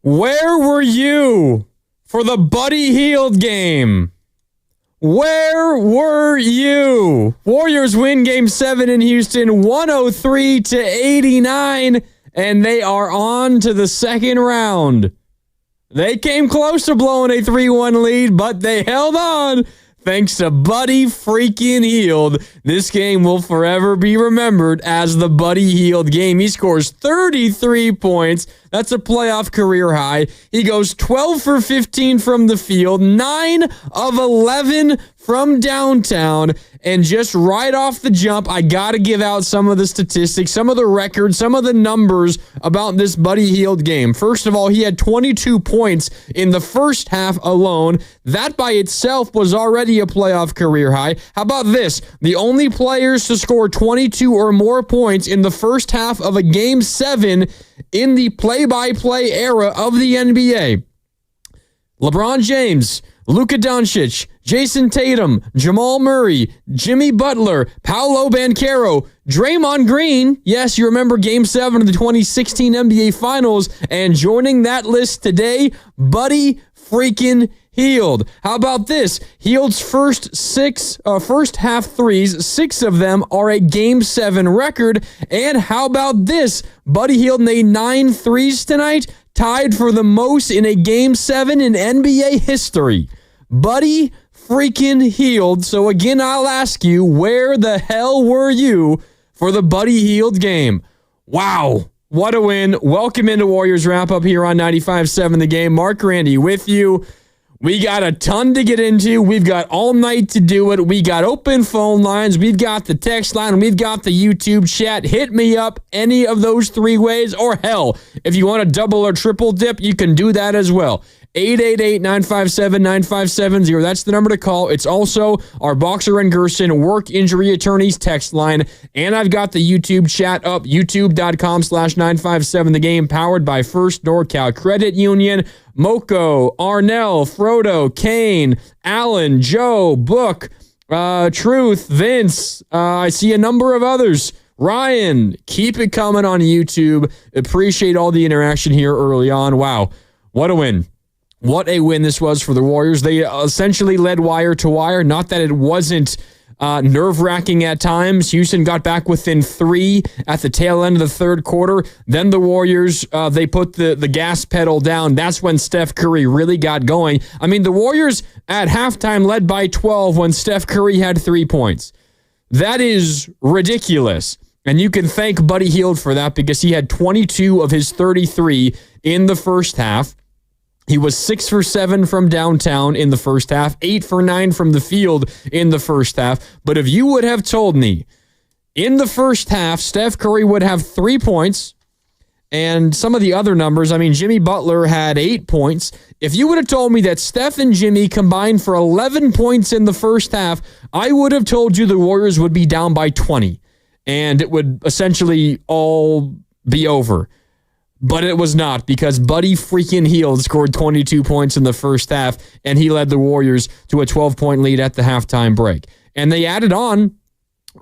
Where were you for the Buddy Hield game? Where were you? Warriors win Game 7 in Houston, 103-89, and they are on to the second round. They came close to blowing a 3-1 lead, but they held on thanks to Buddy freaking Hield. This game will forever be remembered as the Buddy Hield game. He scores 33 points. That's a playoff career high. He goes 12 for 15 from the field, 9 of 11 from downtown. And just right off the jump, I got to give out some of the statistics, some of the records, some of the numbers about this Buddy Hield game. First of all, he had 22 points in the first half alone. That by itself was already a playoff career high. How about this? The only players to score 22 or more points in the first half of a Game 7 in the play-by-play era of the NBA. LeBron James, Luka Doncic, Jason Tatum, Jamal Murray, Jimmy Butler, Paolo Banchero, Draymond Green. Yes, you remember Game 7 of the 2016 NBA Finals. And joining that list today, Buddy freaking Hield. How about this? Hield's first half threes, 6 of them are a Game 7 record. And how about this? Buddy Hield made 9 threes tonight, tied for the most in a Game 7 in NBA history. Buddy freaking Hield. So again, I'll ask you, where the hell were you for the Buddy Hield game? Wow, what a win. Welcome into Warriors Wrap-Up here on 95.7 The Game. Mark Randy with you. We got a ton to get into. We've got all night to do it. We got open phone lines. We've got the text line. We've got the YouTube chat. Hit me up any of those 3 ways. Or hell, if you want to double or triple dip, you can do that as well. 888-957-9570. That's the number to call. It's also our Boxer and Gerson work injury attorneys text line. And I've got the YouTube chat up, youtube.com/957 The Game, powered by First NorCal Credit Union. Moko, Arnell, Frodo, Kane, Allen, Joe, Book, Truth, Vince. I see a number of others. Ryan, keep it coming on YouTube. Appreciate all the interaction here early on. Wow, what a win. What a win this was for the Warriors. They essentially led wire to wire. Not that it wasn't nerve-wracking at times. Houston got back within 3 at the tail end of the third quarter. Then the Warriors, they put the gas pedal down. That's when Steph Curry really got going. I mean, the Warriors at halftime led by 12 when Steph Curry had 3 points. That is ridiculous. And you can thank Buddy Hield for that because he had 22 of his 33 in the first half. He was 6 for 7 from downtown in the first half, 8 for 9 from the field in the first half. But if you would have told me in the first half, Steph Curry would have 3 points and some of the other numbers, I mean, Jimmy Butler had 8 points. If you would have told me that Steph and Jimmy combined for 11 points in the first half, I would have told you the Warriors would be down by 20 and it would essentially all be over. But it was not, because Buddy freaking Hield scored 22 points in the first half, and he led the Warriors to a 12-point lead at the halftime break. And they added on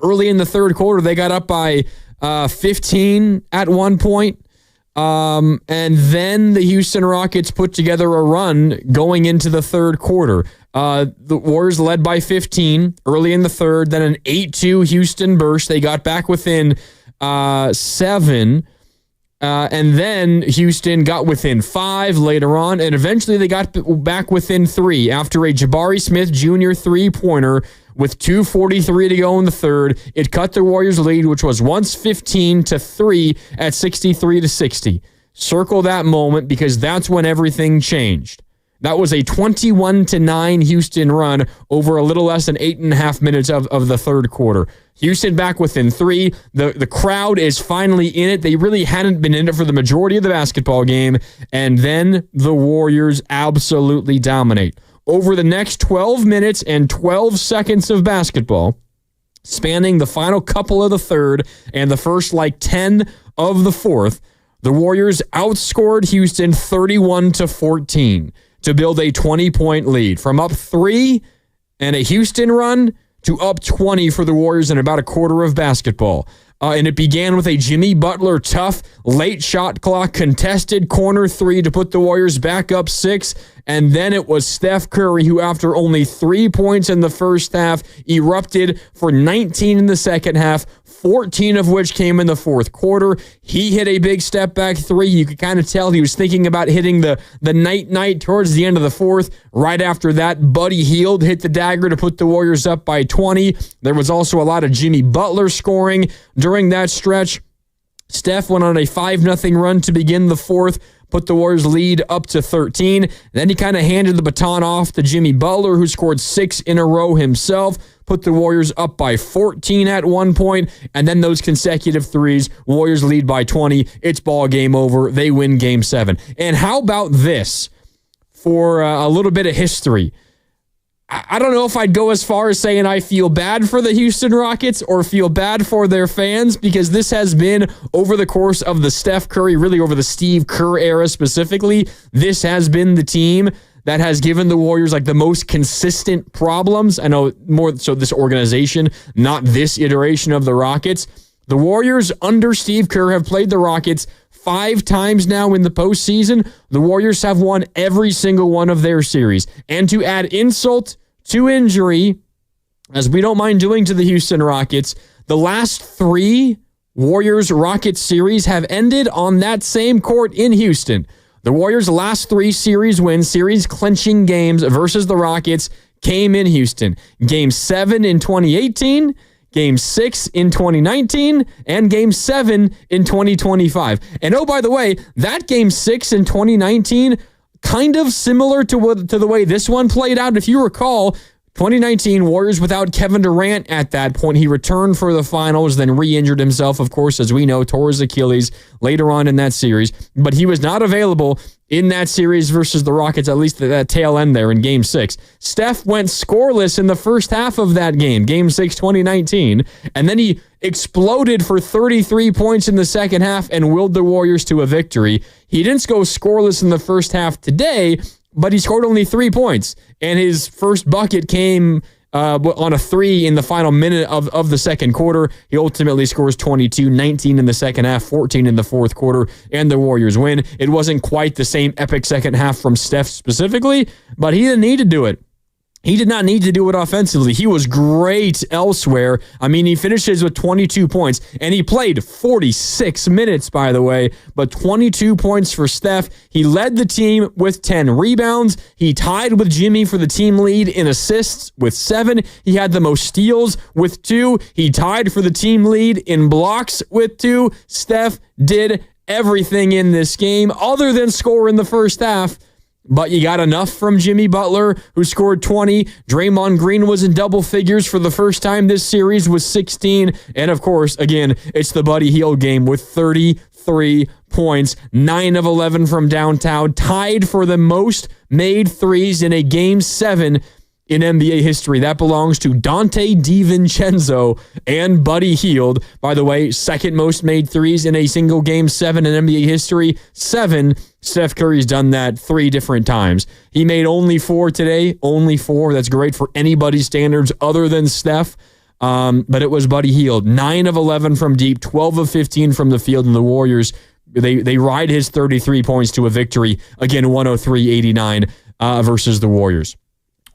early in the third quarter. They got up by 15 at one point. And then the Houston Rockets put together a run going into the third quarter. The Warriors led by 15 early in the third, then an 8-2 Houston burst. They got back within 7. And then Houston got within 5 later on, and eventually they got back within 3 after a Jabari Smith Jr. three-pointer with 2:43 to go in the third. It cut the Warriors' lead, which was once 15-3 at 63-60. Circle that moment because that's when everything changed. That was a 21-9 Houston run over a little less than 8.5 minutes of the third quarter. Houston back within 3. The crowd is finally in it. They really hadn't been in it for the majority of the basketball game. And then the Warriors absolutely dominate. Over the next 12 minutes and 12 seconds of basketball, spanning the final couple of the third and the first 10 of the fourth, the Warriors outscored Houston 31-14 to build a 20-point lead. From up 3 and a Houston run to up 20 for the Warriors in about a quarter of basketball. And it began with a Jimmy Butler tough late shot clock contested corner three to put the Warriors back up 6. And then it was Steph Curry who, after only 3 points in the first half, erupted for 19 in the second half, 14 of which came in the fourth quarter. He hit a big step back three. You could kind of tell he was thinking about hitting the night towards the end of the fourth. Right after that, Buddy Hield hit the dagger to put the Warriors up by 20. There was also a lot of Jimmy Butler scoring during that stretch. Steph went on a 5-0 run to begin the fourth, put the Warriors lead up to 13. Then he kind of handed the baton off to Jimmy Butler, who scored 6 in a row himself, put the Warriors up by 14 at one point, and then those consecutive threes, Warriors lead by 20. It's ball game over. They win game 7. And how about this for a little bit of history? I don't know if I'd go as far as saying I feel bad for the Houston Rockets or feel bad for their fans, because this has been over the course of the Steph Curry, really over the Steve Kerr era specifically, this has been the team that has given the Warriors like the most consistent problems. I know more so this organization, not this iteration of the Rockets. The Warriors under Steve Kerr have played the Rockets 5 times now in the postseason. The Warriors have won every single one of their series. And to add insult to injury, as we don't mind doing to the Houston Rockets, the last 3 Warriors-Rockets series have ended on that same court in Houston. The Warriors' last 3 series wins, series-clinching games versus the Rockets, came in Houston. Game 7 in 2018, Game 6 in 2019, and Game 7 in 2025. And oh, by the way, that Game 6 in 2019, kind of similar to the way this one played out. If you recall, 2019 Warriors without Kevin Durant at that point. He returned for the finals, then re-injured himself, of course, as we know, tore his Achilles later on in that series. But he was not available in that series versus the Rockets, at least at that tail end there in Game 6. Steph went scoreless in the first half of that game, Game 6, 2019, and then he exploded for 33 points in the second half and willed the Warriors to a victory. He didn't go scoreless in the first half today, but he scored only 3 points, and his first bucket came on a 3 in the final minute of the second quarter. He ultimately scores 22, 19 in the second half, 14 in the fourth quarter, and the Warriors win. It wasn't quite the same epic second half from Steph specifically, but he didn't need to do it. He did not need to do it offensively. He was great elsewhere. I mean, he finishes with 22 points, and he played 46 minutes, by the way, but 22 points for Steph. He led the team with 10 rebounds. He tied with Jimmy for the team lead in assists with 7. He had the most steals with 2. He tied for the team lead in blocks with 2. Steph did everything in this game other than score in the first half. But you got enough from Jimmy Butler, who scored 20. Draymond Green was in double figures for the first time this series with 16. And, of course, again, it's the Buddy Hield game with 33 points, 9 of 11 from downtown, tied for the most made threes in a Game 7 in NBA history. That belongs to Dante DiVincenzo and Buddy Hield. By the way, second most made threes in a single Game 7 in NBA history. 7. Steph Curry's done that 3 different times. He made only 4 today. Only 4. That's great for anybody's standards other than Steph. But it was Buddy Hield. 9 of 11 from deep, 12 of 15 from the field, and the Warriors, they ride his 33 points to a victory. Again, 103-89 versus the Warriors.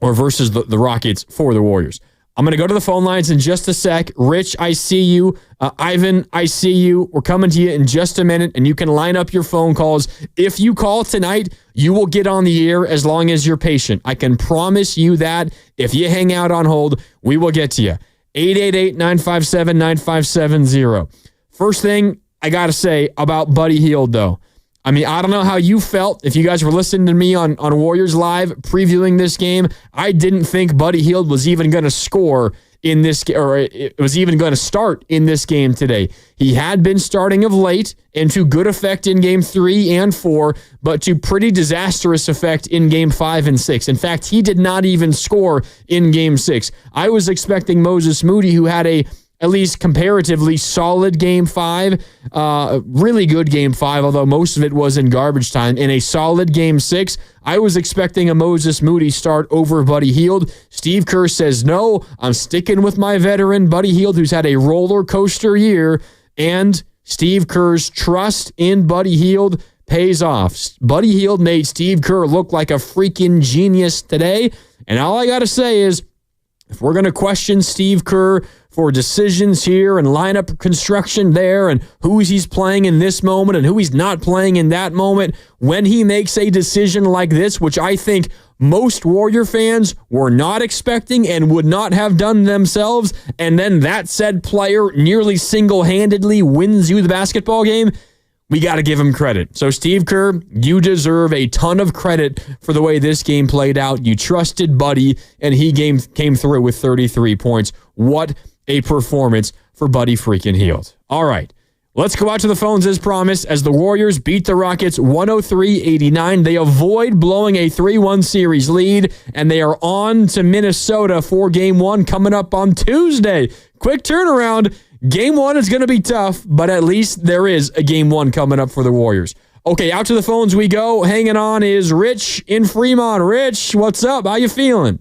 Or versus the Rockets for the Warriors. I'm going to go to the phone lines in just a sec. Rich, I see you. Ivan, I see you. We're coming to you in just a minute, and you can line up your phone calls. If you call tonight, you will get on the air as long as you're patient. I can promise you that. If you hang out on hold, we will get to you. 888-957-9570. First thing I got to say about Buddy Hield, though. I mean, I don't know how you felt if you guys were listening to me on Warriors Live previewing this game. I didn't think Buddy Hield was even going to score in this, or it was even going to start in this game today. He had been starting of late and to good effect in Game 3 and 4, but to pretty disastrous effect in Game 5 and 6. In fact, he did not even score in Game 6. I was expecting Moses Moody, who had a at least comparatively solid Game 5, really good Game 5, although most of it was in garbage time, in a solid Game 6. I was expecting a Moses Moody start over Buddy Hield. Steve Kerr says, no, I'm sticking with my veteran Buddy Hield, who's had a roller coaster year, and Steve Kerr's trust in Buddy Hield pays off. Buddy Hield made Steve Kerr look like a freaking genius today, and all I got to say is, if we're going to question Steve Kerr for decisions here and lineup construction there and who he's playing in this moment and who he's not playing in that moment, when he makes a decision like this, which I think most Warrior fans were not expecting and would not have done themselves, and then that said player nearly single-handedly wins you the basketball game, we got to give him credit. So, Steve Kerr, you deserve a ton of credit for the way this game played out. You trusted Buddy, and he came through with 33 points. What a performance for Buddy freaking Hield. All right, let's go out to the phones as promised as the Warriors beat the Rockets 103-89. They avoid blowing a 3-1 series lead, and they are on to Minnesota for Game 1 coming up on Tuesday. Quick turnaround. Game 1 is going to be tough, but at least there is a Game 1 coming up for the Warriors. Okay, out to the phones we go. Hanging on is Rich in Fremont. Rich, what's up? How you feeling?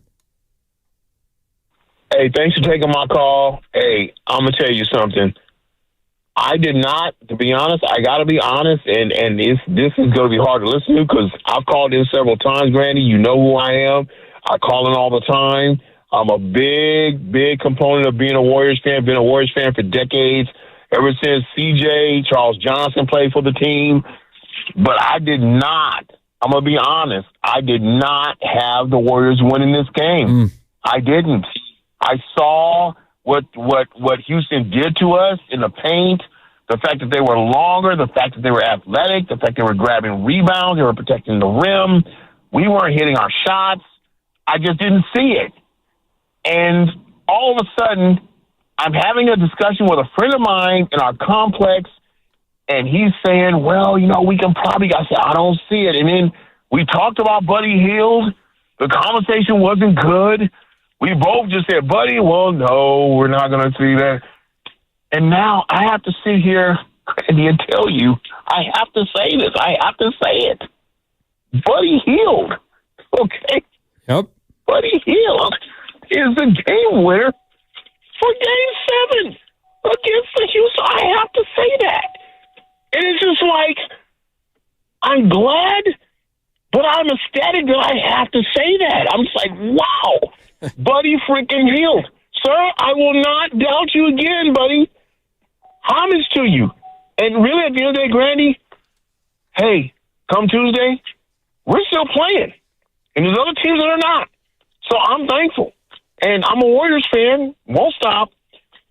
Hey, thanks for taking my call. Hey, I'm going to tell you something. I did not, to be honest, I got to be honest, and this is going to be hard to listen to because I've called in several times, Grandy. You know who I am. I call in all the time. I'm a big component of being a Warriors fan, been a Warriors fan for decades, ever since CJ, Charles Johnson played for the team. But I did not, I'm going to be honest, I did not have the Warriors winning this game. I didn't. I saw what Houston did to us in the paint, the fact that they were longer, the fact that they were athletic, the fact they were grabbing rebounds, they were protecting the rim. We weren't hitting our shots. I just didn't see it. And all of a sudden, I'm having a discussion with a friend of mine in our complex, and he's saying, well, we can probably, I said, I don't see it. And then we talked about Buddy Hield. The conversation wasn't good. We both just said, Buddy, well, no, we're not going to see that. And now I have to sit here and tell you, I have to say this. I have to say it. Buddy Hield, okay? Yep. Buddy Hield is the game winner for Game 7 against the Houston. I have to say that. And it's just like, I'm glad, but I'm ecstatic that I have to say that. I'm just like, wow, Buddy freaking Hield. Sir, I will not doubt you again, buddy. Homage to you. And really, at the end of the day, Grandy, hey, come Tuesday, we're still playing. And there's other teams that are not. So I'm thankful. And I'm a Warriors fan, won't stop.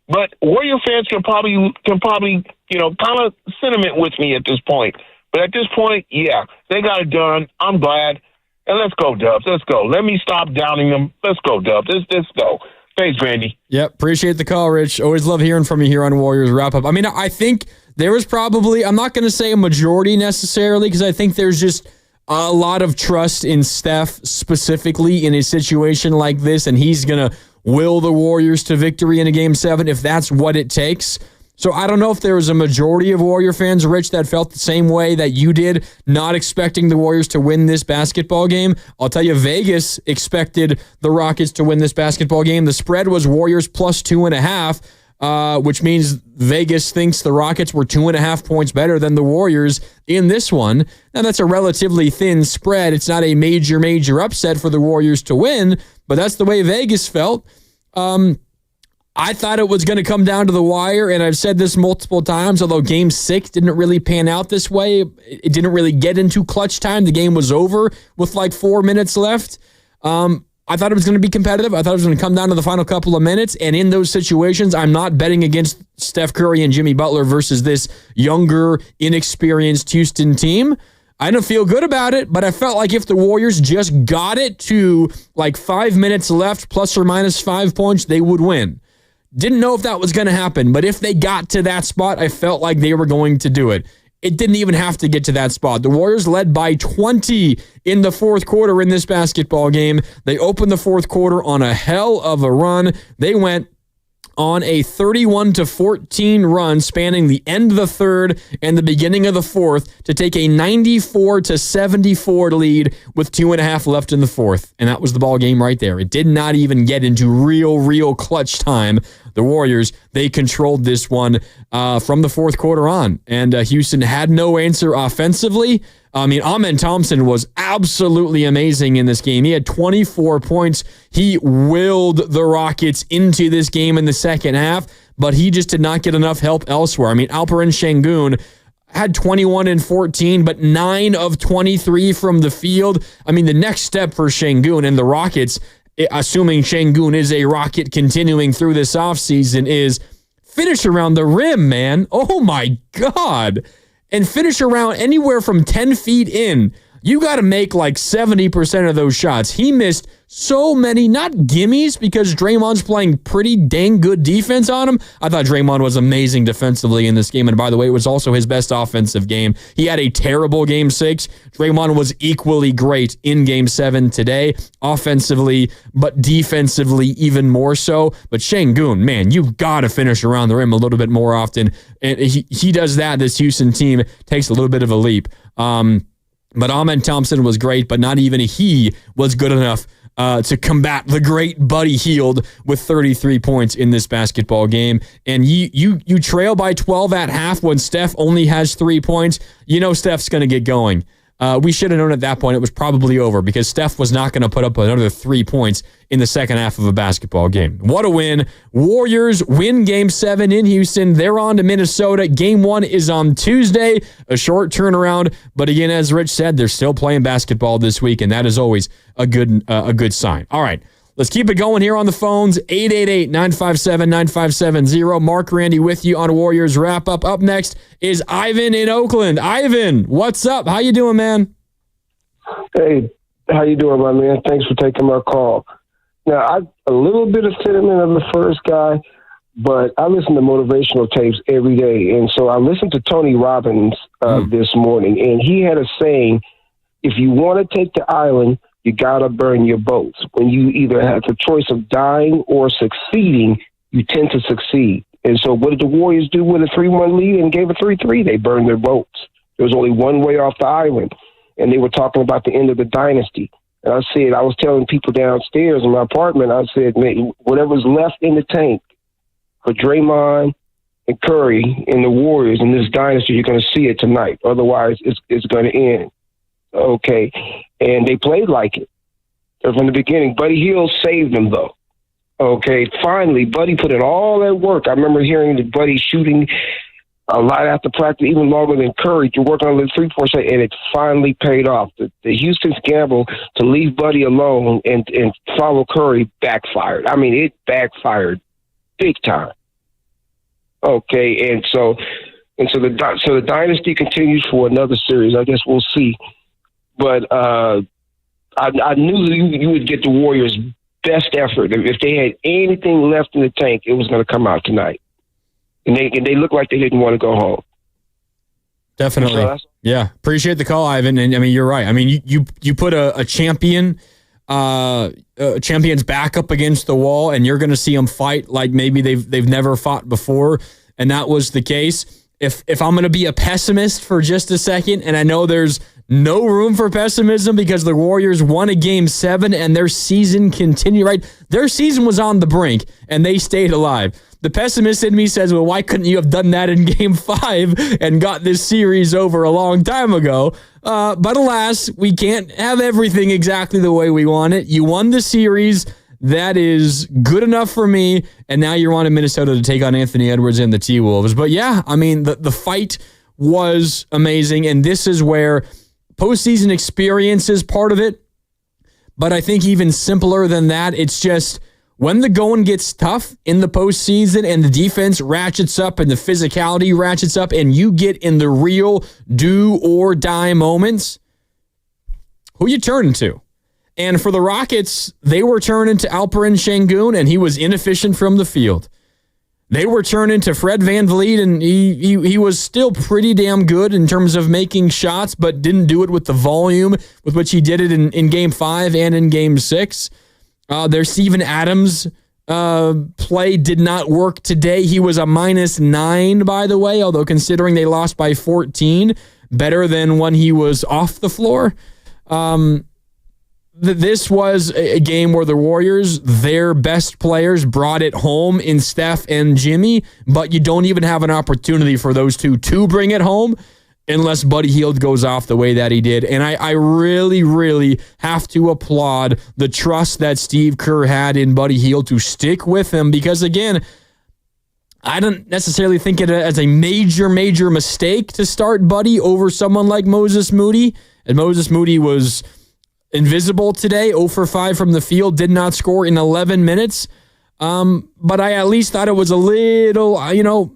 But Warrior fans can probably, kind of sentiment with me at this point. But at this point, yeah, they got it done. I'm glad. And let's go, Dubs. Let's go. Let me stop downing them. Let's go, Dubs. Let's go. Thanks, Randy. Yep, appreciate the call, Rich. Always love hearing from you here on Warriors Wrap-Up. I mean, I think there was probably, I'm not going to say a majority necessarily, because I think there's just a lot of trust in Steph specifically in a situation like this, and he's going to will the Warriors to victory in a Game 7 if that's what it takes. So I don't know if there was a majority of Warrior fans, Rich, that felt the same way that you did, not expecting the Warriors to win this basketball game. I'll tell you, Vegas expected the Rockets to win this basketball game. The spread was Warriors plus 2.5, which means Vegas thinks the Rockets were 2.5 points better than the Warriors in this one. Now, that's a relatively thin spread. It's not a major upset for the Warriors to win, but that's the way Vegas felt. I thought it was going to come down to the wire, and I've said this multiple times, although Game 6 didn't really pan out this way. It didn't really get into clutch time. The game was over with like 4 minutes left. I thought it was going to be competitive. I thought it was going to come down to the final couple of minutes, and in those situations, I'm not betting against Steph Curry and Jimmy Butler versus this younger, inexperienced Houston team. I didn't feel good about it, but I felt like if the Warriors just got it to like 5 minutes left, plus or minus 5 points, they would win. Didn't know if that was going to happen, but if they got to that spot, I felt like they were going to do it. It didn't even have to get to that spot. The Warriors led by 20 in the fourth quarter in this basketball game. They opened the fourth quarter on a hell of a run. They went on a 31-14 run spanning the end of the third and the beginning of the fourth to take a 94-74 lead with 2.5 left in the fourth. And that was the ball game right there. It did not even get into real clutch time. The Warriors, they controlled this one from the fourth quarter on. And Houston had no answer offensively. I mean, Amen Thompson was absolutely amazing in this game. He had 24 points. He willed the Rockets into this game in the second half, but he just did not get enough help elsewhere. I mean, Alperen Şengün had 21 and 14, but 9 of 23 from the field. I mean, the next step for Şengün and the Rockets, assuming Şengün is a Rocket continuing through this offseason, is finish around the rim, man. Oh, my God. And finish around anywhere from 10 feet in. You got to make like 70% of those shots. He missed so many, not gimmies, because Draymond's playing pretty dang good defense on him. I thought Draymond was amazing defensively in this game. And by the way, it was also his best offensive game. He had a terrible game 6. Draymond was equally great in game 7 today, offensively, but defensively even more so. But Şengün, man, you've got to finish around the rim a little bit more often. And he does that. This Houston team takes a little bit of a leap. But Amen Thompson was great, but not even he was good enough to combat the great Buddy Hield with 33 points in this basketball game. And you trail by 12 at half when Steph only has 3 points. You know Steph's going to get going. We should have known at that point it was probably over because Steph was not going to put up another 3 points in the second half of a basketball game. What a win. Warriors win Game 7 in Houston. They're on to Minnesota. Game 1 is on Tuesday. A short turnaround. But again, as Rich said, they're still playing basketball this week, and that is always a good sign. All right. Let's keep it going here on the phones. 888-957-9570. Mark Randy with you on Warriors Wrap-Up. Up next is Ivan in Oakland. Ivan, what's up? How you doing, man? Hey, how you doing, my man? Thanks for taking my call. Now, a little bit of sentiment of the first guy, but I listen to motivational tapes every day. And so I listened to Tony Robbins this morning, and he had a saying, if you want to take the island, you got to burn your boats. When you either have the choice of dying or succeeding, you tend to succeed. And so what did the Warriors do with a 3-1 lead and gave a 3-3? They burned their boats. There was only one way off the island, and they were talking about the end of the dynasty. And I was telling people downstairs in my apartment, I said, man, whatever's left in the tank for Draymond and Curry and the Warriors in this dynasty, you're going to see it tonight. Otherwise, it's going to end. Okay. And they played like it from the beginning. Buddy Hield saved them, though. Okay. Finally, Buddy put in all that work. I remember hearing that Buddy shooting a lot after practice, even longer than Curry, to work on the 3-point shot, and it finally paid off. The Houston's gamble to leave Buddy alone and follow Curry backfired. I mean, it backfired big time. Okay. And so the dynasty continues for another series. I guess we'll see. But I knew you would get the Warriors' best effort. If they had anything left in the tank, it was going to come out tonight. And they looked like they didn't want to go home. Definitely. Yeah. Appreciate the call, Ivan. And I mean, you're right. I mean, you put a champion's back up against the wall, and you're going to see them fight like maybe they've never fought before. And that was the case. If I'm going to be a pessimist for just a second, and I know there's no room for pessimism because the Warriors won a Game 7 and their season continued, right? Their season was on the brink and they stayed alive. The pessimist in me says, well, why couldn't you have done that in Game 5 and got this series over a long time ago? But alas, we can't have everything exactly the way we want it. You won the series. That is good enough for me. And now you're on in Minnesota to take on Anthony Edwards and the T-Wolves. But yeah, I mean, the fight was amazing. And this is where postseason experience is part of it. But I think even simpler than that, it's just when the going gets tough in the postseason and the defense ratchets up and the physicality ratchets up and you get in the real do or die moments, who you turning to? And for the Rockets, they were turning to Alperen Şengün, and he was inefficient from the field. They were turning to Fred VanVleet, and he was still pretty damn good in terms of making shots, but didn't do it with the volume with which he did it in Game 5 and in Game 6. There's Steven Adams play did not work today. He was a -9, by the way, although considering they lost by 14, better than when he was off the floor. This was a game where the Warriors, their best players, brought it home in Steph and Jimmy, but you don't even have an opportunity for those two to bring it home unless Buddy Hield goes off the way that he did. And I really, really have to applaud the trust that Steve Kerr had in Buddy Hield to stick with him because, again, I don't necessarily think it as a major, major mistake to start Buddy over someone like Moses Moody. And Moses Moody was invisible today, 0 for 5 from the field, did not score in 11 minutes. But I at least thought it was a little,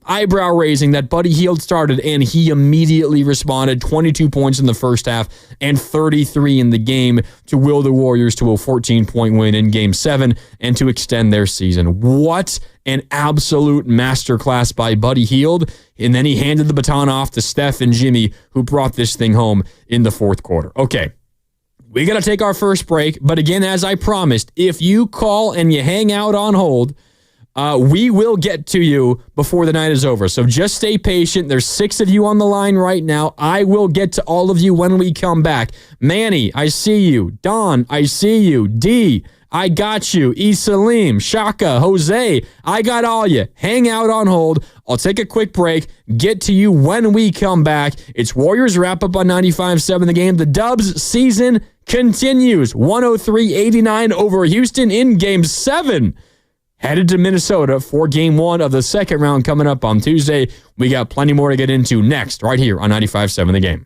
eyebrow raising that Buddy Hield started and he immediately responded. 22 points in the first half and 33 in the game to will the Warriors to a 14-point win in Game 7 and to extend their season. What an absolute masterclass by Buddy Hield. And then he handed the baton off to Steph and Jimmy, who brought this thing home in the fourth quarter. Okay. We got to take our first break, but again, as I promised, if you call and you hang out on hold, we will get to you before the night is over. So just stay patient. There's 6 of you on the line right now. I will get to all of you when we come back. Manny, I see you. Don, I see you. D, I got you. E. Salim, Shaka, Jose, I got all you. Hang out on hold. I'll take a quick break, get to you when we come back. It's Warriors wrap-up on 95.7 The Game. The Dubs season continues. 103-89 over Houston in Game 7. Headed to Minnesota for Game 1 of the second round coming up on Tuesday. We got plenty more to get into next right here on 95.7 The Game.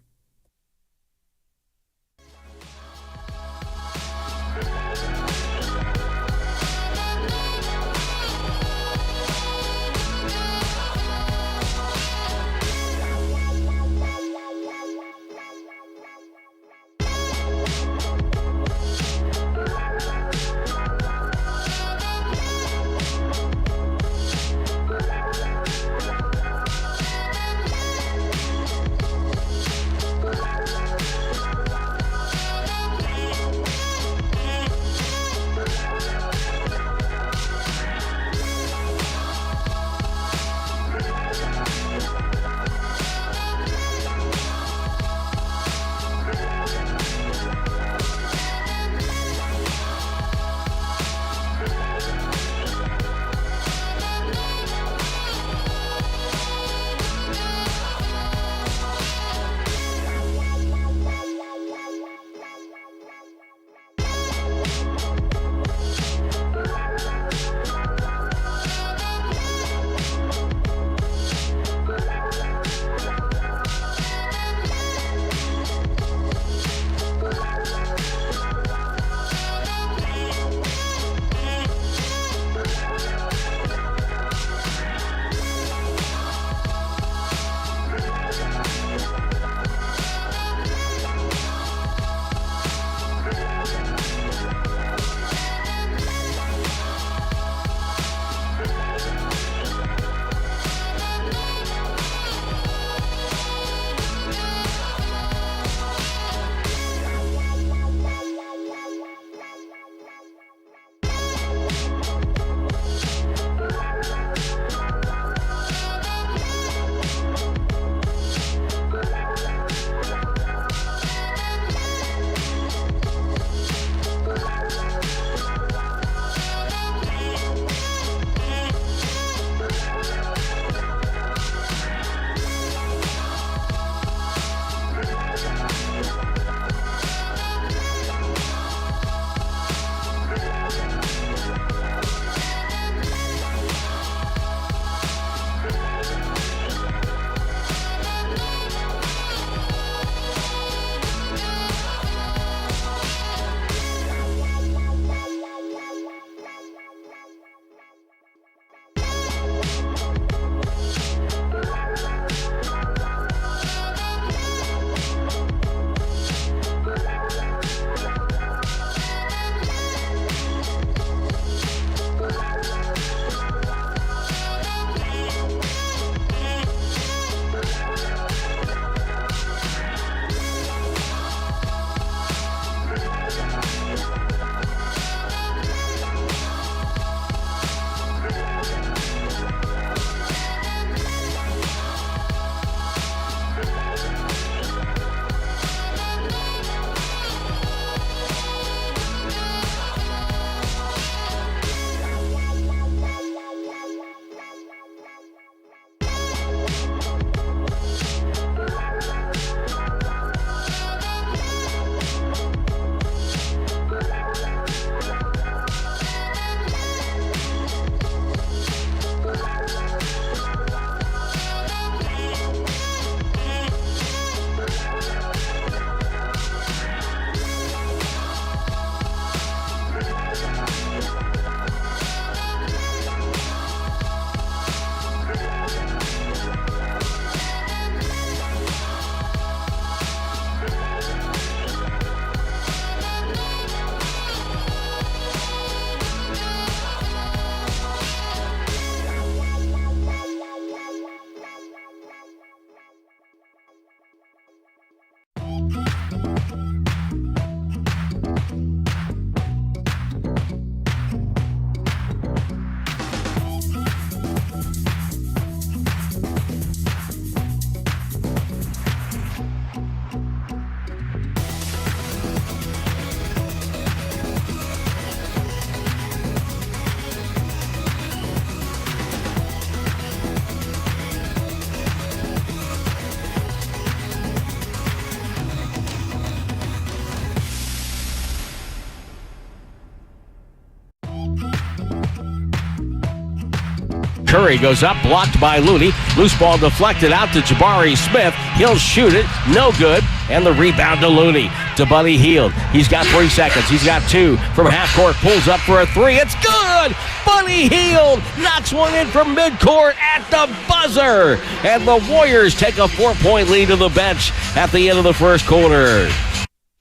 Curry goes up, blocked by Looney. Loose ball deflected out to Jabari Smith. He'll shoot it. No good. And the rebound to Looney. To Buddy Hield. He's got 3 seconds. He's got 2 from half court. Pulls up for a 3. It's good! Buddy Hield knocks one in from midcourt at the buzzer. And the Warriors take a 4-point lead to the bench at the end of the first quarter.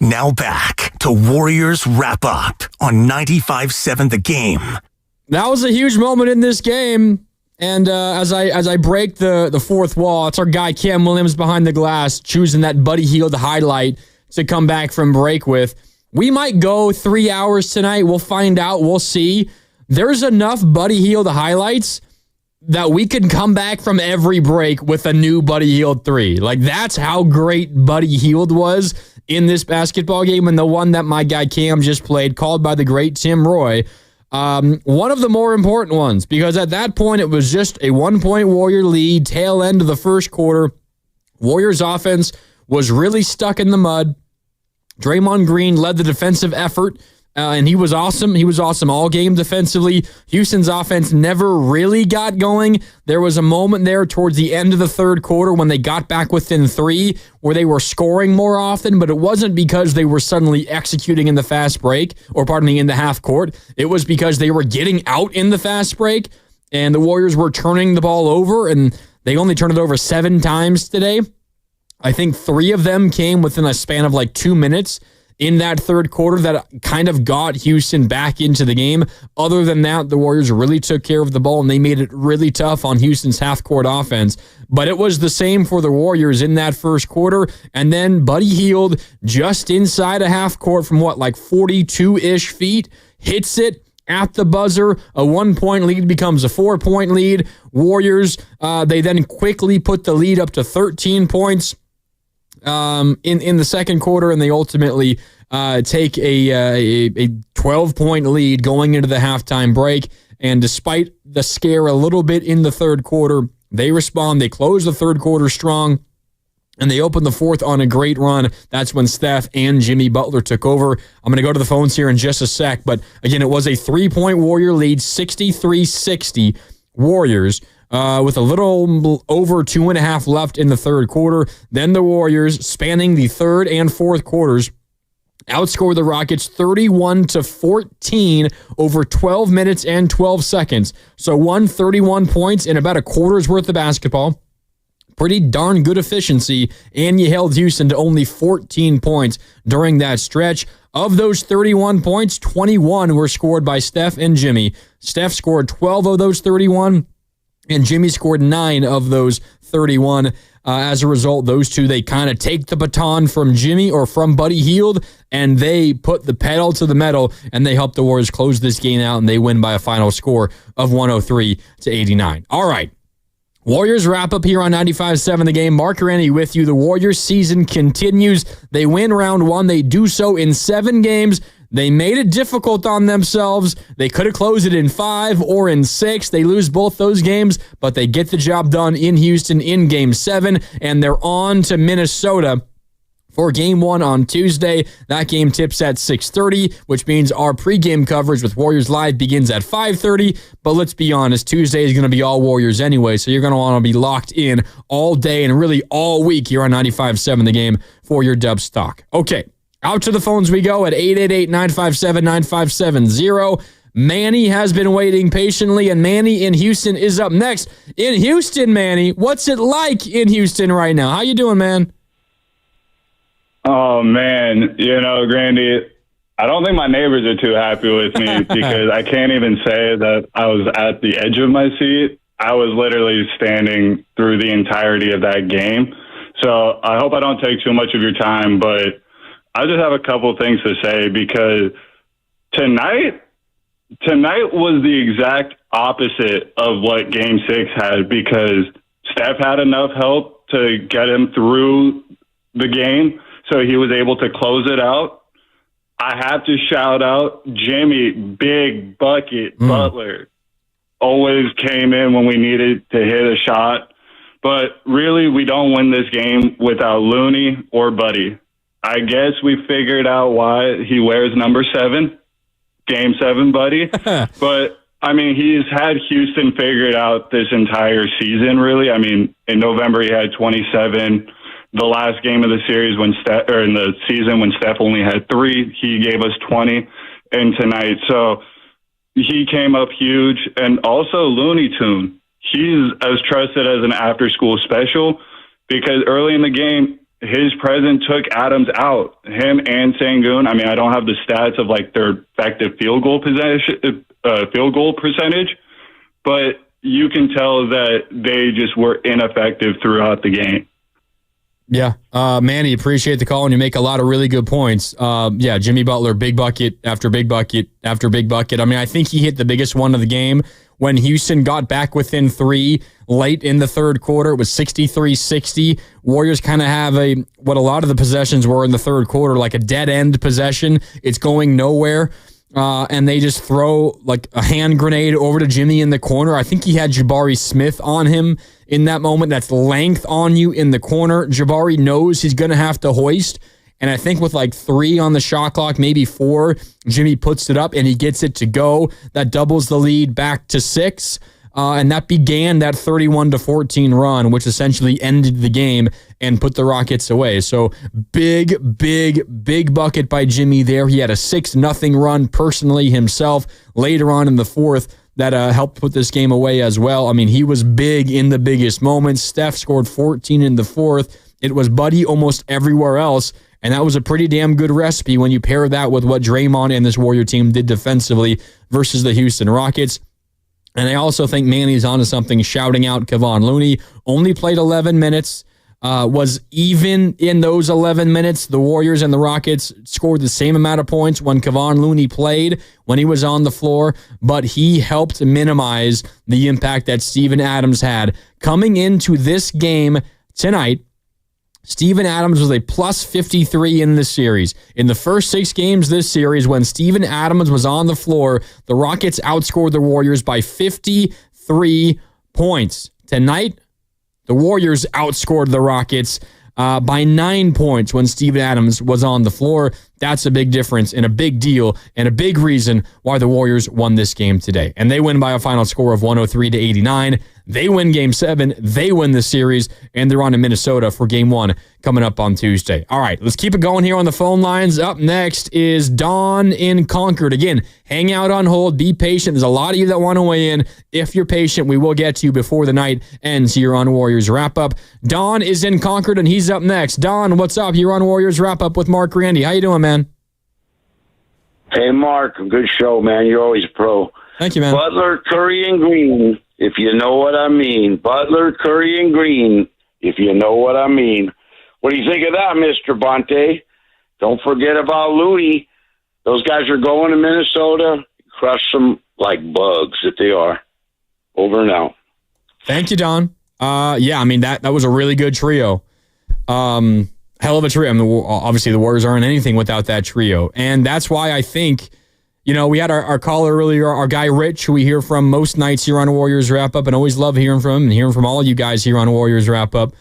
Now back to Warriors Wrap Up on 95.7 The Game. That was a huge moment in this game. And as I break the fourth wall, it's our guy Cam Williams behind the glass choosing that Buddy Hield highlight to come back from break with. We might go 3 hours tonight. We'll find out. We'll see. There's enough Buddy Hield highlights that we can come back from every break with a new Buddy Hield 3. Like, that's how great Buddy Hield was in this basketball game, and the one that my guy Cam just played, called by the great Tim Roy. One of the more important ones, because at that point it was just a 1-point Warrior lead, tail end of the first quarter. Warriors offense was really stuck in the mud. Draymond Green led the defensive effort, and he was awesome. He was awesome all game defensively. Houston's offense never really got going. There was a moment there towards the end of the third quarter when they got back within 3 where they were scoring more often, but it wasn't because they were suddenly executing in the fast break, or pardon me, in the half court. It was because they were getting out in the fast break, and the Warriors were turning the ball over, and they only turned it over 7 times today. I think 3 of them came within a span of like 2 minutes in that third quarter that kind of got Houston back into the game. Other than that, the Warriors really took care of the ball, and they made it really tough on Houston's half-court offense. But it was the same for the Warriors in that first quarter. And then Buddy Hield, just inside a half court from like 42-ish feet, hits it at the buzzer. A 1-point lead becomes a 4-point lead. Warriors, they then quickly put the lead up to 13 points in the second quarter, and they ultimately take a 12-point lead going into the halftime break. And despite the scare a little bit in the third quarter, they respond. They close the third quarter strong, and they open the fourth on a great run. That's when Steph and Jimmy Butler took over. I'm going to go to the phones here in just a sec, but again, it was a 3-point Warrior lead, 63-60 Warriors. With a little over 2.5 left in the third quarter. Then the Warriors, spanning the third and fourth quarters, outscored the Rockets 31-14 over 12 minutes and 12 seconds. So won 31 points in about a quarter's worth of basketball. Pretty darn good efficiency, and you held Houston to only 14 points during that stretch. Of those 31 points, 21 were scored by Steph and Jimmy. Steph scored 12 of those 31. And Jimmy scored 9 of those 31. As a result, those two, they kind of take the baton from Jimmy or from Buddy Hield, and they put the pedal to the metal, and they help the Warriors close this game out, and they win by a final score of 103-89. All right. Warriors wrap up here on 95.7 The Game. Mark Rennie with you. The Warriors season continues. They win round 1. They do so in 7 games. They made it difficult on themselves. They could have closed it in 5 or in 6. They lose both those games, but they get the job done in Houston in Game 7, and they're on to Minnesota for Game 1 on Tuesday. That game tips at 6:30, which means our pregame coverage with Warriors Live begins at 5:30. But let's be honest, Tuesday is going to be all Warriors anyway, so you're going to want to be locked in all day and really all week here on 95.7 The Game for your Dub stock. Okay. Out to the phones we go at 888-957-9570. Manny has been waiting patiently, and Manny in Houston is up next. In Houston, Manny, what's it like in Houston right now? How you doing, man? Oh, man. Grandy, I don't think my neighbors are too happy with me because I can't even say that I was at the edge of my seat. I was literally standing through the entirety of that game. So I hope I don't take too much of your time, but I just have a couple things to say because tonight was the exact opposite of what Game 6 had because Steph had enough help to get him through the game, so he was able to close it out. I have to shout out Jimmy, big bucket Butler. Always came in when we needed to hit a shot. But really, we don't win this game without Looney or Buddy. I guess we figured out why he wears number 7, Game 7, Buddy. But I mean, he's had Houston figured out this entire season, really. I mean, in November he had 27. The last game of the series in the season when Steph only had 3, he gave us 20. And tonight, so he came up huge. And also Looney Tune, he's as trusted as an after-school special because early in the game, his presence took Adams out, him and Sengun. I mean, I don't have the stats of like their effective field goal percentage, but you can tell that they just were ineffective throughout the game. Yeah. Manny, appreciate the call, and you make a lot of really good points. Yeah, Jimmy Butler, big bucket after big bucket after big bucket. I mean, I think he hit the biggest one of the game when Houston got back within 3 late in the third quarter. It was 63-60. Warriors kind of have what a lot of the possessions were in the third quarter, like a dead-end possession. It's going nowhere. And they just throw like a hand grenade over to Jimmy in the corner. I think he had Jabari Smith on him in that moment. That's length on you in the corner. Jabari knows he's going to have to hoist. And I think with like 3 on the shot clock, maybe 4, Jimmy puts it up and he gets it to go. That doubles the lead back to 6. And that began that 31-14 run, which essentially ended the game and put the Rockets away. So big bucket by Jimmy there. He had a 6-0 run personally himself later on in the fourth that helped put this game away as well. I mean, he was big in the biggest moments. Steph scored 14 in the fourth. It was Buddy almost everywhere else. And that was a pretty damn good recipe when you pair that with what Draymond and this Warrior team did defensively versus the Houston Rockets. And I also think Manny's onto something, shouting out Kevon Looney. Only played 11 minutes, was even in those 11 minutes. The Warriors and the Rockets scored the same amount of points when Kevon Looney played, when he was on the floor, but he helped minimize the impact that Steven Adams had. Coming into this game tonight, Steven Adams was a plus 53 in this series. In the first 6 games this series, when Steven Adams was on the floor, the Rockets outscored the Warriors by 53 points. Tonight, the Warriors outscored the Rockets by 9 points when Steven Adams was on the floor. That's a big difference and a big deal and a big reason why the Warriors won this game today. And they win by a final score of 103-89. They win Game 7. They win the series, and they're on to Minnesota for Game 1 coming up on Tuesday. All right, let's keep it going here on the phone lines. Up next is Don in Concord. Again, hang out on hold. Be patient. There's a lot of you that want to weigh in. If you're patient, we will get to you before the night ends here on Warriors Wrap-Up. Don is in Concord, and he's up next. Don, what's up? You're on Warriors Wrap-Up with Mark Randy. How you doing, man? Hey, Mark. Good show, man. You're always a pro. Thank you, man. Butler, Curry, and Green, if you know what I mean. Butler, Curry, and Green, if you know what I mean. What do you think of that, Mr. Bonte? Don't forget about Looney. Those guys are going to Minnesota. Crush them like bugs that they are. Over and out. Thank you, Don. Yeah, I mean, that was a really good trio. Hell of a trio. I mean, obviously, the Warriors aren't anything without that trio. And that's why I think, we had our caller earlier, our guy Rich, who we hear from most nights here on Warriors Wrap-Up, and always love hearing from him and hearing from all you guys here on Warriors Wrap-Up,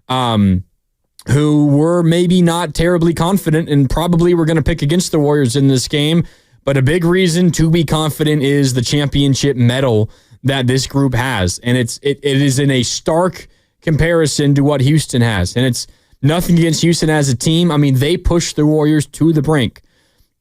who were maybe not terribly confident and probably were going to pick against the Warriors in this game. But a big reason to be confident is the championship medal that this group has. And it is in a stark comparison to what Houston has. And it's nothing against Houston as a team. I mean, they pushed the Warriors to the brink.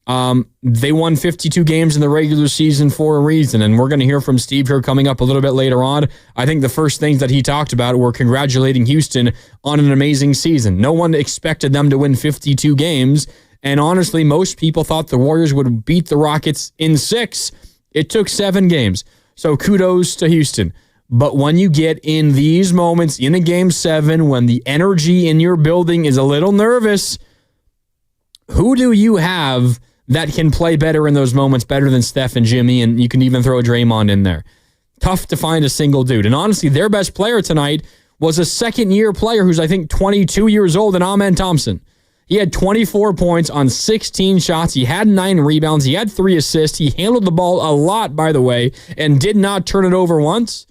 They won 52 games in the regular season for a reason, and we're going to hear from Steve here coming up a little bit later on. I think the first things that he talked about were congratulating Houston on an amazing season. No one expected them to win 52 games, and honestly, most people thought the Warriors would beat the Rockets in 6. It took 7 games, so kudos to Houston. But when you get in these moments in a Game 7, when the energy in your building is a little nervous, who do you have that can play better in those moments, better than Steph and Jimmy, and you can even throw Draymond in there? Tough to find a single dude. And honestly, their best player tonight was a second-year player who's, I think, 22 years old, and Amen Thompson. He had 24 points on 16 shots. He had 9 rebounds. He had 3 assists. He handled the ball a lot, by the way, and did not turn it over once.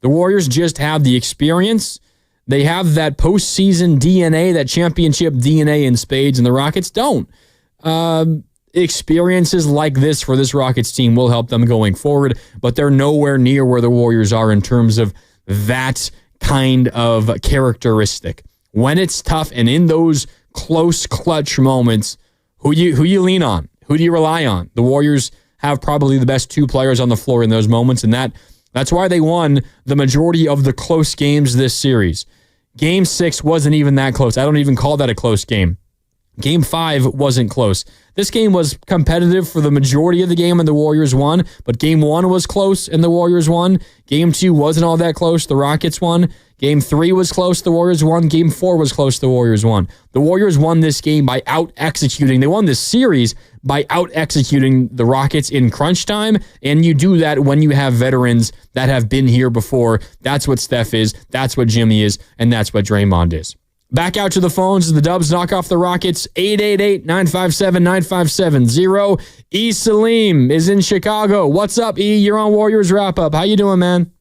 The Warriors just have the experience. They have that postseason DNA, that championship DNA in spades, and the Rockets don't. experiences like this for this Rockets team will help them going forward, but they're nowhere near where the Warriors are in terms of that kind of characteristic. When it's tough and in those close clutch moments, who you lean on? Who do you rely on? The Warriors have probably the best two players on the floor in those moments, and that's why they won the majority of the close games this series. Game 6 wasn't even that close. I don't even call that a close game. Game 5 wasn't close. This game was competitive for the majority of the game and the Warriors won, but Game 1 was close and the Warriors won. Game 2 wasn't all that close. The Rockets won. Game 3 was close. The Warriors won. Game 4 was close. The Warriors won. The Warriors won this game by out-executing. They won this series by out-executing the Rockets in crunch time, and you do that when you have veterans that have been here before. That's what Steph is. That's what Jimmy is, and that's what Draymond is. Back out to the phones as the Dubs knock off the Rockets. 888-957-9570. E. Salim is in Chicago. What's up, E? You're on Warriors Wrap-Up. How you doing, man?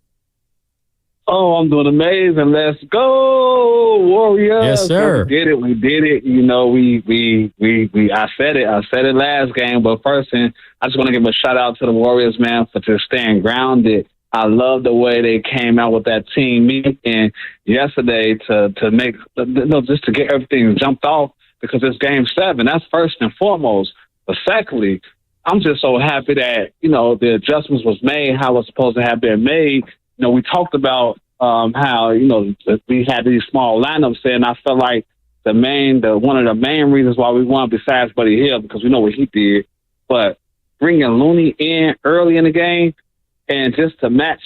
Oh, I'm doing amazing. Let's go, Warriors. Yes, sir. We did it. You know, I said it last game, but first, I just want to give a shout out to the Warriors, man, for just staying grounded. I love the way they came out with that team meeting yesterday to make, just to get everything jumped off, because it's Game 7. That's first and foremost. But secondly, I'm just so happy that, the adjustments was made, how it's supposed to have been made. We talked about how, we had these small lineups there, and I felt like one of the main reasons why we won, besides Buddy Hield, because we know what he did, but bringing Looney in early in the game, and just to match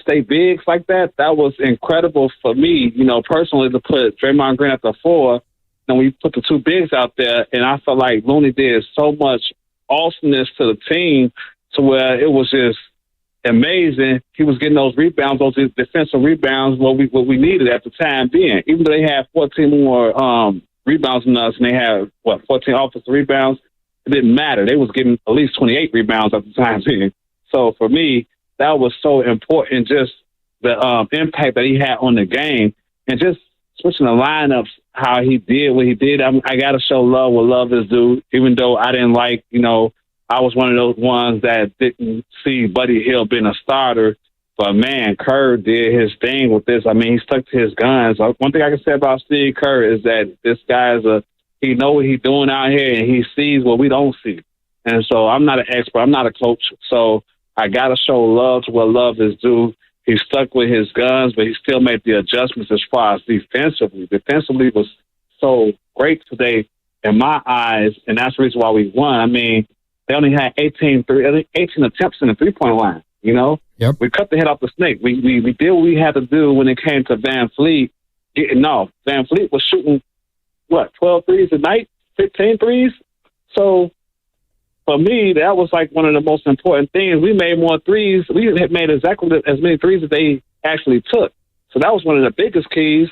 their bigs like that was incredible for me, personally, to put Draymond Green at the 4, and we put the two bigs out there, and I felt like Looney did so much awesomeness to the team to where it was just amazing. He was getting those rebounds, those defensive rebounds, what we needed at the time being. Even though they had 14 more rebounds than us, and they had, 14 offensive rebounds, it didn't matter. They was getting at least 28 rebounds at the time being. So for me, that was so important, just the impact that he had on the game, and just switching the lineups, how he did what he did. I got to show love what love is due, even though I didn't like, I was one of those ones that didn't see Buddy Hield being a starter. But, man, Kerr did his thing with this. I mean, he stuck to his guns. One thing I can say about Steve Kerr is that this guy he know what he's doing out here, and he sees what we don't see. And so I'm not an expert. I'm not a coach. So I got to show love to what love is due. He stuck with his guns, but he still made the adjustments as far as defensively. Defensively was so great today in my eyes, and that's the reason why we won. I mean, they only had 18 attempts in the three-point line, Yep. We cut the head off the snake. We did what we had to do when it came to Van Fleet getting off. Van Fleet was shooting, 12 threes a night, 15 threes? So for me, that was like one of the most important things. We made more threes. We had made exactly as many threes as they actually took. So that was one of the biggest keys.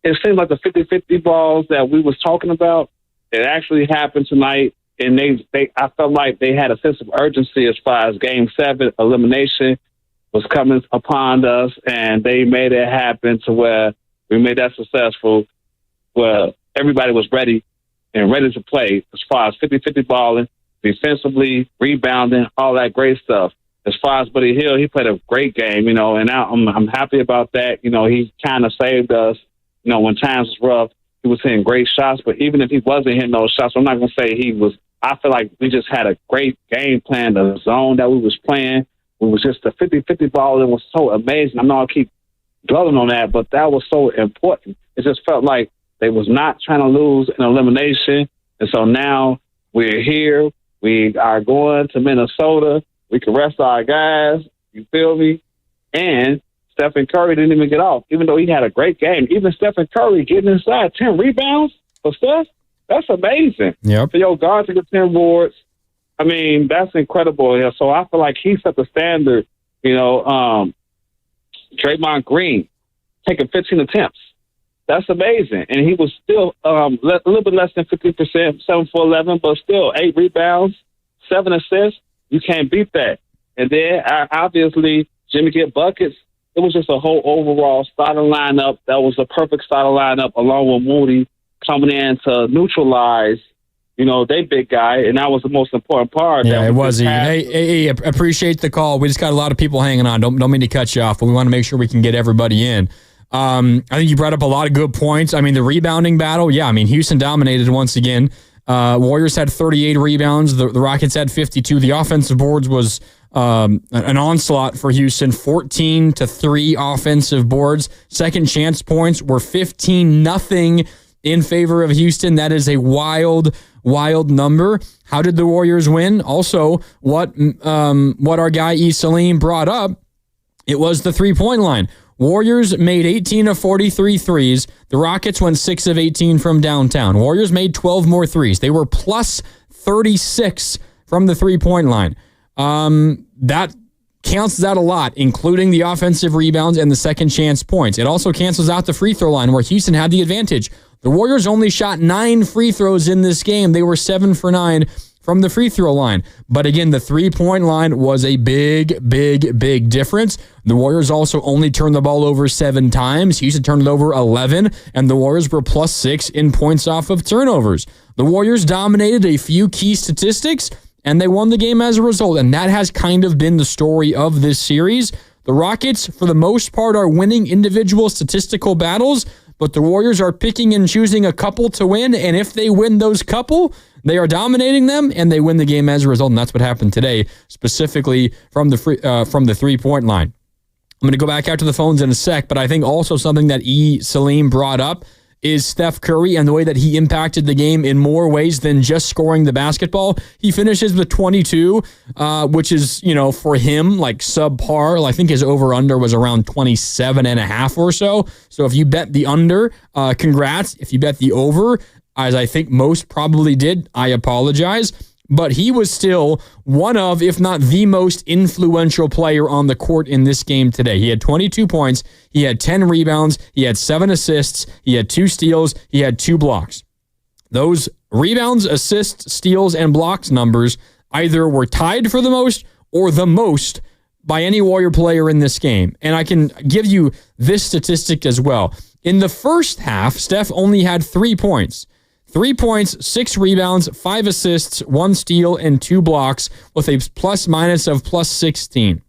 It seems like the 50-50 balls that we was talking about, it actually happened tonight. And I felt like they had a sense of urgency as far as Game 7 elimination was coming upon us, and they made it happen to where we made that successful, where everybody was ready and ready to play as far as 50-50 balling, defensively, rebounding, all that great stuff. As far as Buddy Hield, he played a great game, and I'm happy about that. He kind of saved us, when times was rough. He was hitting great shots, but even if he wasn't hitting those shots, I'm not going to say he was. I feel like we just had a great game plan. The zone that we was playing, it was just the 50-50 ball. It was so amazing. I know I keep dwelling on that, but that was so important. It just felt like they was not trying to lose an elimination. And so now we're here. We are going to Minnesota. We can rest our guys. You feel me? And Stephen Curry didn't even get off, even though he had a great game. Even Stephen Curry getting inside 10 rebounds for Steph, that's amazing. Yep. For your guard to get 10 boards, I mean, that's incredible. So I feel like he set the standard. Draymond Green taking 15 attempts. That's amazing. And he was still a little bit less than 50%, 7 for 11, but still 8 rebounds, 7 assists. You can't beat that. And then, obviously, Jimmy get buckets. It was just a whole overall starting lineup. That was a perfect starting lineup, along with Moody coming in to neutralize they big guy, and that was the most important part. Yeah, it was. Hey, appreciate the call. We just got a lot of people hanging on. Don't mean to cut you off, but we want to make sure we can get everybody in. I think you brought up a lot of good points. I mean, the rebounding battle, Houston dominated once again. Warriors had 38 rebounds. The Rockets had 52. The offensive boards was an onslaught for Houston, 14-3 offensive boards. Second chance points were 15-0 in favor of Houston. That is a wild number. How did the Warriors win? Also, what our guy E. Salim brought up, it was the three-point line. Warriors made 18 of 43 threes. The Rockets went 6 of 18 from downtown. Warriors made 12 more threes. They were plus 36 from the three-point line. That cancels out a lot, including the offensive rebounds and the second chance points. It also cancels out the free throw line where Houston had the advantage. The Warriors only shot 9 free throws in this game. They were 7 for 9 from the free throw line. But again, the three-point line was a big difference. The Warriors also only turned the ball over 7 times. Houston turned it over 11, and the Warriors were plus 6 in points off of turnovers. The Warriors dominated a few key statistics, and they won the game as a result, and that has kind of been the story of this series. The Rockets, for the most part, are winning individual statistical battles, but the Warriors are picking and choosing a couple to win, and if they win those couple, they are dominating them, and they win the game as a result, and that's what happened today, specifically from the three-point line. I'm going to go back out to the phones in a sec, but I think also something that E. Salim brought up is Steph Curry and the way that he impacted the game in more ways than just scoring the basketball. He finishes with 22, which is, for him, like subpar. I think his over-under was around 27.5 or so. So if you bet the under, congrats. If you bet the over, as I think most probably did, I apologize. But he was still one of, if not the most influential player on the court in this game today. He had 22 points, he had 10 rebounds, he had 7 assists, he had 2 steals, he had 2 blocks. Those rebounds, assists, steals, and blocks numbers either were tied for the most or the most by any Warrior player in this game. And I can give you this statistic as well. In the first half, Steph only had 3 points. 3 points, 6 rebounds, 5 assists, 1 steal, and 2 blocks with a plus-minus of plus 16.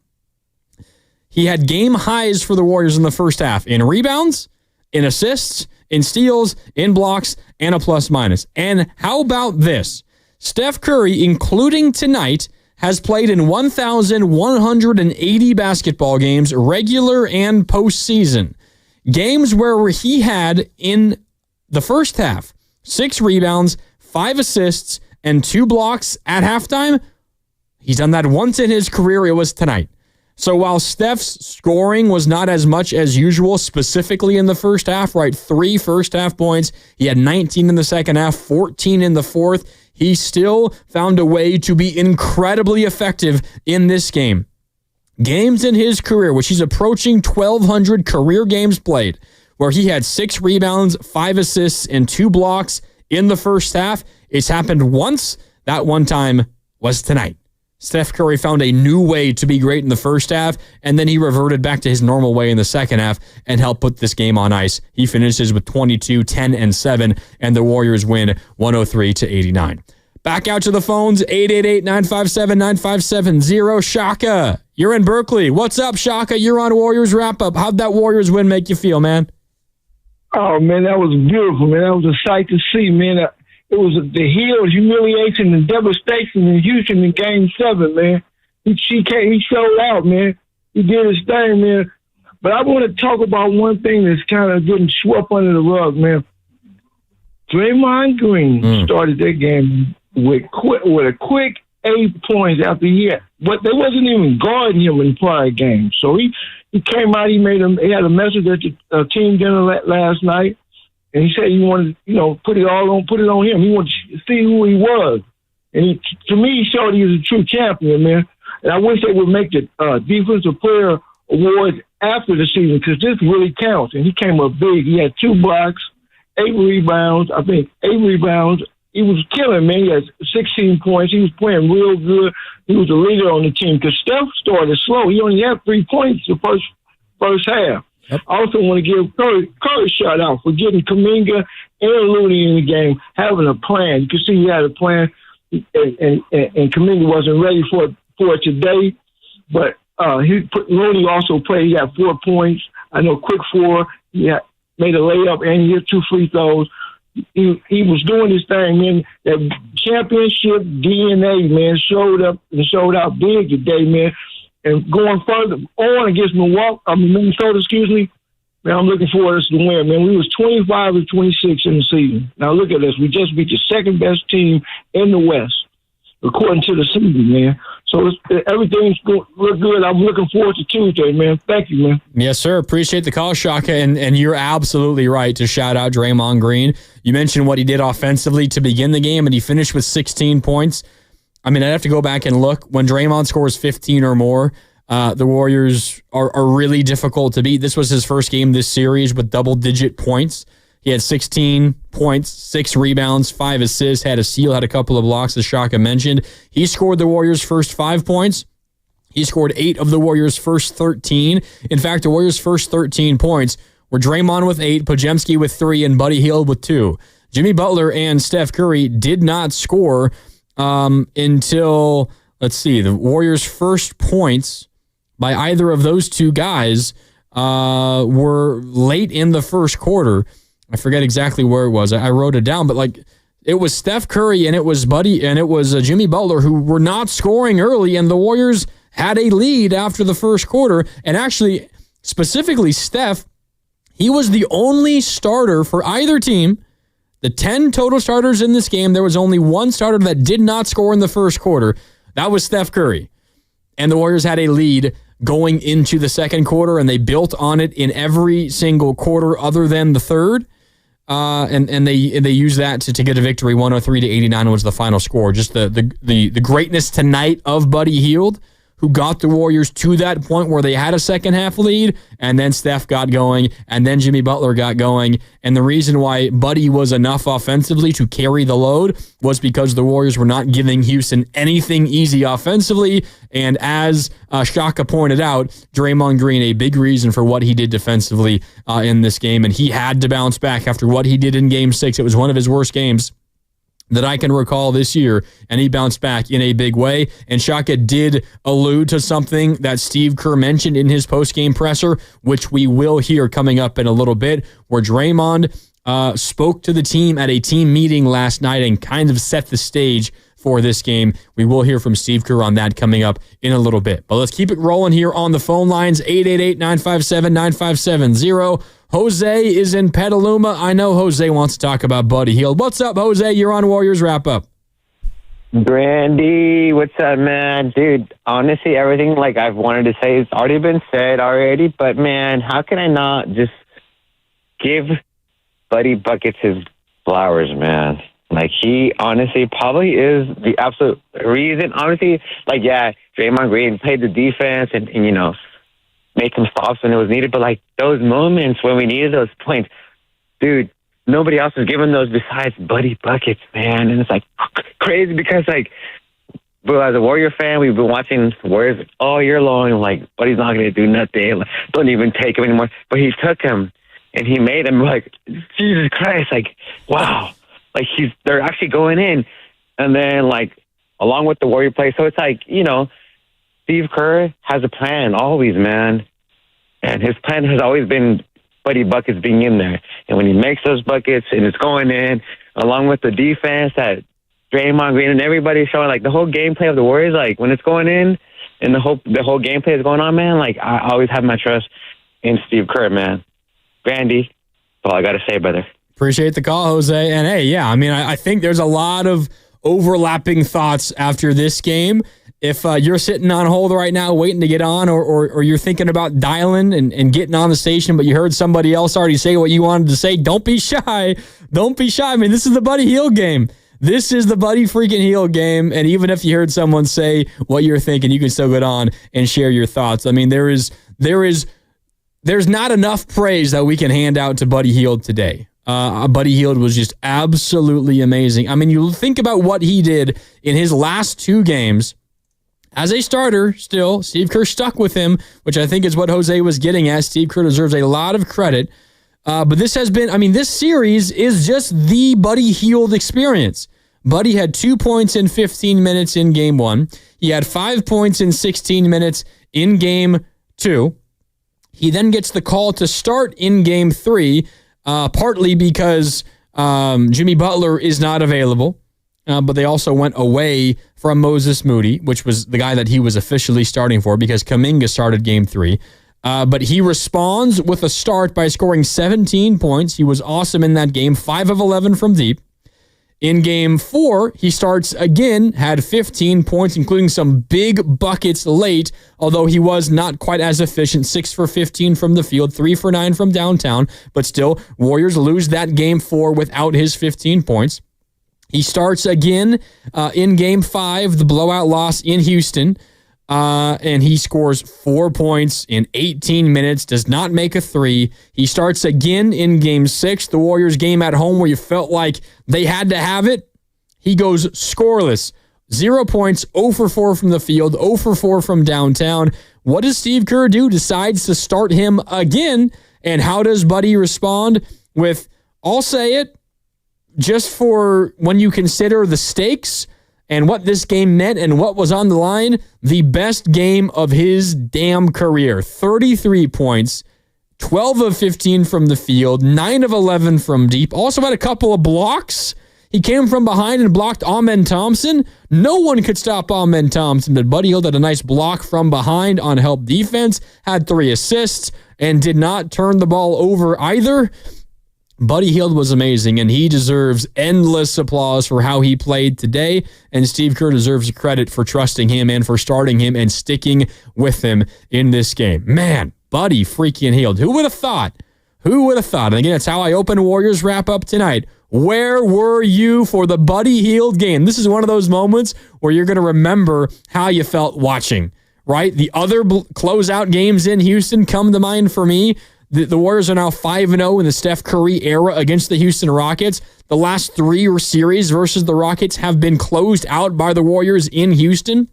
He had game highs for the Warriors in the first half in rebounds, in assists, in steals, in blocks, and a plus-minus. And how about this? Steph Curry, including tonight, has played in 1,180 basketball games, regular and postseason. Games where he had, in the first half, 6 rebounds, 5 assists, and 2 blocks at halftime. He's done that once in his career. It was tonight. So while Steph's scoring was not as much as usual, specifically in the first half, right? 3 first-half points. He had 19 in the second half, 14 in the fourth. He still found a way to be incredibly effective in this game. Games in his career, which he's approaching 1,200 career games played, where he had 6 rebounds, 5 assists, and 2 blocks in the first half. It's happened once. That one time was tonight. Steph Curry found a new way to be great in the first half, and then he reverted back to his normal way in the second half and helped put this game on ice. He finishes with 22, 10, and 7, and the Warriors win 103-89. Back out to the phones, 888-957-9570. Shaka, you're in Berkeley. What's up, Shaka? You're on Warriors Wrap-Up. How'd that Warriors win make you feel, man? Oh, man, that was beautiful, man. That was a sight to see, man. It was the Hield humiliation and devastation in Houston in Game 7, man. He showed out, man. He did his thing, man. But I want to talk about one thing that's kind of getting swept under the rug, man. Draymond Green started that game with a quick 8 points after he had, but they wasn't even guarding him in prior games. So he came out, he had a message at the team dinner last night, and he said he wanted, put it on him. He wanted to see who he was. And to me, he showed he was a true champion, man. And I wish they would make the Defensive Player Award after the season, because this really counts. And he came up big. He had 2 blocks, 8 rebounds. He was killing, man. He had 16 points. He was playing real good. He was the leader on the team because Steph started slow. He only had 3 points the first half. Yep. I also want to give Curry a shout out for getting Kuminga and Looney in the game, having a plan. You can see he had a plan, and Kuminga wasn't ready for it today. But Looney also played. He had 4 points. I know, quick 4. He made a layup and he hit 2 free throws. He was doing his thing, man. That championship DNA, man, showed up and showed out big today, man. And going further on against Minnesota, man, I'm looking forward to the win, man. We was 25-26 in the season. Now look at this. We just beat the second best team in the West, according to the season, man. So everything's look good. I'm looking forward to Tuesday, man. Thank you, man. Yes, sir. Appreciate the call, Shaka. And you're absolutely right to shout out Draymond Green. You mentioned what he did offensively to begin the game, and he finished with 16 points. I mean, I'd have to go back and look. When Draymond scores 15 or more, the Warriors are really difficult to beat. This was his first game this series with double-digit points. He had 16 points, 6 rebounds, 5 assists, had a steal, had a couple of blocks, as Shaka mentioned. He scored the Warriors' first 5 points. He scored 8 of the Warriors' first 13. In fact, the Warriors' first 13 points were Draymond with 8, Podziemski with 3, and Buddy Hield with 2. Jimmy Butler and Steph Curry did not score until, the Warriors' first points by either of those two guys were late in the first quarter. I forget exactly where it was. I wrote it down, but it was Steph Curry and it was Jimmy Butler who were not scoring early, and the Warriors had a lead after the first quarter. And actually, specifically Steph, he was the only starter for either team. The 10 total starters in this game, there was only one starter that did not score in the first quarter. That was Steph Curry. And the Warriors had a lead going into the second quarter, and they built on it in every single quarter other than the third. And they used that to get a victory. 103-89 was the final score. Just the greatness tonight of Buddy Hield, who got the Warriors to that point where they had a second half lead, and then Steph got going, and then Jimmy Butler got going. And the reason why Buddy was enough offensively to carry the load was because the Warriors were not giving Houston anything easy offensively. And as Shaka pointed out, Draymond Green, a big reason for what he did defensively in this game. And he had to bounce back after what he did in Game 6. It was one of his worst games that I can recall this year, and he bounced back in a big way. And Shaka did allude to something that Steve Kerr mentioned in his postgame presser, which we will hear coming up in a little bit, where Draymond spoke to the team at a team meeting last night and kind of set the stage for this game. We will hear from Steve Kerr on that coming up in a little bit. But let's keep it rolling here on the phone lines, 888-957-9570. Jose is in Petaluma. I know Jose wants to talk about Buddy Hield. What's up, Jose? You're on Warriors Wrap Up. Brandy, what's up, man? Dude, honestly, everything I've wanted to say has already been said already, but, man, how can I not just give Buddy Buckets his flowers, man? He honestly probably is the absolute reason. Honestly, Draymond Green played the defense and make some stops when it was needed. But, those moments when we needed those points, dude, nobody else was giving those besides Buddy Buckets, man. And it's, crazy because, but as a Warrior fan, we've been watching Warriors all year long. And, Buddy's not going to do nothing. Don't even take him anymore. But he took him, and he made him, Jesus Christ, wow. They're actually going in. And then, along with the Warrior play. So it's Steve Kerr has a plan always, man. And his plan has always been Buddy Buckets being in there. And when he makes those buckets and it's going in, along with the defense that Draymond Green and everybody's showing, the whole gameplay of the Warriors, when it's going in and the whole gameplay is going on, man, I always have my trust in Steve Kerr, man. Brandy, that's all I got to say, brother. Appreciate the call, Jose. And, hey, yeah, I think there's a lot of overlapping thoughts after this game. If you're sitting on hold right now waiting to get on, or you're thinking about dialing and getting on the station, but you heard somebody else already say what you wanted to say, don't be shy. Don't be shy. This is the Buddy Hield game. This is the Buddy freaking Hield game. And even if you heard someone say what you're thinking, you can still get on and share your thoughts. There's not enough praise that we can hand out to Buddy Hield today. Buddy Hield was just absolutely amazing. You think about what he did in his last 2 games as a starter still. Steve Kerr stuck with him, which I think is what Jose was getting at. Steve Kerr deserves a lot of credit. But this has been, this series is just the Buddy Hield experience. Buddy had 2 points in 15 minutes in game 1. He had 5 points in 16 minutes in game 2. He then gets the call to start in game 3, partly because Jimmy Butler is not available. But they also went away from Moses Moody, which was the guy that he was officially starting for because Kuminga started game 3. But he responds with a start by scoring 17 points. He was awesome in that game, 5 of 11 from deep. In game 4, he starts again, had 15 points, including some big buckets late, although he was not quite as efficient, 6 for 15 from the field, 3 for 9 from downtown. But still, Warriors lose that game 4 without his 15 points. He starts again in game 5, the blowout loss in Houston. And he scores 4 points in 18 minutes, does not make a 3. He starts again in game 6, the Warriors game at home where you felt like they had to have it. He goes scoreless. 0 points, 0 for 4 from the field, 0 for 4 from downtown. What does Steve Kerr do? Decides to start him again. And how does Buddy respond? With, I'll say it, just for when you consider the stakes and what this game meant and what was on the line, the best game of his damn career. 33 points, 12 of 15 from the field, 9 of 11 from deep. Also had a couple of blocks. He came from behind and blocked Amen Thompson. No one could stop Amen Thompson, but Buddy Hield had a nice block from behind on help defense, had 3 assists, and did not turn the ball over either. Buddy Hield was amazing, and he deserves endless applause for how he played today, and Steve Kerr deserves credit for trusting him and for starting him and sticking with him in this game. Man, Buddy freaking Hield. Who would have thought? Who would have thought? And again, it's how I open Warriors Wrap-Up tonight. Where were you for the Buddy Hield game? This is one of those moments where you're going to remember how you felt watching, right? The other closeout games in Houston come to mind for me. The Warriors are now 5-0 in the Steph Curry era against the Houston Rockets. The last 3 series versus the Rockets have been closed out by the Warriors in Houston.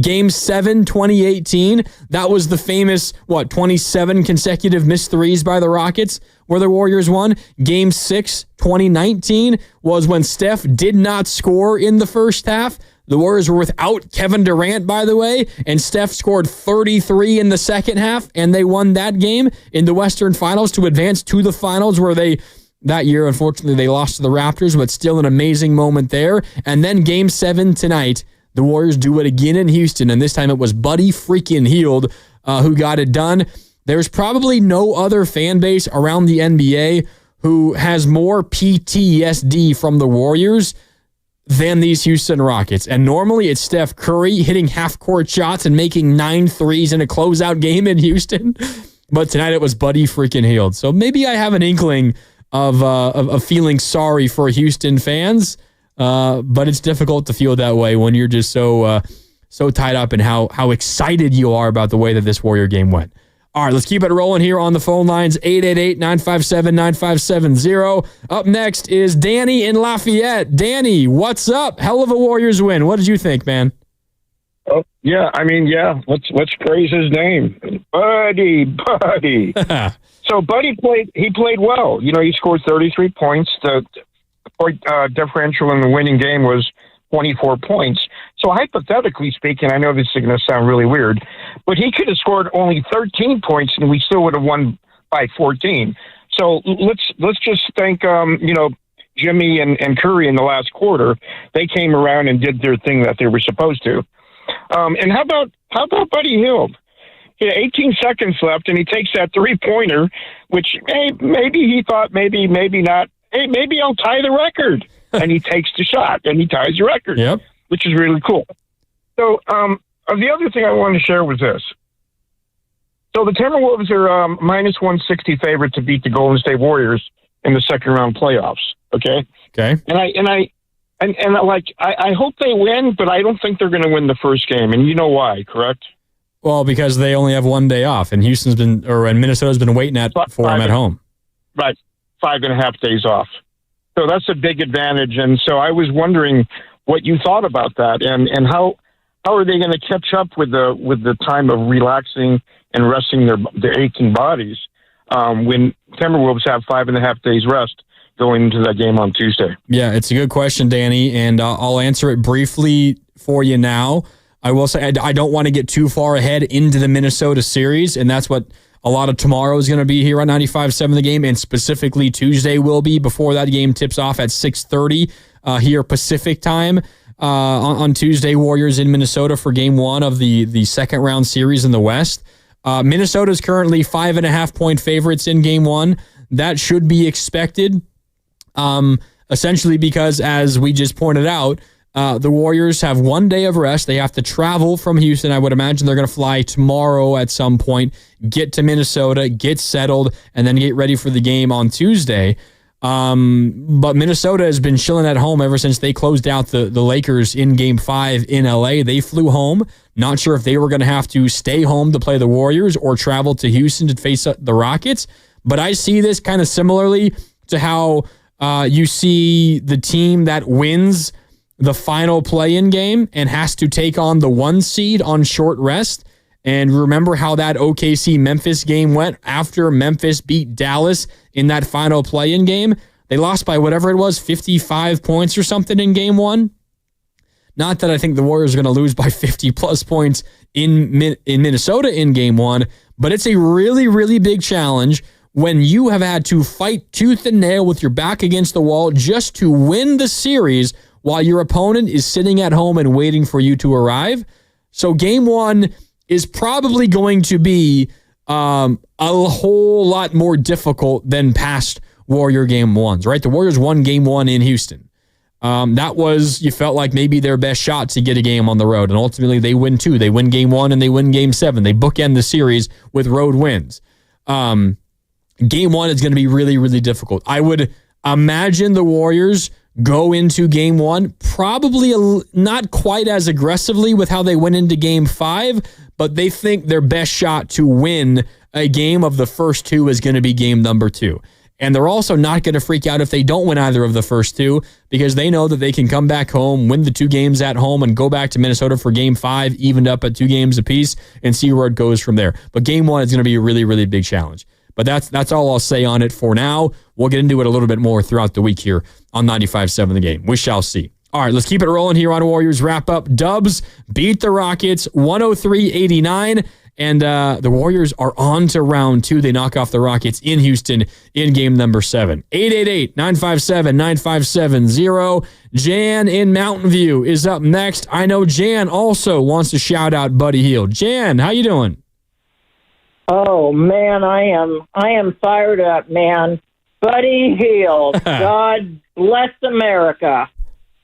Game 7, 2018, that was the famous, 27 consecutive missed threes by the Rockets where the Warriors won. Game 6, 2019, was when Steph did not score in the first half. The Warriors were without Kevin Durant, by the way, and Steph scored 33 in the second half, and they won that game in the Western Finals to advance to the finals where that year, unfortunately, they lost to the Raptors, but still an amazing moment there. And then Game 7 tonight, the Warriors do it again in Houston, and this time it was Buddy freaking Hield who got it done. There's probably no other fan base around the NBA who has more PTSD from the Warriors than these Houston Rockets. And normally it's Steph Curry hitting half-court shots and making 9 threes in a closeout game in Houston. But tonight it was Buddy freaking Hield. So maybe I have an inkling of feeling sorry for Houston fans, but it's difficult to feel that way when you're just so tied up in how excited you are about the way that this Warrior game went. All right, let's keep it rolling here on the phone lines, 888-957-9570. Up next is Danny in Lafayette. Danny, what's up? Hell of a Warriors win. What did you think, man? Oh, yeah. Let's praise his name. Buddy. So Buddy played well. He scored 33 points. The point differential in the winning game was 24 points. So hypothetically speaking, I know this is going to sound really weird, but he could have scored only 13 points and we still would have won by 14. So let's just thank Jimmy and Curry in the last quarter. They came around and did their thing that they were supposed to. And how about Buddy Hield? He had 18 seconds left, and he takes that 3-pointer, which maybe he thought, maybe not. Hey, maybe I'll tie the record. And he takes the shot, and he ties the record, which is really cool. So the other thing I wanted to share was this. So the Timberwolves are minus 160 favorite to beat the Golden State Warriors in the second round playoffs. Okay. And I hope they win, but I don't think they're going to win the first game, and you know why, correct? Well, because they only have one day off, and Minnesota's been waiting for them at home. Right, 5.5 days off. So that's a big advantage, and so I was wondering what you thought about that, and how how are they going to catch up with the time of relaxing and resting their aching bodies when Timberwolves have 5.5 days rest going into that game on Tuesday? Yeah, it's a good question, Danny, and I'll answer it briefly for you now. I will say I don't want to get too far ahead into the Minnesota series, and that's what a lot of tomorrow is going to be here on 95.7 The Game, and specifically Tuesday will be before that game tips off at 6:30 here Pacific time on Tuesday. Warriors in Minnesota for Game 1 of the second round series in the West. Minnesota is currently 5.5-point favorites in Game 1. That should be expected, essentially because, as we just pointed out, the Warriors have 1 day of rest. They have to travel from Houston. I would imagine they're going to fly tomorrow at some point, get to Minnesota, get settled, and then get ready for the game on Tuesday. But Minnesota has been chilling at home ever since they closed out the Lakers in Game 5 in LA. They flew home. Not sure if they were going to have to stay home to play the Warriors or travel to Houston to face the Rockets. But I see this kind of similarly to how you see the team that wins the final play-in game and has to take on the 1 seed on short rest. And remember how that OKC-Memphis game went after Memphis beat Dallas in that final play-in game? They lost by whatever it was, 55 points or something in Game 1. Not that I think the Warriors are going to lose by 50-plus points in Minnesota in Game 1, but it's a really, really big challenge when you have had to fight tooth and nail with your back against the wall just to win the series while your opponent is sitting at home and waiting for you to arrive. So Game 1 is probably going to be a whole lot more difficult than past Warrior Game 1s, right? The Warriors won Game 1 in Houston. That was, you felt like maybe their best shot to get a game on the road, and ultimately they win 2. They win Game 1 and they win Game 7. They bookend the series with road wins. Game 1 is going to be really, really difficult. I would imagine the Warriors go into Game 1 probably not quite as aggressively with how they went into Game 5, but they think their best shot to win a game of the first 2 is going to be game number 2. And they're also not going to freak out if they don't win either of the first 2, because they know that they can come back home, win the 2 games at home, and go back to Minnesota for Game 5, evened up at 2 games apiece, and see where it goes from there. But Game 1 is going to be a really, really big challenge. But that's all I'll say on it for now. We'll get into it a little bit more throughout the week here on 95.7 The Game. We shall see. All right, let's keep it rolling here on Warriors Wrap-Up. Dubs beat the Rockets 103-89, and the Warriors are on to round 2. They knock off the Rockets in Houston in game number 7. 888-957-9570. Jan in Mountain View is up next. I know Jan also wants to shout out Buddy Hield. Jan, how you doing? Oh man, I am fired up, man. Buddy Hield, God bless America.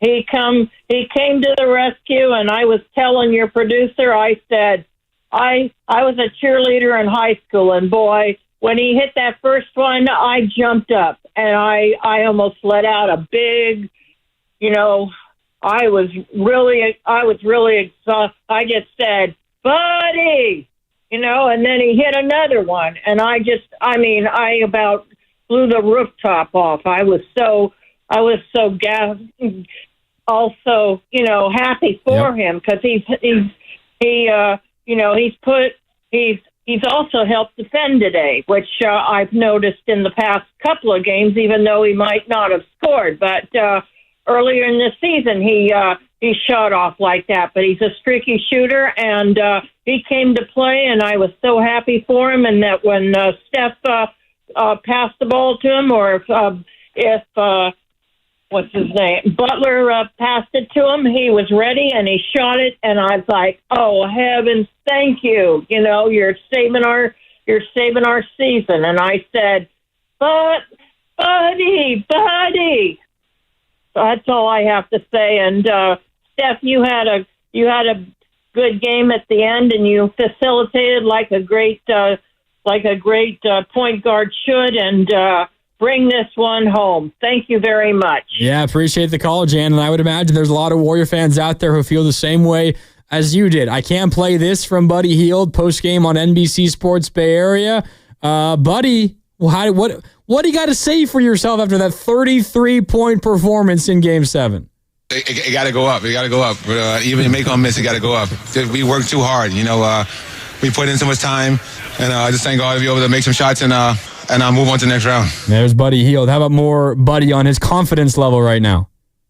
He came to the rescue, and I was telling your producer, I said, I was a cheerleader in high school, and boy, when he hit that first one, I jumped up, and I almost let out a big, I was really exhausted. I just said, Buddy! And then he hit another one, and I about blew the rooftop off. I was so gassed. Also, happy for him, because he's also helped defend today, which I've noticed in the past couple of games, even though he might not have scored. But earlier in the season, he shot off like that. But he's a streaky shooter, and he came to play, and I was so happy for him. And that when Steph passed the ball to him, or if what's his name, Butler passed it to him, he was ready, and he shot it. And I was like, oh heavens, thank you. You're saving our season. And I said, Buddy. So that's all I have to say. And Steph, you had a good game at the end, and you facilitated like a great point guard should, and bring this one home. Thank you very much. Yeah, appreciate the call, Jan. And I would imagine there's a lot of Warrior fans out there who feel the same way as you did. I can't play this from Buddy Hield postgame on NBC Sports Bay Area. Buddy, what do you got to say for yourself after that 33-point performance in Game 7? it got to go up. It got to go up. Even if make or miss, it got to go up. We work too hard. We put in so much time, and I just thank God to be able to make some shots and move on to the next round. There's Buddy Hield. How about more Buddy on his confidence level right now?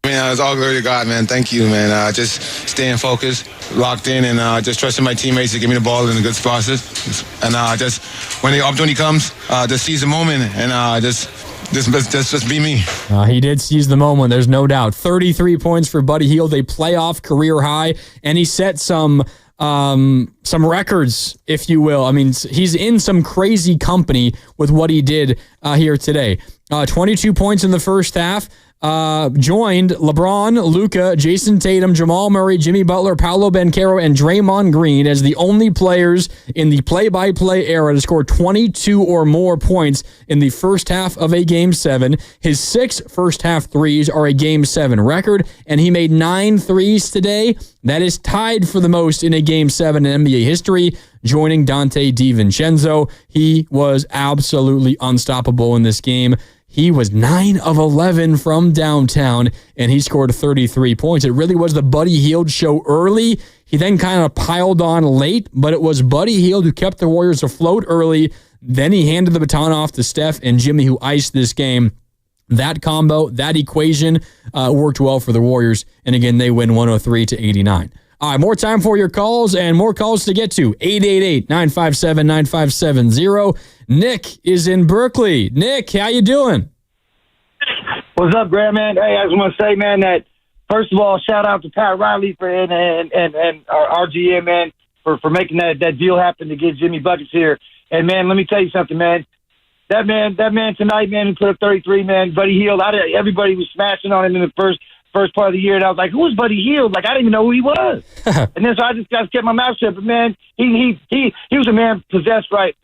It's all glory to God, man. Thank you, man. Just staying focused, locked in, and just trusting my teammates to give me the ball in a good spots. And just when the opportunity comes, just seize the moment and just be me. He did seize the moment, there's no doubt. 33 points for Buddy Hield, a playoff career high, and he set some records, if you will. I mean, he's in some crazy company with what he did here today. 22 points in the first half. Joined LeBron, Luka, Jason Tatum, Jamal Murray, Jimmy Butler, Paolo Banchero, and Draymond Green as the only players in the play-by-play era to score 22 or more points in the first half of a Game 7. His 6 first-half threes are a Game 7 record, and he made 9 threes today. That is tied for the most in a Game 7 in NBA history, joining Dante DiVincenzo. He was absolutely unstoppable in this game. He was 9 of 11 from downtown, and he scored 33 points. It really was the Buddy Hield show early. He then kind of piled on late, but it was Buddy Hield who kept the Warriors afloat early. Then he handed the baton off to Steph and Jimmy, who iced this game. That combo, that equation worked well for the Warriors, and again, they win 103-89. All right, more time for your calls and more calls to get to. 888-957-9570. Nick is in Berkeley. Nick, how you doing? What's up, Graham, man? Hey, I just want to say, man, that first of all, shout out to Pat Riley and our GM, man, for making that deal happen to get Jimmy buckets here. And man, let me tell you something, man. That man tonight, man, who put up 33, man, Buddy Hield. Everybody was smashing on him in the first part of the year, and I was like, "Who's Buddy Hield?" Like, I didn't even know who he was. And then so I just kept my mouth shut. But man, he was a man possessed, right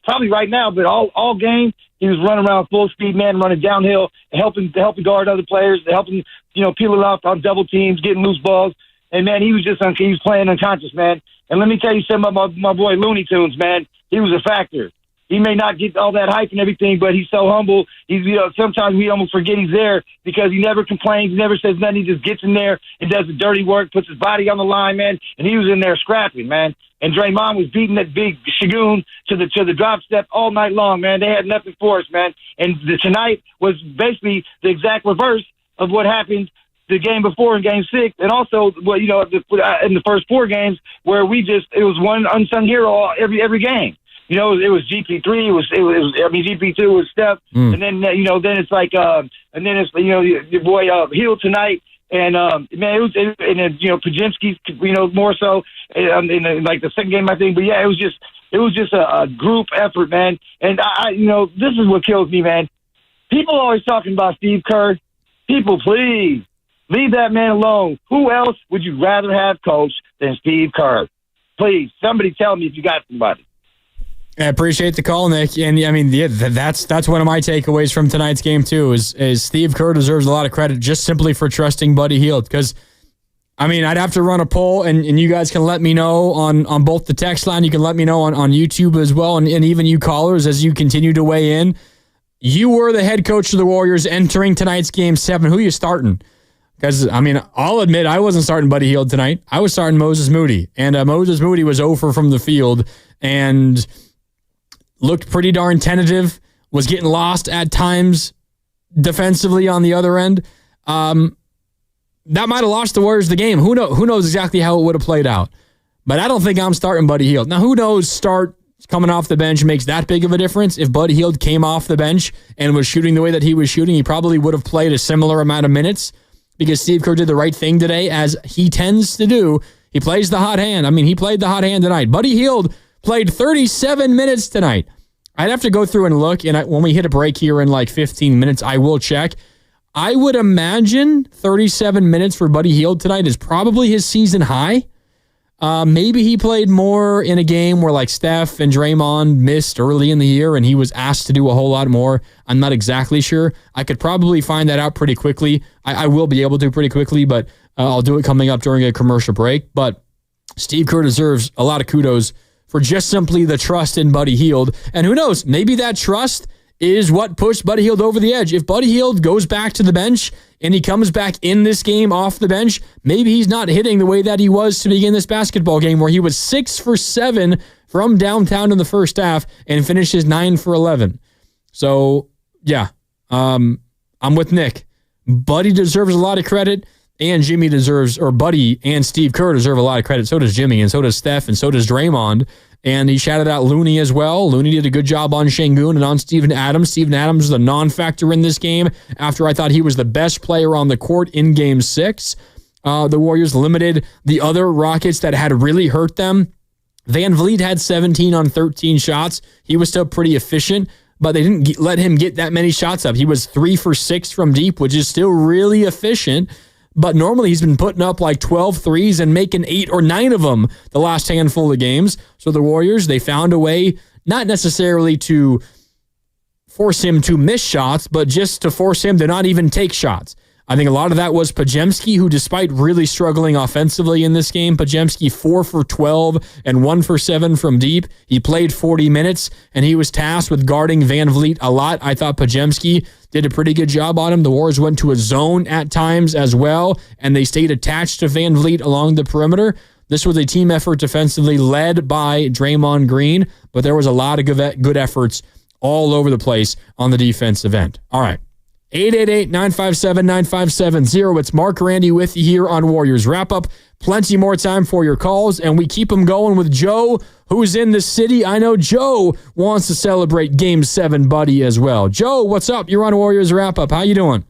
probably right now, but all game he was running around full speed, man, running downhill, helping guard other players, helping peel it off on double teams, getting loose balls. And man, he was playing unconscious, man. And let me tell you something about my boy Looney Tunes, man. He was a factor. He may not get all that hype and everything, but he's so humble. He's, sometimes we almost forget he's there because he never complains, he never says nothing. He just gets in there and does the dirty work, puts his body on the line, man. And he was in there scrapping, man. And Draymond was beating that big Shagoon to the drop step all night long, man. They had nothing for us, man. And tonight was basically the exact reverse of what happened the game before in Game 6, and also, in the first 4 games where it was one unsung hero every game. It was GP3. GP2 was Steph, and then then it's like, and then it's your boy Hield tonight, and man, Pajimski's more so in like the second game, I think. But yeah, it was just a group effort, man. And I this is what kills me, man. People always talking about Steve Kerr. People, please leave that man alone. Who else would you rather have coached than Steve Kerr? Please, somebody tell me if you got somebody. I appreciate the call, Nick. And I mean, yeah, that's one of my takeaways from tonight's game too. Is Steve Kerr deserves a lot of credit just simply for trusting Buddy Hield. Because I mean, I'd have to run a poll, and you guys can let me know on both the text line. You can let me know on YouTube as well, and even you callers as you continue to weigh in. You were the head coach of the Warriors entering tonight's Game 7. Who are you starting? Because, I mean, I'll admit I wasn't starting Buddy Hield tonight. I was starting Moses Moody. And Moses Moody was 0 from the field and looked pretty darn tentative, was getting lost at times defensively on the other end. That might have lost the Warriors the game. Who knows exactly how it would have played out. But I don't think I'm starting Buddy Hield. Now, who knows coming off the bench makes that big of a difference. If Buddy Hield came off the bench and was shooting the way that he was shooting, he probably would have played a similar amount of minutes because Steve Kerr did the right thing today, as he tends to do. He plays the hot hand. I mean, he played the hot hand tonight. Buddy Hield played 37 minutes tonight. I'd have to go through and look, and when we hit a break here in like 15 minutes, I will check. I would imagine 37 minutes for Buddy Hield tonight is probably his season high. Maybe he played more in a game where like Steph and Draymond missed early in the year and he was asked to do a whole lot more. I'm not exactly sure. I could probably find that out pretty quickly. I will be able to pretty quickly, but I'll do it coming up during a commercial break. But Steve Kerr deserves a lot of kudos for just simply the trust in Buddy Hield. And who knows, maybe that trust is what pushed Buddy Hield over the edge. If Buddy Hield goes back to the bench and he comes back in this game off the bench, maybe he's not hitting the way that he was to begin this basketball game, where he was 6 for 7 from downtown in the first half and finishes 9 for 11. So, yeah, I'm with Nick. Buddy deserves a lot of credit, and Buddy and Steve Kerr deserve a lot of credit. So does Jimmy, and so does Steph, and so does Draymond. And he shouted out Looney as well. Looney did a good job on Şengün and on Steven Adams. Steven Adams was a non-factor in this game after I thought he was the best player on the court in Game 6. The Warriors limited the other Rockets that had really hurt them. Van Vliet had 17 on 13 shots. He was still pretty efficient, but they didn't let him get that many shots up. He was 3 for 6 from deep, which is still really efficient. But normally he's been putting up like 12 threes and making 8 or 9 of them the last handful of games. So the Warriors, they found a way, not necessarily to force him to miss shots, but just to force him to not even take shots. I think a lot of that was Podziemski, who despite really struggling offensively in this game, Podziemski 4 for 12 and 1 for 7 from deep. He played 40 minutes, and he was tasked with guarding Van Vliet a lot. I thought Podziemski did a pretty good job on him. The Warriors went to a zone at times as well, and they stayed attached to Van Vliet along the perimeter. This was a team effort defensively led by Draymond Green, but there was a lot of good efforts all over the place on the defensive end. All right. 888-957-9570. It's Mark Randy with you here on Warriors Wrap-Up. Plenty more time for your calls, and we keep them going with Joe, who's in the city. I know Joe wants to celebrate Game 7, Buddy, as well. Joe, what's up? You're on Warriors Wrap-Up. How you doing?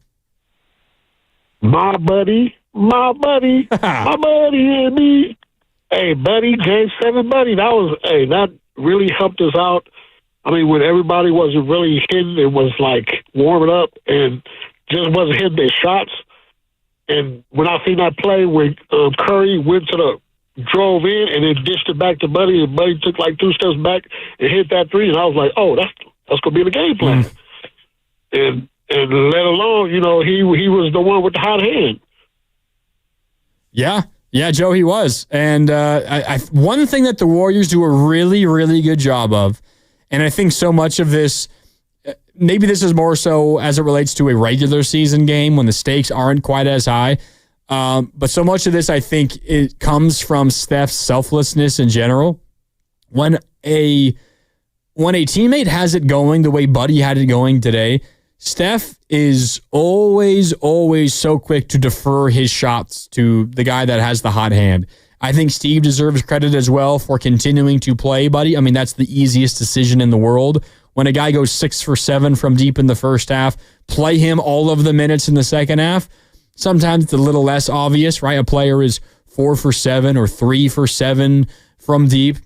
My buddy and me. Hey, buddy, Game 7, buddy. That really helped us out. I mean, when everybody wasn't really hitting, it was like warming up and just wasn't hitting their shots. And when I seen that play when Curry drove in and then dished it back to Buddy, and Buddy took like 2 steps back and hit that 3, and I was like, oh, that's going to be the game plan. And let alone, he was the one with the hot hand. Yeah, Joe, he was. And one thing that the Warriors do a really, really good job of, and I think so much of this, maybe this is more so as it relates to a regular season game when the stakes aren't quite as high. But so much of this, I think, it comes from Steph's selflessness in general. When a teammate has it going the way Buddy had it going today, Steph is always so quick to defer his shots to the guy that has the hot hand. I think Steve deserves credit as well for continuing to play Buddy. I mean, that's the easiest decision in the world. When a guy goes 6 for 7 from deep in the first half, play him all of the minutes in the second half. Sometimes it's a little less obvious, right? A player is 4 for 7 or 3 for 7 from deep.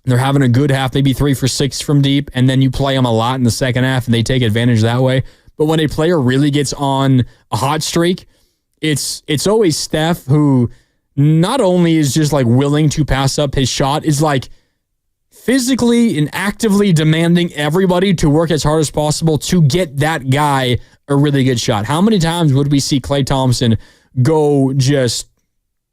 They're having a good half, maybe 3 for 6 from deep, and then you play them a lot in the second half, and they take advantage that way. But when a player really gets on a hot streak, it's always Steph who not only is just like willing to pass up his shot, is like physically and actively demanding everybody to work as hard as possible to get that guy a really good shot. How many times would we see Klay Thompson go just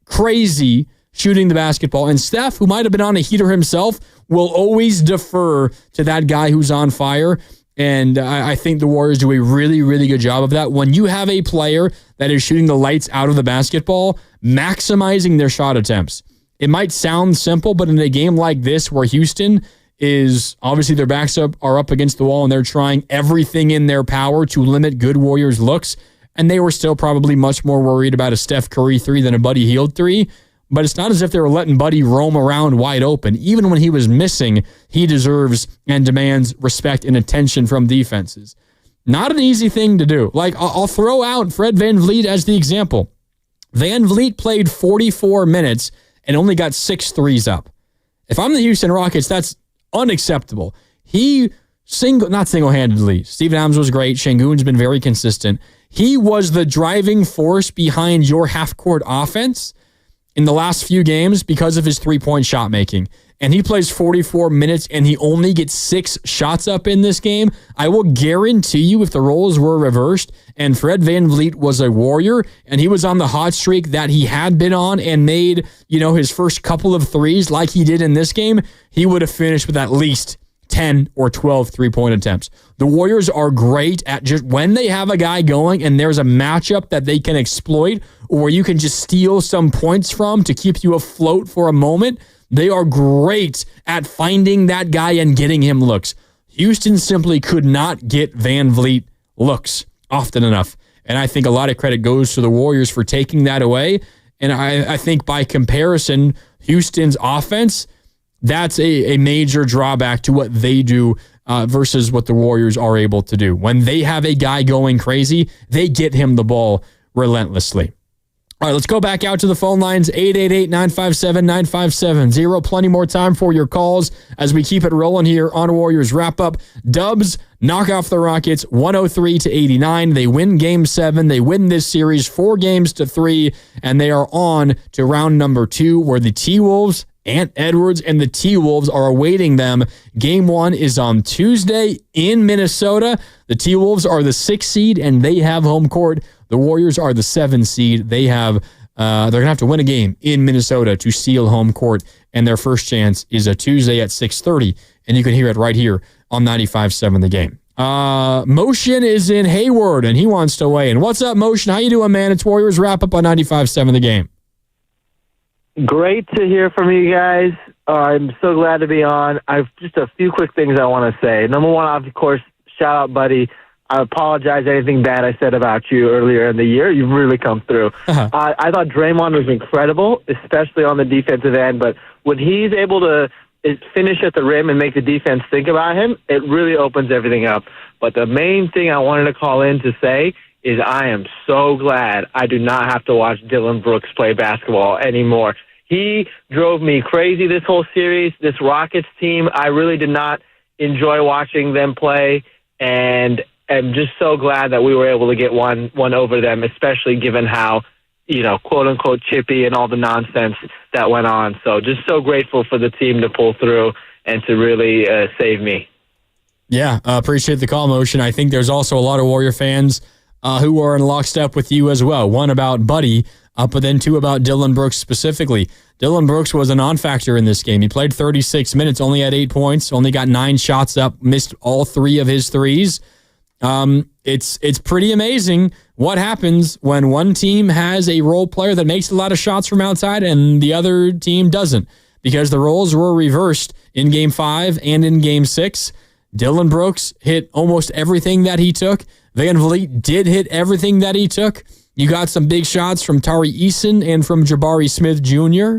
crazy shooting the basketball? And Steph, who might have been on a heater himself, will always defer to that guy who's on fire. And I think the Warriors do a really, really good job of that. When you have a player that is shooting the lights out of the basketball, maximizing their shot attempts. It might sound simple, but in a game like this where Houston is obviously their backs are up against the wall and they're trying everything in their power to limit good Warriors looks, and they were still probably much more worried about a Steph Curry 3 than a Buddy Hield 3. But it's not as if they were letting Buddy roam around wide open. Even when he was missing, he deserves and demands respect and attention from defenses. Not an easy thing to do. Like, I'll throw out Fred VanVleet as the example. VanVleet played 44 minutes and only got 6 threes up. If I'm the Houston Rockets, that's unacceptable. He not single-handedly. Steven Adams was great. Şengün's been very consistent. He was the driving force behind your half-court offense in the last few games because of his three-point shot making. And he plays 44 minutes and he only gets 6 shots up in this game. I will guarantee you if the roles were reversed and Fred VanVleet was a Warrior and he was on the hot streak that he had been on and made, his first couple of threes like he did in this game, he would have finished with at least 10 or 12 3-point attempts. The Warriors are great at just when they have a guy going and there's a matchup that they can exploit or you can just steal some points from to keep you afloat for a moment. They are great at finding that guy and getting him looks. Houston simply could not get Van Vliet looks often enough. And I think a lot of credit goes to the Warriors for taking that away. And I think by comparison, Houston's offense, that's a major drawback to what they do versus what the Warriors are able to do. When they have a guy going crazy, they get him the ball relentlessly. All right, let's go back out to the phone lines, 888-957-9570. Plenty more time for your calls as we keep it rolling here on Warriors Wrap-Up. Dubs knock off the Rockets 103-89. They win Game 7. They win this series 4-3, and they are on to round number 2 where the T-Wolves, Ant Edwards, and the T-Wolves are awaiting them. Game 1 is on Tuesday in Minnesota. The T-Wolves are the 6th seed, and they have home court. The Warriors are the 7th seed. They have they're going to have to win a game in Minnesota to steal home court, and their first chance is a Tuesday at 6:30, and you can hear it right here on 95.7 The Game. Motion is in Hayward, and he wants to weigh in. What's up, Motion? How you doing, man? It's Warriors Wrap-Up on 95.7 The Game. Great to hear from you guys. I'm so glad to be on. I've just a few quick things I want to say. Number one, of course, shout out, Buddy. I apologize anything bad I said about you earlier in the year. You've really come through. I thought Draymond was incredible, especially on the defensive end, but when he's able to finish at the rim and make the defense think about him, it really opens everything up. But the main thing I wanted to call in to say is I am so glad I do not have to watch Dillon Brooks play basketball anymore. He drove me crazy this whole series. This Rockets team, I really did not enjoy watching them play, and I'm just so glad that we were able to get one over them, especially given how, quote-unquote chippy and all the nonsense that went on. So just so grateful for the team to pull through and to really save me. Yeah, appreciate the call, Motion. I think there's also a lot of Warrior fans who are in lockstep with you as well. One about Buddy, but then two about Dillon Brooks specifically. Dillon Brooks was a non-factor in this game. He played 36 minutes, only had 8 points, only got 9 shots up, missed all 3 of his threes. It's pretty amazing what happens when one team has a role player that makes a lot of shots from outside and the other team doesn't, because the roles were reversed in Game 5 and in Game 6. Dillon Brooks hit almost everything that he took. Van Vliet did hit everything that he took. You got some big shots from Tari Eason and from Jabari Smith Jr.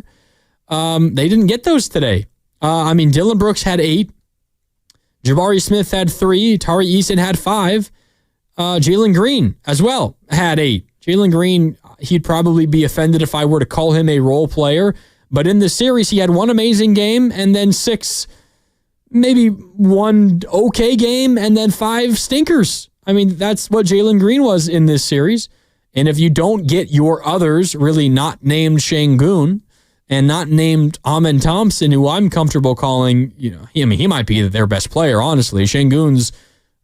They didn't get those today. Dillon Brooks had 8. Jabari Smith had 3. Tari Eason had 5. Jalen Green as well had 8. Jalen Green, he'd probably be offended if I were to call him a role player. But in the series, he had 1 amazing game and then 6, maybe 1 okay game and then 5 stinkers. That's what Jalen Green was in this series. And if you don't get your others, really not named Şengün and not named Amen Thompson, who I'm comfortable calling, he might be their best player, honestly. Şengün's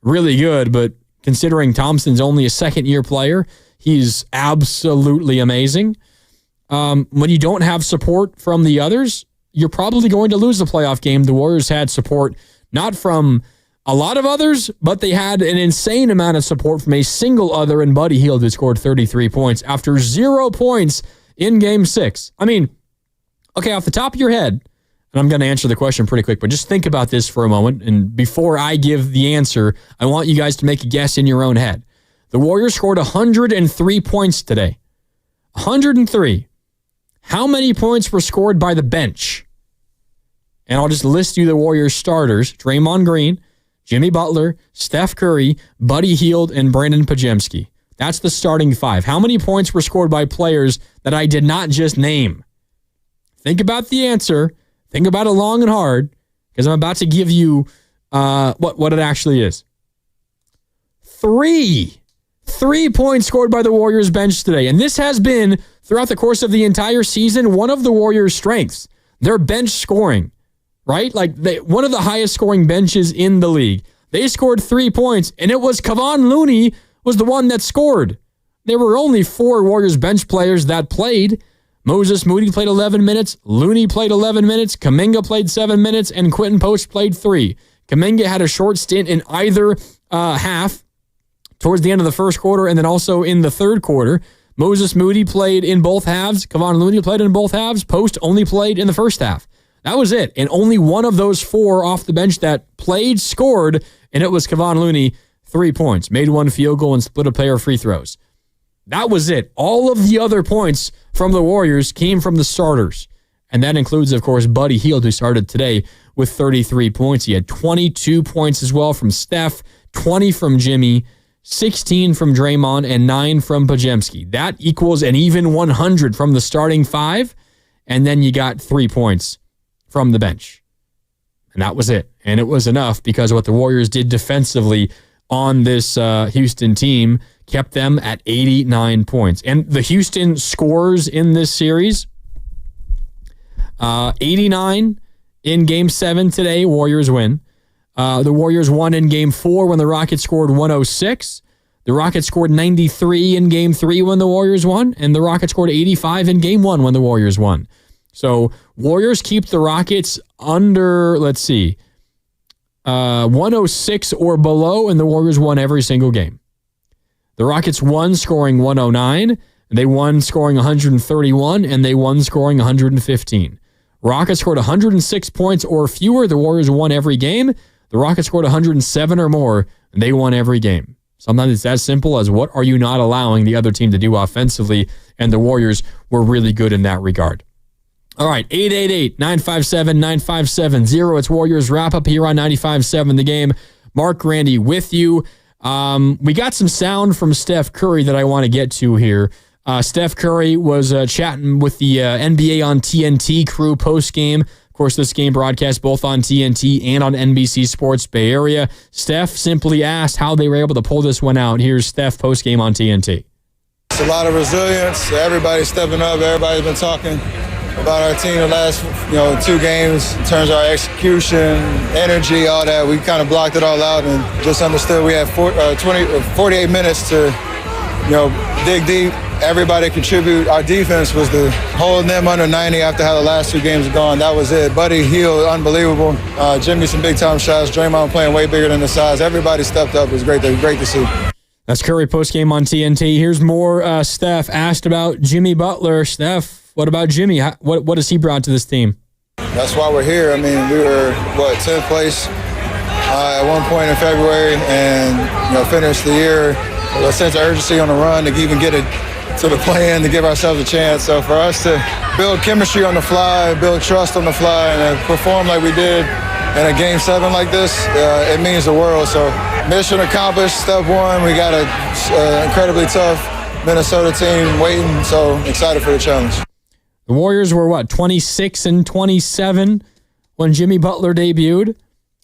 really good, but considering Thompson's only a second-year player, he's absolutely amazing. When you don't have support from the others, you're probably going to lose the playoff game. The Warriors had support not from a lot of others, but they had an insane amount of support from a single other in Buddy Hield, who scored 33 points after 0 points in Game 6. Okay, off the top of your head, and I'm going to answer the question pretty quick, but just think about this for a moment, and before I give the answer, I want you guys to make a guess in your own head. The Warriors scored 103 points today. 103. How many points were scored by the bench? And I'll just list you the Warriors starters: Draymond Green, Jimmy Butler, Steph Curry, Buddy Hield, and Brandon Podziemski. That's the starting 5. How many points were scored by players that I did not just name? Think about the answer. Think about it long and hard, because I'm about to give you what it actually is. 3 points scored by the Warriors bench today. And this has been, throughout the course of the entire season, one of the Warriors' strengths. Their bench scoring, right? One of the highest scoring benches in the league. They scored 3 points, and it was Kevon Looney was the one that scored. There were only 4 Warriors bench players that played. Moses Moody played 11 minutes. Looney played 11 minutes. Kuminga played 7 minutes. And Quentin Post played 3. Kuminga had a short stint in either half towards the end of the first quarter and then also in the third quarter. Moses Moody played in both halves. Kevon Looney played in both halves. Post only played in the first half. That was it. And only one of those four off the bench that played scored, and it was Kevon Looney, 3 points, made one field goal and split a pair of free throws. That was it. All of the other points from the Warriors came from the starters. And that includes, of course, Buddy Hield, who started today with 33 points. He had 22 points as well from Steph, 20 from Jimmy, 16 from Draymond, and 9 from Podziemski. That equals an even 100 from the starting five, and then you got 3 points from the bench. And that was it. And it was enough because of what the Warriors did defensively on this Houston team kept them at 89 points. And the Houston scores in this series, 89 in Game 7 today, Warriors win. The Warriors won in Game 4 when the Rockets scored 106. The Rockets scored 93 in Game 3 when the Warriors won, and the Rockets scored 85 in Game 1 when the Warriors won. So Warriors keep the Rockets under, 106 or below, and the Warriors won every single game. The Rockets won scoring 109, they won scoring 131, and they won scoring 115. Rockets scored 106 points or fewer, the Warriors won every game. The Rockets scored 107 or more, and they won every game. Sometimes it's as simple as what are you not allowing the other team to do offensively, and the Warriors were really good in that regard. All right, 888-957-9570. It's Warriors wrap-up here on 95.7 The Game. Mark Grandy with you. We got some sound from Steph Curry that I want to get to here. Steph Curry was chatting with the NBA on TNT crew post-game. Of course, this game broadcast both on TNT and on NBC Sports Bay Area. Steph simply asked how they were able to pull this one out. Here's Steph post-game on TNT. It's a lot of resilience. Everybody's stepping up. Everybody's been talking about our team the last 2 games in terms of our execution, energy, all that. We kind of blocked it all out and just understood we had 48 minutes to dig deep. Everybody contribute. Our defense was the holding them under 90 after how the last 2 games have gone. That was it. Buddy Hield, unbelievable. Jimmy, some big-time shots. Draymond playing way bigger than the size. Everybody stepped up. It was great to see. That's Curry postgame on TNT. Here's more Steph asked about Jimmy Butler. Steph, what about Jimmy? What has he brought to this team? That's why we're here. I mean, we were, 10th place at one point in February and, finished the year with a sense of urgency on the run to even get it to the play-in to give ourselves a chance. So for us to build chemistry on the fly, build trust on the fly, and perform like we did in a Game 7 like this, it means the world. So mission accomplished, step one. We got an incredibly tough Minnesota team waiting, so excited for the challenge. The Warriors were, 26-27 when Jimmy Butler debuted?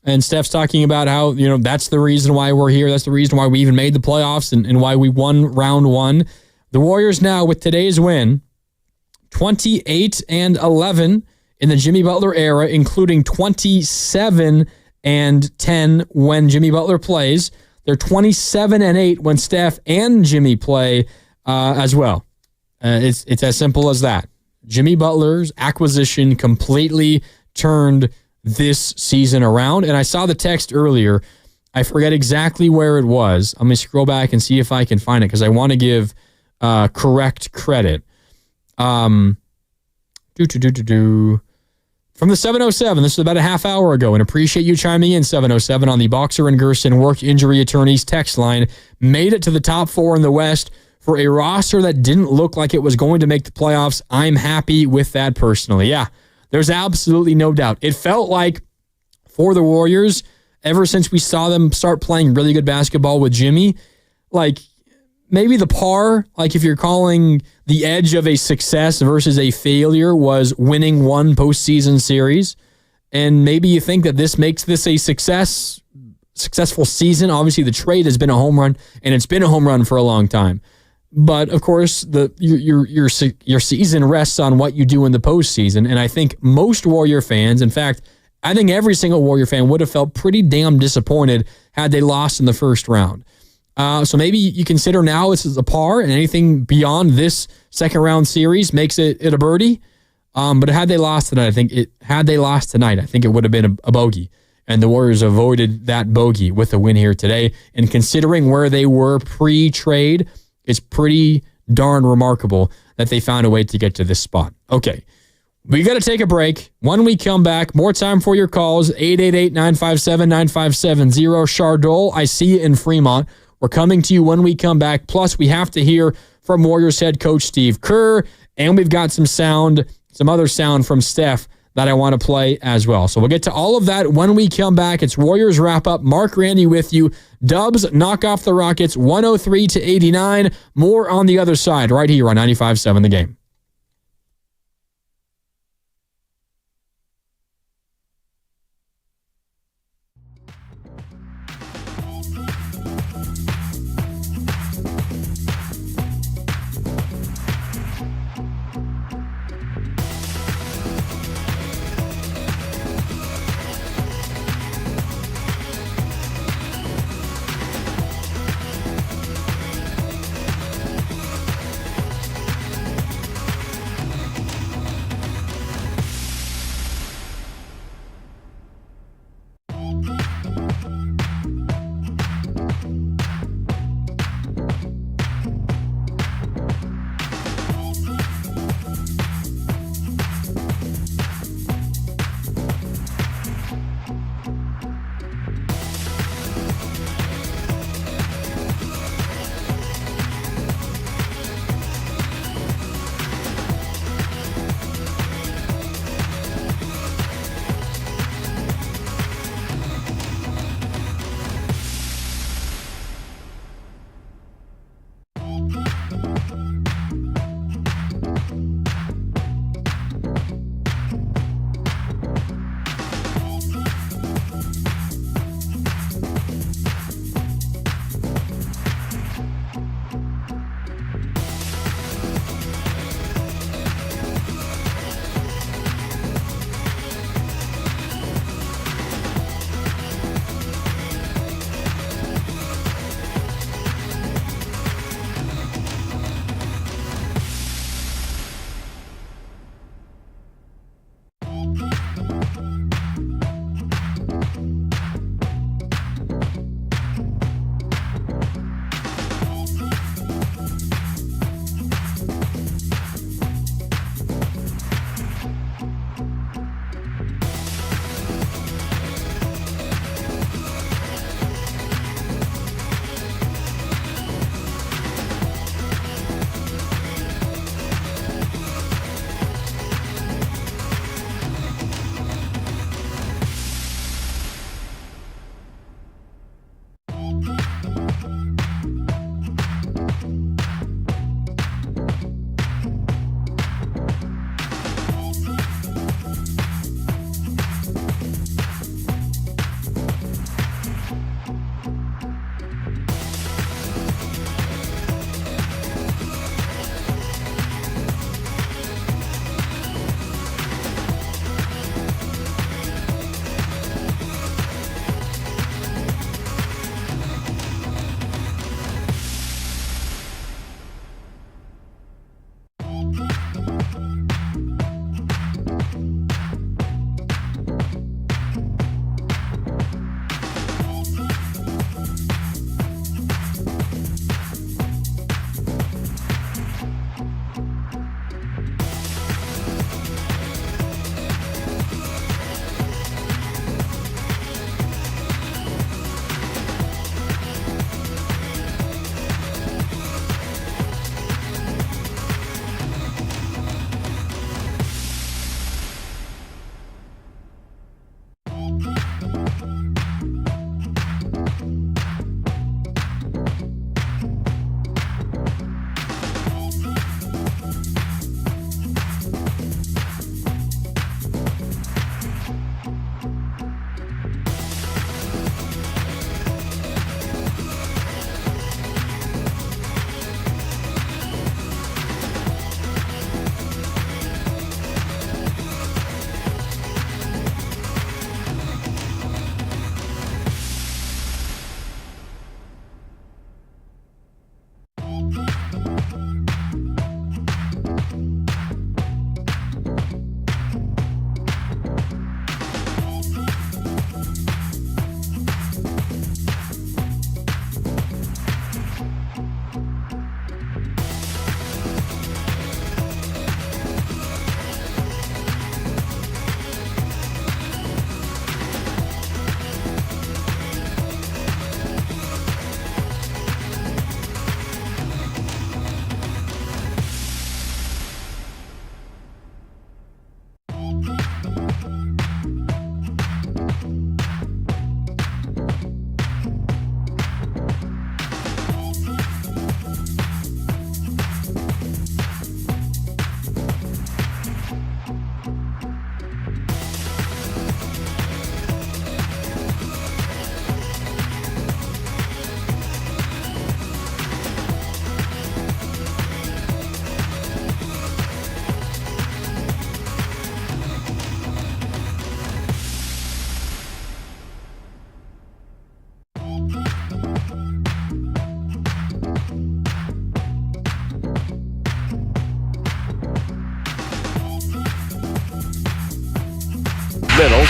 And Steph's talking about how, that's the reason why we're here. That's the reason why we even made the playoffs and why we won round 1. The Warriors now, with today's win, 28-11 in the Jimmy Butler era, including 27-10 when Jimmy Butler plays. They're 27-8 when Steph and Jimmy play as well. It's as simple as that. Jimmy Butler's acquisition completely turned this season around. And I saw the text earlier. I forget exactly where it was. I'm going to scroll back and see if I can find it because I want to give correct credit. From the 707, this is about a half hour ago, and appreciate you chiming in, 707, on the Boxer and Gerson Work Injury Attorneys text line. Made it to the top 4 in the West for a roster that didn't look like it was going to make the playoffs. I'm happy with that personally. Yeah, there's absolutely no doubt. It felt like for the Warriors, ever since we saw them start playing really good basketball with Jimmy, maybe the par, if you're calling the edge of a success versus a failure, was winning one postseason series. And maybe you think that this makes this a successful season. Obviously, the trade has been a home run, and it's been a home run for a long time. But, of course, your season rests on what you do in the postseason. And I think most Warrior fans, in fact, I think every single Warrior fan would have felt pretty damn disappointed had they lost in the first round. So maybe you consider now this is a par, and anything beyond this second round series makes it a birdie. But had they lost tonight, I think it would have been a bogey. And the Warriors avoided that bogey with a win here today. And considering where they were pre-trade, it's pretty darn remarkable that they found a way to get to this spot. Okay, we got to take a break. When we come back, more time for your calls, 888-957-9570. Chardol, I see you in Fremont. We're coming to you when we come back. Plus, we have to hear from Warriors head coach Steve Kerr, and we've got some other sound from Steph that I want to play as well. So we'll get to all of that when we come back. It's Warriors Wrap Up. Mark Randy with you. Dubs knock off the Rockets 103-89. More on the other side right here on 95.7 The Game.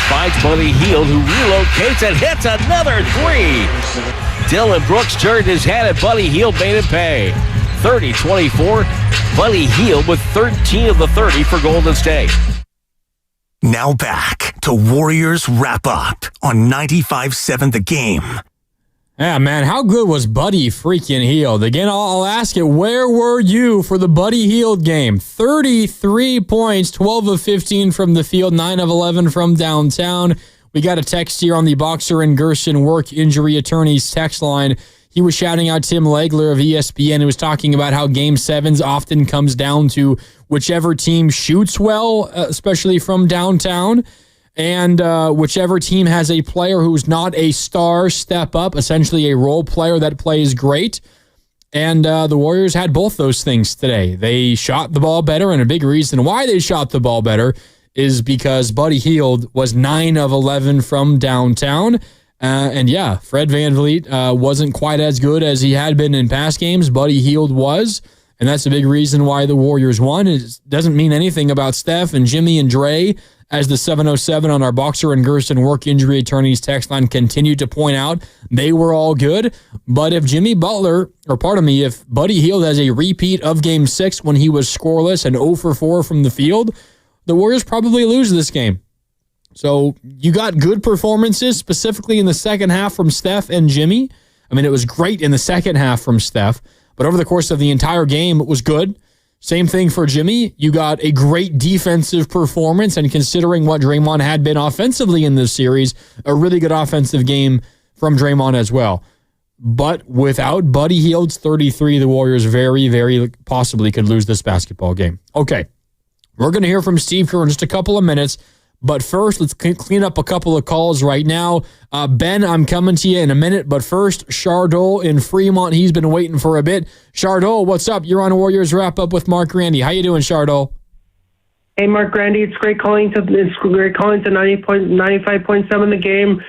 finds Buddy Hield, who relocates and hits another three. Dylan Brooks turned his head, and Buddy Hield made it pay. 30-24. Buddy Hield with 13 of the 30 for Golden State. Now back to Warriors Wrap Up on 95.7 The Game. Yeah, man, how good was Buddy freaking Hield? Again, I'll ask it, where were you for the Buddy Hield game? 33 points, 12 of 15 from the field, 9 of 11 from downtown. We got a text here on the Boxer and Gerson Work Injury Attorneys text line. He was shouting out Tim Legler of ESPN. He was talking about how Game 7s often comes down to whichever team shoots well, especially from downtown. And whichever team has a player who's not a star step up, essentially a role player that plays great. And the Warriors had both those things today. They shot the ball better, and a big reason why they shot the ball better is because Buddy Hield was 9 of 11 from downtown. And yeah, Fred VanVleet wasn't quite as good as he had been in past games. Buddy Hield was, and that's a big reason why the Warriors won. It doesn't mean anything about Steph and Jimmy and Dre, as the 707 on our Boxer and Gerson Work Injury Attorneys text line continued to point out. They were all good. But if Jimmy Butler, if Buddy Hield has a repeat of Game 6 when he was scoreless and 0 for 4 from the field, the Warriors probably lose this game. So you got good performances, specifically in the second half from Steph and Jimmy. I mean, it was great in the second half from Steph, but over the course of the entire game, it was good. Same thing for Jimmy. You got a great defensive performance, and considering what Draymond had been offensively in this series, a really good offensive game from Draymond as well. But without Buddy Hield's 33, the Warriors very, very possibly could lose this basketball game. Okay, we're going to hear from Steve Kerr in just a couple of minutes. But first, let's clean up a couple of calls right now. Ben, I'm coming to you in a minute. But first, Chardol in Fremont. He's been waiting for a bit. Chardol, what's up? You're on Warriors Wrap Up with Mark Grandy. How you doing, Chardol? Hey, Mark Grandy. It's great calling to 95.7 the game.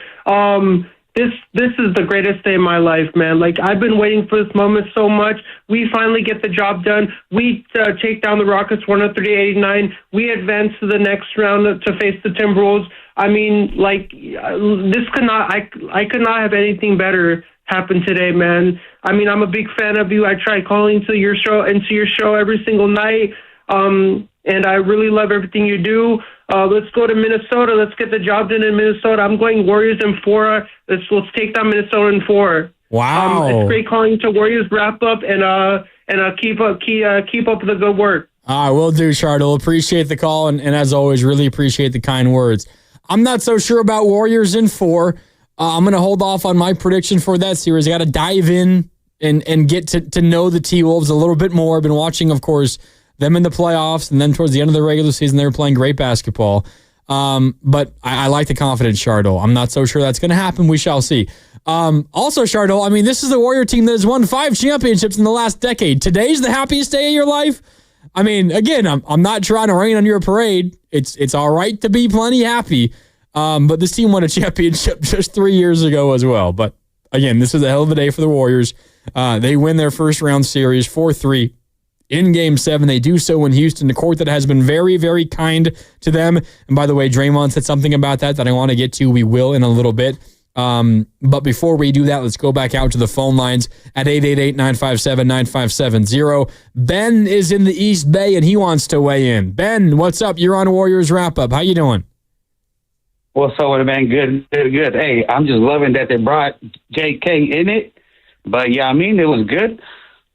This is the greatest day of my life, man. Like, I've been waiting for this moment so much. We finally get the job done. We take down the Rockets 103-89. We advance to the next round to face the Timberwolves. I mean, like, this could not. I could not have anything better happen today, man. I mean, I'm a big fan of you. I try calling to your show every single night. And I really love everything you do. Let's go to Minnesota. Let's get the job done in Minnesota. I'm going Warriors in 4. Let's take down Minnesota in 4. Wow. It's great calling to Warriors Wrap Up, and keep up the good work. I will do, Chardol. Appreciate the call, and as always, really appreciate the kind words. I'm not so sure about Warriors in 4. I'm going to hold off on my prediction for that series. I got to dive in and get to know the T-Wolves a little bit more. I've been watching, of course, them in the playoffs, and then towards the end of the regular season, they were playing great basketball. But I like the confidence, Chardol. I'm not so sure that's going to happen. We shall see. Also, Chardol, I mean, this is the Warrior team that has won 5 championships in the last decade. Today's the happiest day of your life? I mean, again, I'm not trying to rain on your parade. It's all right to be plenty happy. But this team won a championship just 3 years ago as well. But again, this is a hell of a day for the Warriors. They win their first round series 4-3. In Game 7, they do so in Houston, the court that has been very, very kind to them. And by the way, Draymond said something about that I want to get to. We will in a little bit. But before we do that, let's go back out to the phone lines at 888-957-9570. Ben is in the East Bay, and he wants to weigh in. Ben, what's up? You're on Warriors Wrap Up. How you doing? What's up with it, man? Good. Hey, I'm just loving that they brought JK in it. But, yeah, I mean, it was good.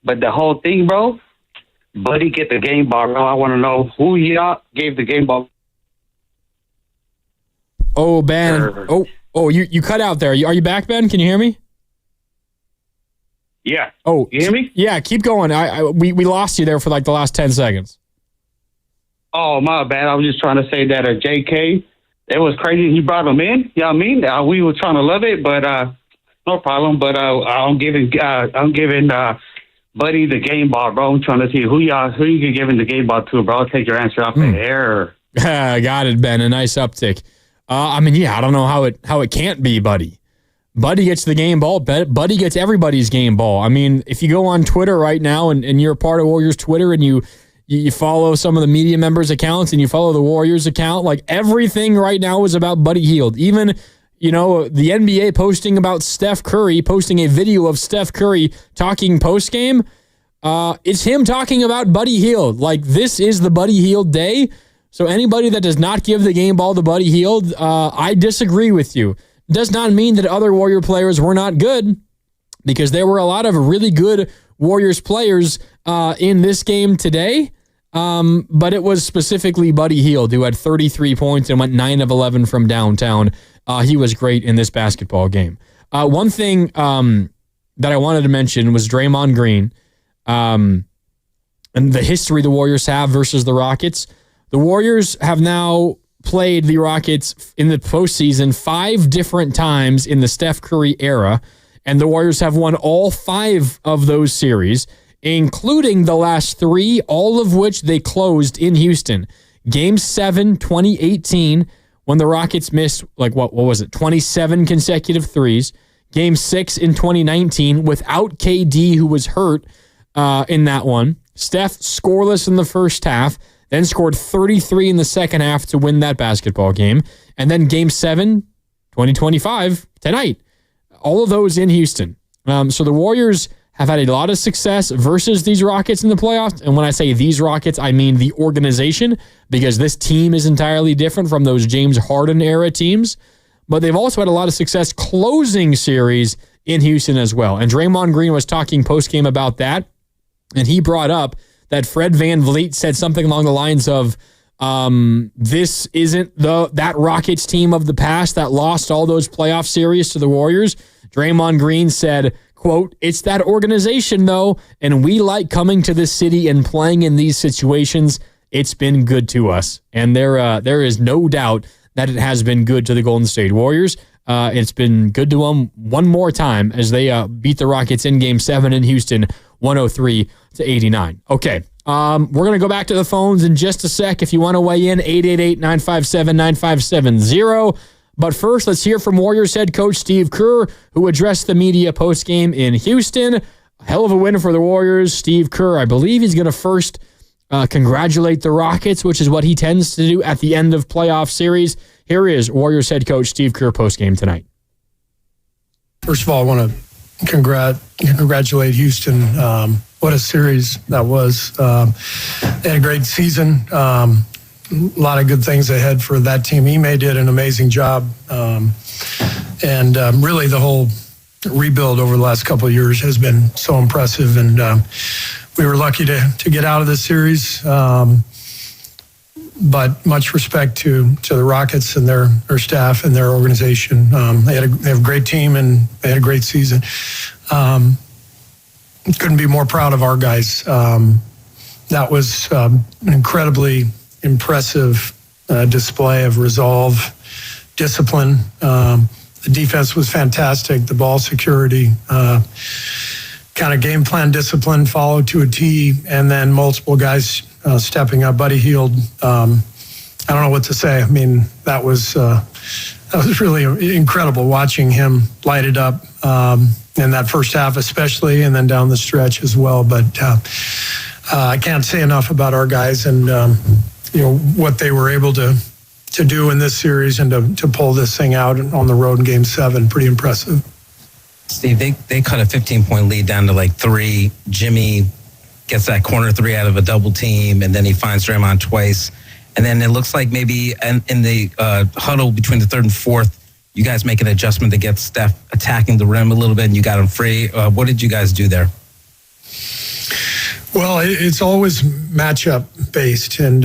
But the whole thing, bro, Buddy get the game ball, bro. I want to know who y'all gave the game ball. Oh, Ben. Oh, you cut out there. Are you back, Ben? Can you hear me? Yeah. Oh, you hear me? Yeah, keep going. We lost you there for like the last 10 seconds. Oh, my bad. I was just trying to say that JK, it was crazy. He brought him in. You know what I mean? We were trying to love it, but no problem. But I'm giving Buddy the game ball, bro. I'm trying to see who you giving the game ball to, bro. I'll take your answer off the air. Got it, Ben. A nice uptick. I mean, yeah, I don't know how it can't be Buddy. Buddy gets the game ball. Buddy gets everybody's game ball. I mean, if you go on Twitter right now and you're a part of Warriors Twitter and you you follow some of the media members' accounts and you follow the Warriors account, like everything right now is about Buddy Hield. Even, the NBA posting about Steph Curry, posting a video of Steph Curry talking postgame. It's him talking about Buddy Hield. Like, this is the Buddy Hield day. So anybody that does not give the game ball to Buddy Hield, I disagree with you. Does not mean that other Warrior players were not good, because there were a lot of really good Warriors players in this game today. But it was specifically Buddy Hield who had 33 points and went 9 of 11 from downtown. He was great in this basketball game. One thing that I wanted to mention was Draymond Green and the history the Warriors have versus the Rockets. The Warriors have now played the Rockets in the postseason 5 different times in the Steph Curry era, and the Warriors have won all 5 of those series, including the last 3, all of which they closed in Houston. Game 7, 2018, when the Rockets missed, what was it, 27 consecutive threes. Game 6 in 2019 without KD, who was hurt in that one. Steph scoreless in the first half, then scored 33 in the second half to win that basketball game. And then Game 7, 2025, tonight. All of those in Houston. So the Warriors have had a lot of success versus these Rockets in the playoffs. And when I say these Rockets, I mean the organization, because this team is entirely different from those James Harden era teams. But they've also had a lot of success closing series in Houston as well. And Draymond Green was talking postgame about that. And he brought up that Fred VanVleet said something along the lines of, this isn't that Rockets team of the past that lost all those playoff series to the Warriors. Draymond Green said, quote, "It's that organization, though, and we like coming to this city and playing in these situations. It's been good to us." And there is no doubt that it has been good to the Golden State Warriors. It's been good to them one more time as they beat the Rockets in Game 7 in Houston, 103-89. Okay, we're going to go back to the phones in just a sec. If you want to weigh in, 888-957-9570. But first, let's hear from Warriors head coach Steve Kerr, who addressed the media postgame in Houston. A hell of a win for the Warriors. Steve Kerr, I believe he's going to first congratulate the Rockets, which is what he tends to do at the end of playoff series. Here is Warriors head coach Steve Kerr postgame tonight. First of all, I want to congratulate Houston. What a series that was. They had a great season. A lot of good things ahead for that team. Ime did an amazing job. And really the whole rebuild over the last couple of years has been so impressive. And we were lucky to get out of this series. But much respect to the Rockets and their staff and their organization. They have a great team and they had a great season. Couldn't be more proud of our guys. That was an incredibly impressive display of resolve, discipline. The defense was fantastic. The ball security, kind of game plan discipline followed to a T, and then multiple guys stepping up. Buddy Hield, I don't know what to say. I mean, that was really incredible watching him light it up in that first half especially, and then down the stretch as well. But I can't say enough about our guys and what they were able to do in this series and to pull this thing out on the road in Game 7. Pretty impressive. Steve, they cut a 15-point lead down to 3. Jimmy gets that corner 3 out of a double team, and then he finds Draymond twice. And then it looks like maybe in the huddle between the third and fourth, you guys make an adjustment to get Steph attacking the rim a little bit, and you got him free. What did you guys do there? Well, it's always matchup based, and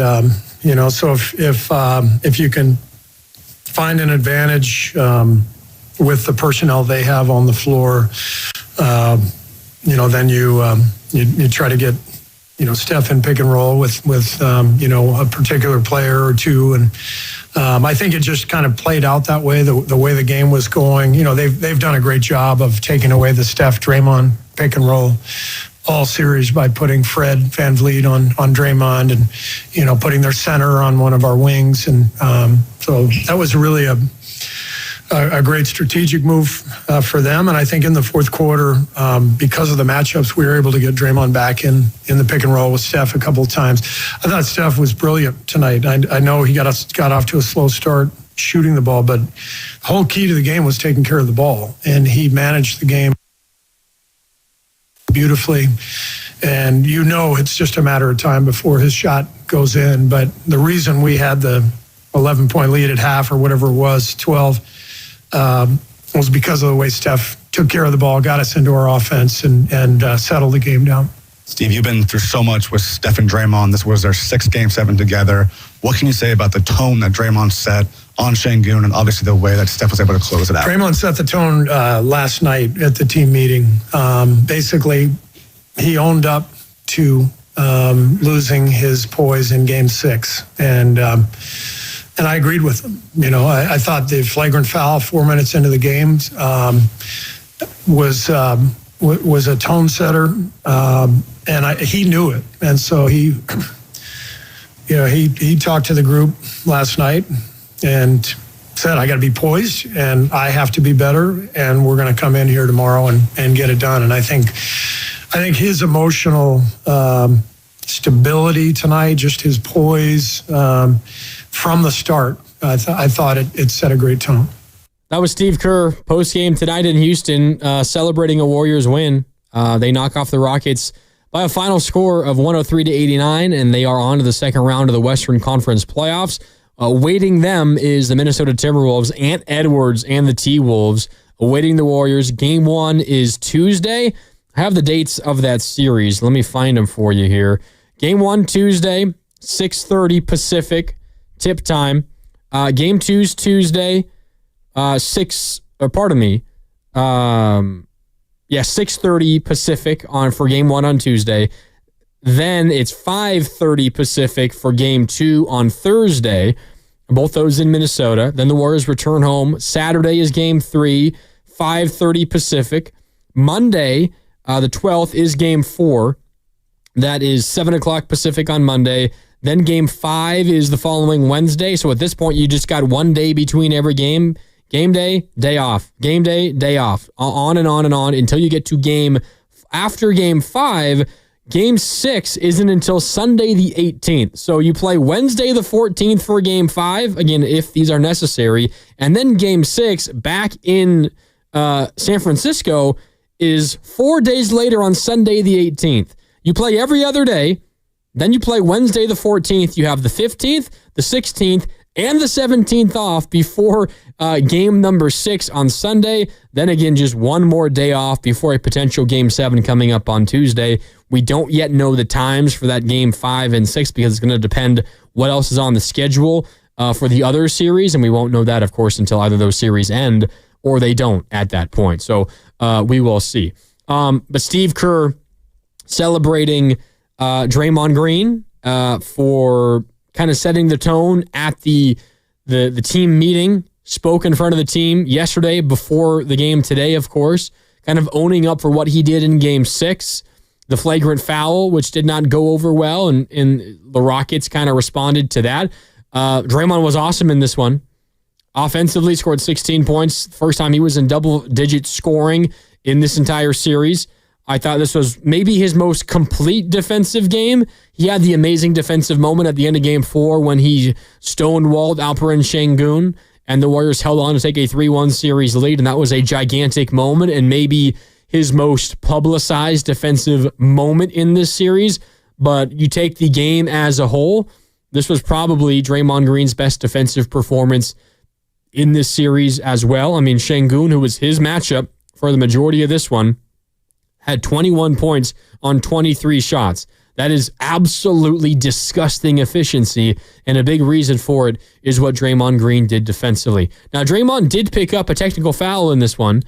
so if you can find an advantage with the personnel they have on the floor, then you try to get Steph in pick and roll with a particular player or two, and I think it just kind of played out that way. The way the game was going, they've done a great job of taking away the Steph Draymond pick and roll all series by putting Fred VanVleet on Draymond and putting their center on one of our wings, and so that was really a a great strategic move for them. And I think in the fourth quarter, because of the matchups, we were able to get Draymond back in the pick and roll with Steph a couple of times. I thought Steph was brilliant tonight. I know he got off to a slow start shooting the ball, but the whole key to the game was taking care of the ball. And he managed the game beautifully. And it's just a matter of time before his shot goes in. But the reason we had the 11-point lead at half or whatever it was, 12, was because of the way Steph took care of the ball, got us into our offense, and settled the game down. Steve, you've been through so much with Steph and Draymond. This was their 6th Game 7 together. What can you say about the tone that Draymond set on Şengün and obviously the way that Steph was able to close it out? Draymond set the tone last night at the team meeting. Basically, he owned up to losing his poise in Game 6. And I agreed with him. I thought the flagrant foul 4 minutes into the game was a tone setter, and he knew it. And so he talked to the group last night and said, "I got to be poised, and I have to be better, and we're going to come in here tomorrow and get it done." And I think his emotional stability tonight, just his poise. From the start, I thought it set a great tone. That was Steve Kerr post-game tonight in Houston, celebrating a Warriors win. They knock off the Rockets by a final score of 103-89, and they are on to the second round of the Western Conference playoffs. Awaiting them is the Minnesota Timberwolves, Ant Edwards, and the T-Wolves. Awaiting the Warriors. Game 1 is Tuesday. I have the dates of that series. Let me find them for you here. Game 1, Tuesday, 6:30 Pacific. Tip time. Game 2's Tuesday, 6:30 Pacific for Game 1 on Tuesday. Then it's 5:30 Pacific for Game 2 on Thursday. Both those in Minnesota. Then the Warriors return home. Saturday is Game 3, 5:30 Pacific. Monday, the 12th, is Game 4. That is 7 o'clock Pacific on Monday. Then Game 5 is the following Wednesday. So at this point, you just got 1 day between every game. Game day, day off. Game day, day off. On and on and on until you get to after Game 5. Game 6 isn't until Sunday the 18th. So you play Wednesday the 14th for Game 5, again, if these are necessary. And then Game 6 back in San Francisco is 4 days later on Sunday the 18th. You play every other day. Then you play Wednesday the 14th. You have the 15th, the 16th, and the 17th off before game number 6 on Sunday. Then again, just one more day off before a potential Game 7 coming up on Tuesday. We don't yet know the times for that Game 5 and 6 because it's going to depend what else is on the schedule for the other series, and we won't know that, of course, until either those series end or they don't at that point. So we will see. But Steve Kerr celebrating Draymond Green for kind of setting the tone at the team meeting, spoke in front of the team yesterday before the game today, of course, kind of owning up for what he did in Game 6, the flagrant foul, which did not go over well, and the Rockets kind of responded to that. Draymond was awesome in this one. Offensively, scored 16 points. First time he was in double-digit scoring in this entire series. I thought this was maybe his most complete defensive game. He had the amazing defensive moment at the end of Game 4 when he stonewalled Alperen Şengün, and the Warriors held on to take a 3-1 series lead, and that was a gigantic moment and maybe his most publicized defensive moment in this series. But you take the game as a whole, this was probably Draymond Green's best defensive performance in this series as well. I mean, Şengün, who was his matchup for the majority of this one, had 21 points on 23 shots. That is absolutely disgusting efficiency, and a big reason for it is what Draymond Green did defensively. Now, Draymond did pick up a technical foul in this one.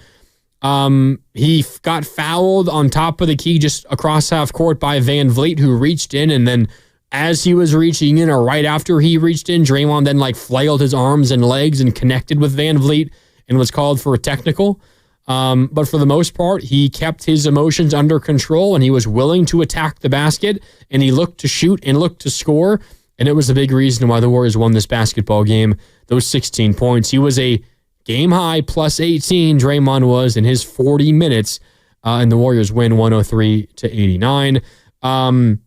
He got fouled on top of the key just across half court by Van Vliet, who reached in, and then as he was reaching in, or right after he reached in, Draymond then flailed his arms and legs and connected with Van Vliet and was called for a technical. But for the most part, he kept his emotions under control and he was willing to attack the basket, and he looked to shoot and looked to score. And it was a big reason why the Warriors won this basketball game, those 16 points. He was a Game high, plus 18, Draymond was in his 40 minutes, and the Warriors win 103-89.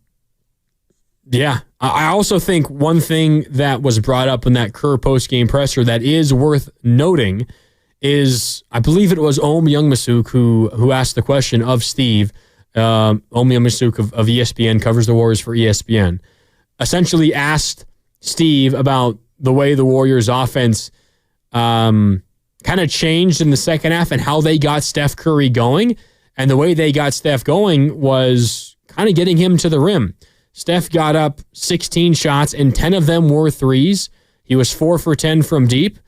Yeah, I also think one thing that was brought up in that Kerr post-game presser that is worth noting is, I believe it was Om Youngmasuk who asked the question of Steve. Om Youngmasuk of ESPN, covers the Warriors for ESPN, essentially asked Steve about the way the Warriors offense kind of changed in the second half and how they got Steph Curry going. And the way they got Steph going was kind of getting him to the rim. Steph got up 16 shots, and 10 of them were threes. He was 4 for 10 from deep.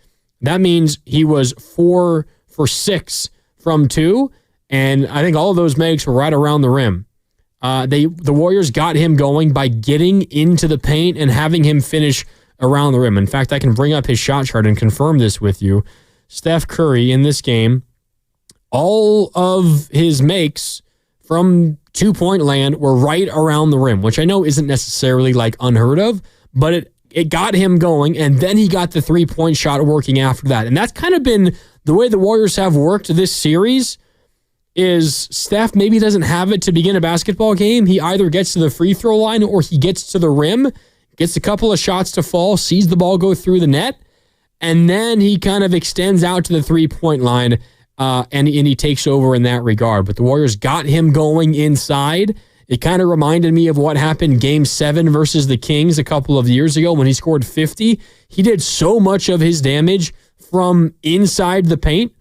That means he was 4 for 6 from 2, and I think all of those makes were right around the rim. The Warriors got him going by getting into the paint and having him finish around the rim. In fact, I can bring up his shot chart and confirm this with you. Steph Curry in this game, all of his makes from two-point land were right around the rim, which I know isn't necessarily like unheard of, but it got him going, and then he got the three-point shot working after that. And that's kind of been the way the Warriors have worked this series. Is Steph maybe doesn't have it to begin a basketball game. He either gets to the free throw line or he gets to the rim, gets a couple of shots to fall, sees the ball go through the net, and then he kind of extends out to the three-point line, and he takes over in that regard. But the Warriors got him going inside. It kind of reminded me of what happened Game 7 versus the Kings a couple of years ago when he scored 50. He did so much of his damage from inside the paint,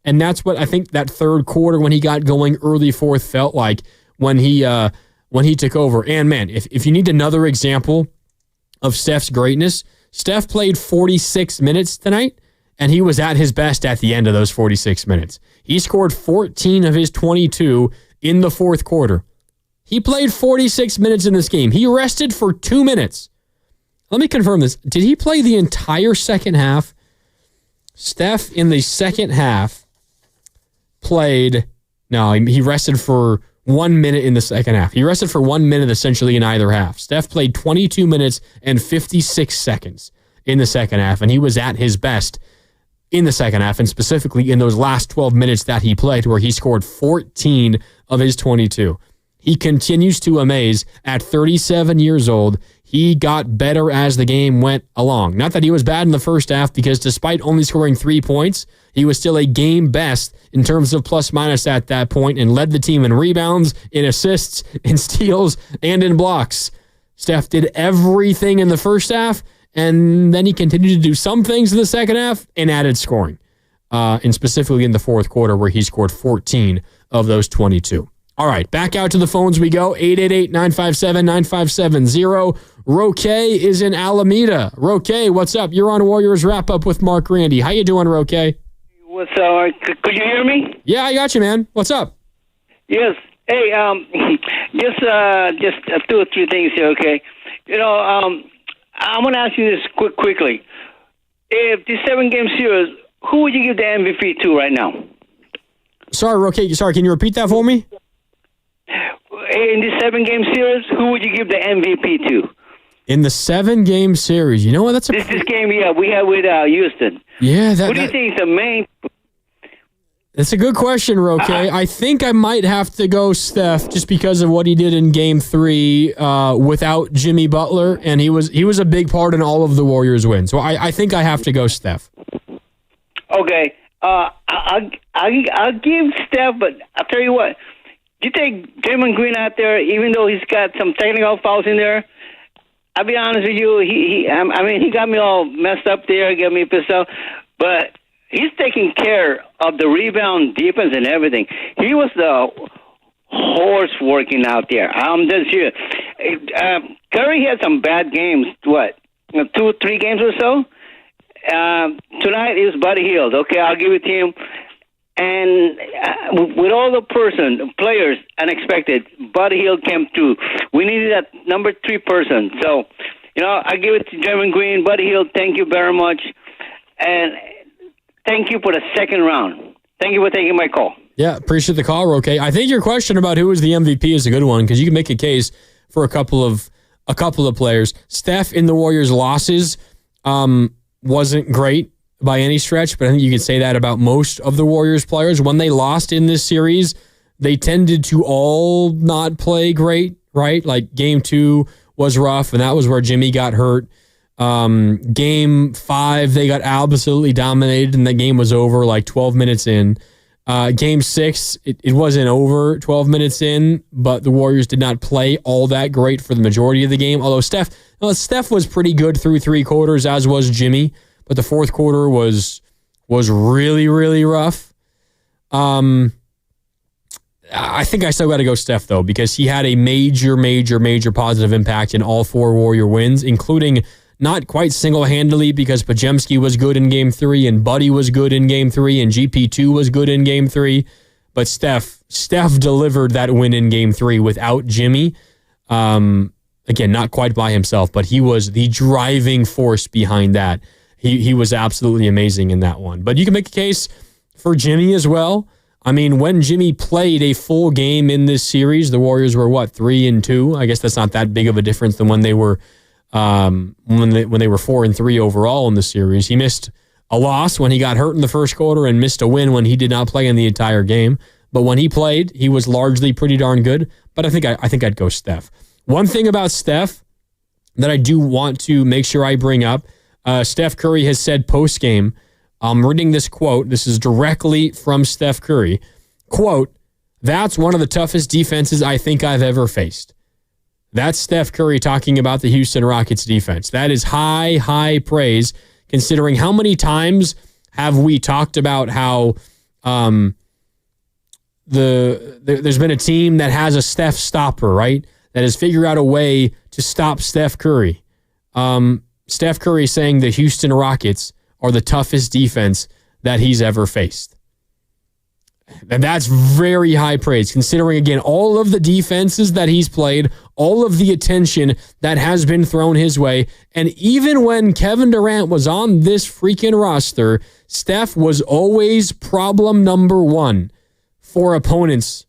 and that's what I think that third quarter when he got going early fourth felt like when he took over. And, man, if you need another example of Steph's greatness, Steph played 46 minutes tonight, and he was at his best at the end of those 46 minutes. He scored 14 of his 22 in the fourth quarter. He played 46 minutes in this game. He rested for 2 minutes. Let me confirm this. Did he play the entire second half? Steph in the second half he rested for 1 minute in the second half. He rested for 1 minute essentially in either half. Steph played 22 minutes and 56 seconds in the second half, and he was at his best in the second half, and specifically in those last 12 minutes that he played where he scored 14 of his 22. He continues to amaze. At 37 years old, he got better as the game went along. Not that he was bad in the first half, because despite only scoring 3 points, he was still a game best in terms of plus minus at that point and led the team in rebounds, in assists, in steals, and in blocks. Steph did everything in the first half, and then he continued to do some things in the second half and added scoring, and specifically in the fourth quarter where he scored 14 of those 22. All right, back out to the phones we go. 888-957-9570. Roque is in Alameda. Roque, what's up? You're on Warriors Wrap-Up with Mark Randy. How you doing, Roque? What's up? Could you hear me? Yeah, I got you, man. What's up? Yes. Hey, just 2 or 3 things here, okay? I'm going to ask you this quickly. If this 7-game series, who would you give the MVP to right now? Sorry, Roque. Sorry, can you repeat that for me? In this 7-game series, who would you give the MVP to? In the 7-game series, you know what? That's this game, yeah, we have with Houston. Yeah, Who do you think is the main? That's a good question, Roque. I think I might have to go Steph just because of what he did in Game 3 without Jimmy Butler, and he was a big part in all of the Warriors' wins. So I think I have to go Steph. Okay, I'll give Steph, but I'll tell you what. You take Draymond Green out there, even though he's got some technical fouls in there. I'll be honest with you, he got me all messed up there, got me pissed off, but he's taking care of the rebound, defense, and everything. He was the horse working out there. I'm just here. Curry had some bad games, 2 or 3 games or so. Tonight is Buddy Hield. Okay, I'll give it to him. And with all the players unexpected, Buddy Hield came through. We needed that number 3 person. So, I give it to Draymond Green, Buddy Hield. Thank you very much. And thank you for the second round. Thank you for taking my call. Yeah, appreciate the call, Roque. I think your question about who was the MVP is a good one because you can make a case for a couple of players. Steph in the Warriors' losses wasn't great. by any stretch, but I think you can say that about most of the Warriors players. When they lost in this series, they tended to all not play great, right? Like game 2 was rough, and that was where Jimmy got hurt. Game 5, they got absolutely dominated, and the game was over like 12 minutes in. Game 6, it wasn't over 12 minutes in, but the Warriors did not play all that great for the majority of the game. Although Steph was pretty good through 3 quarters, as was Jimmy, but the fourth quarter was really, really rough. I think I still got to go Steph, though, because he had a major, major, major positive impact in all 4 Warrior wins, including not quite single-handedly because Podziemski was good in Game 3 and Buddy was good in Game 3 and GP2 was good in Game 3. But Steph delivered that win in Game 3 without Jimmy. Again, not quite by himself, but he was the driving force behind that. He was absolutely amazing in that one. But you can make a case for Jimmy as well. I mean, when Jimmy played a full game in this series, the Warriors were 3-2. I guess that's not that big of a difference than when they were when they were 4-3 overall in the series. He missed a loss when he got hurt in the first quarter and missed a win when he did not play in the entire game. But when he played, he was largely pretty darn good. But I think I'd go Steph. One thing about Steph that I do want to make sure I bring up, Steph Curry has said post-game, I'm reading this quote. This is directly from Steph Curry. Quote, "That's one of the toughest defenses I think I've ever faced." That's Steph Curry talking about the Houston Rockets defense. That is high, high praise, considering how many times have we talked about how there's been a team that has a Steph stopper, right? That has figured out a way to stop Steph Curry. Steph Curry saying the Houston Rockets are the toughest defense that he's ever faced. And that's very high praise, considering, again, all of the defenses that he's played, all of the attention that has been thrown his way. And even when Kevin Durant was on this freaking roster, Steph was always problem number 1 for opponents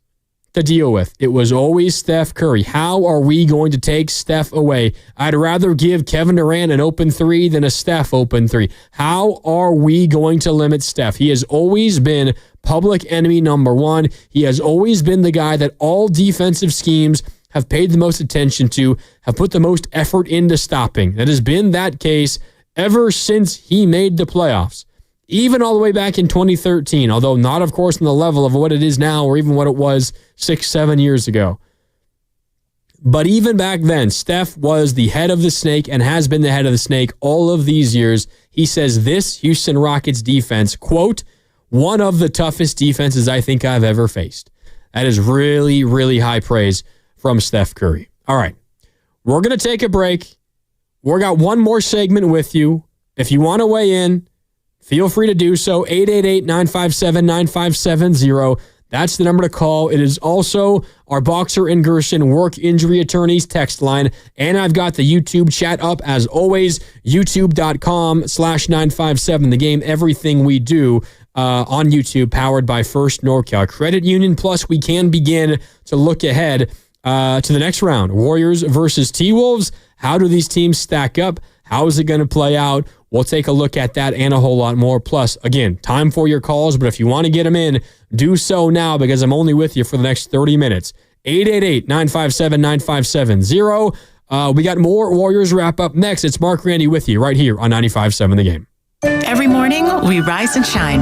to deal with. It was always Steph Curry. How are we going to take Steph away? I'd rather give Kevin Durant an open 3 than a Steph open 3. How are we going to limit Steph? He has always been public enemy number 1. He has always been the guy that all defensive schemes have paid the most attention to, have put the most effort into stopping. That has been that case ever since he made the playoffs. Even all the way back in 2013, although not, of course, on the level of what it is now or even what it was 6-7 years ago. But even back then, Steph was the head of the snake and has been the head of the snake all of these years. He says this Houston Rockets defense, quote, one of the toughest defenses I think I've ever faced. That is really, really high praise from Steph Curry. All right, we're going to take a break. We've got one more segment with you. If you want to weigh in, feel free to do so. 888-957-9570. That's the number to call. It is also our Boxer and Gerson work injury attorneys text line. And I've got the YouTube chat up as always, youtube.com/957 the game. Everything we do on YouTube powered by First NorCal Credit Union. Plus, we can begin to look ahead to the next round. Warriors versus T-Wolves. How do these teams stack up? How is it going to play out? We'll take a look at that and a whole lot more. Plus, again, time for your calls, but if you want to get them in, do so now because I'm only with you for the next 30 minutes. 888-957-9570. We got more Warriors wrap up next. It's Mark Randy with you right here on 95.7 The Game. Every morning, we rise and shine.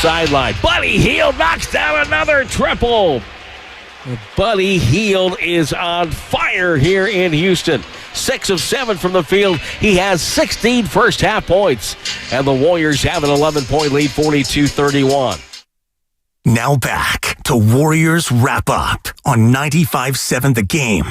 sideline. Buddy Hield knocks down another triple. Buddy Hield is on fire here in Houston. 6 of 7 from the field. He has 16 first half points. And the Warriors have an 11-point lead, 42-31. Now back to Warriors Wrap Up on 95.7 The Game.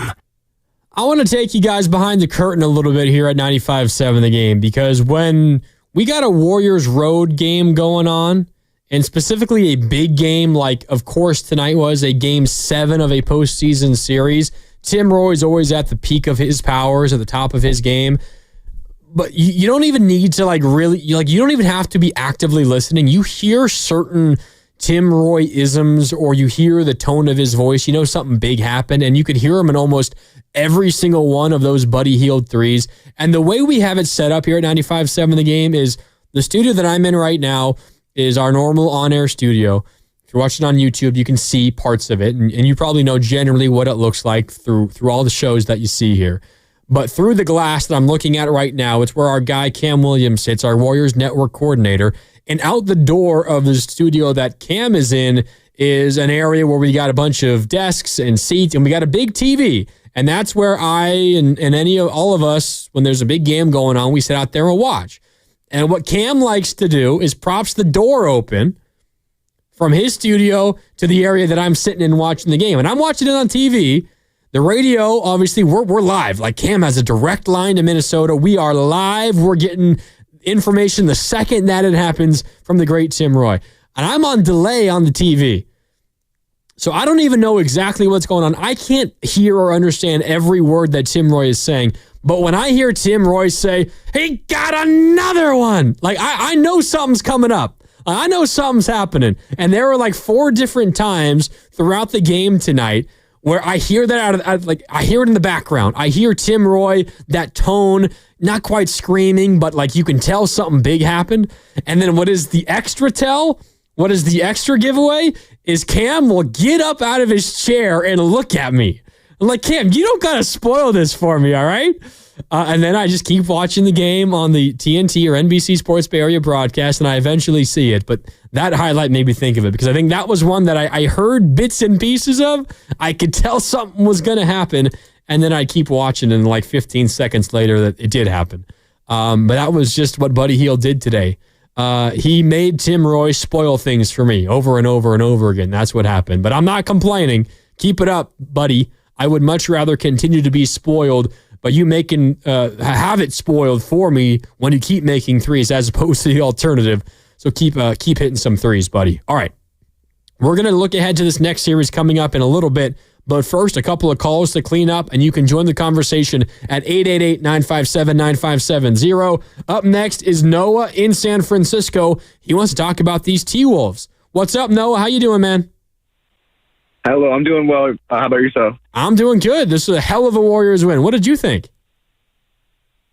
I want to take you guys behind the curtain a little bit here at 95.7 The Game, because when we got a Warriors road game going on, and specifically a big game like, of course, tonight was a Game 7 of a postseason series, Tim Roy's always at the peak of his powers, at the top of his game. But you don't even need to you don't even have to be actively listening. You hear certain Tim Roy isms, or you hear the tone of his voice, you know something big happened, and you could hear him in almost every single one of those Buddy Hield threes. And the way we have it set up here at 95.7 The Game is the studio that I'm in right now is our normal on-air studio. If you're watching on YouTube, you can see parts of it, and you probably know generally what it looks like through all the shows that you see here. But through the glass that I'm looking at right now, it's where our guy Cam Williams sits, our Warriors network coordinator. And out the door of the studio that Cam is in is an area where we got a bunch of desks and seats, and we got a big TV. And that's where I and all of us, when there's a big game going on, we sit out there and watch. And what Cam likes to do is props the door open from his studio to the area that I'm sitting in watching the game. And I'm watching it on TV. The radio, obviously, we're live. Like, Cam has a direct line to Minnesota. We are live. We're getting information the second that it happens from the great Tim Roy. And I'm on delay on the TV. So I don't even know exactly what's going on. I can't hear or understand every word that Tim Roy is saying. But when I hear Tim Roy say, he got another one, like I know something's coming up. I know something's happening. And there were like 4 different times throughout the game tonight where I hear that I hear it in the background. I hear Tim Roy, that tone, not quite screaming, but like you can tell something big happened. And then what is the extra tell? What is the extra giveaway? Is Cam will get up out of his chair and look at me. I'm like, Cam, you don't got to spoil this for me, all right? And then I just keep watching the game on the TNT or NBC Sports Bay Area broadcast, and I eventually see it. But that highlight made me think of it, because I think that was one that I heard bits and pieces of. I could tell something was going to happen, and then I keep watching, and like 15 seconds later, that it did happen. But that was just what Buddy Hield did today. He made Tim Roy spoil things for me over and over and over again. That's what happened. But I'm not complaining. Keep it up, buddy. I would much rather continue to be spoiled, but you have it spoiled for me when you keep making threes as opposed to the alternative. So keep hitting some threes, buddy. All right. We're going to look ahead to this next series coming up in a little bit. But first, a couple of calls to clean up, and you can join the conversation at 888-957-9570. Up next is Noah in San Francisco. He wants to talk about these T-Wolves. What's up, Noah? How you doing, man? Hello, I'm doing well. How about yourself? I'm doing good. This is a hell of a Warriors win. What did you think?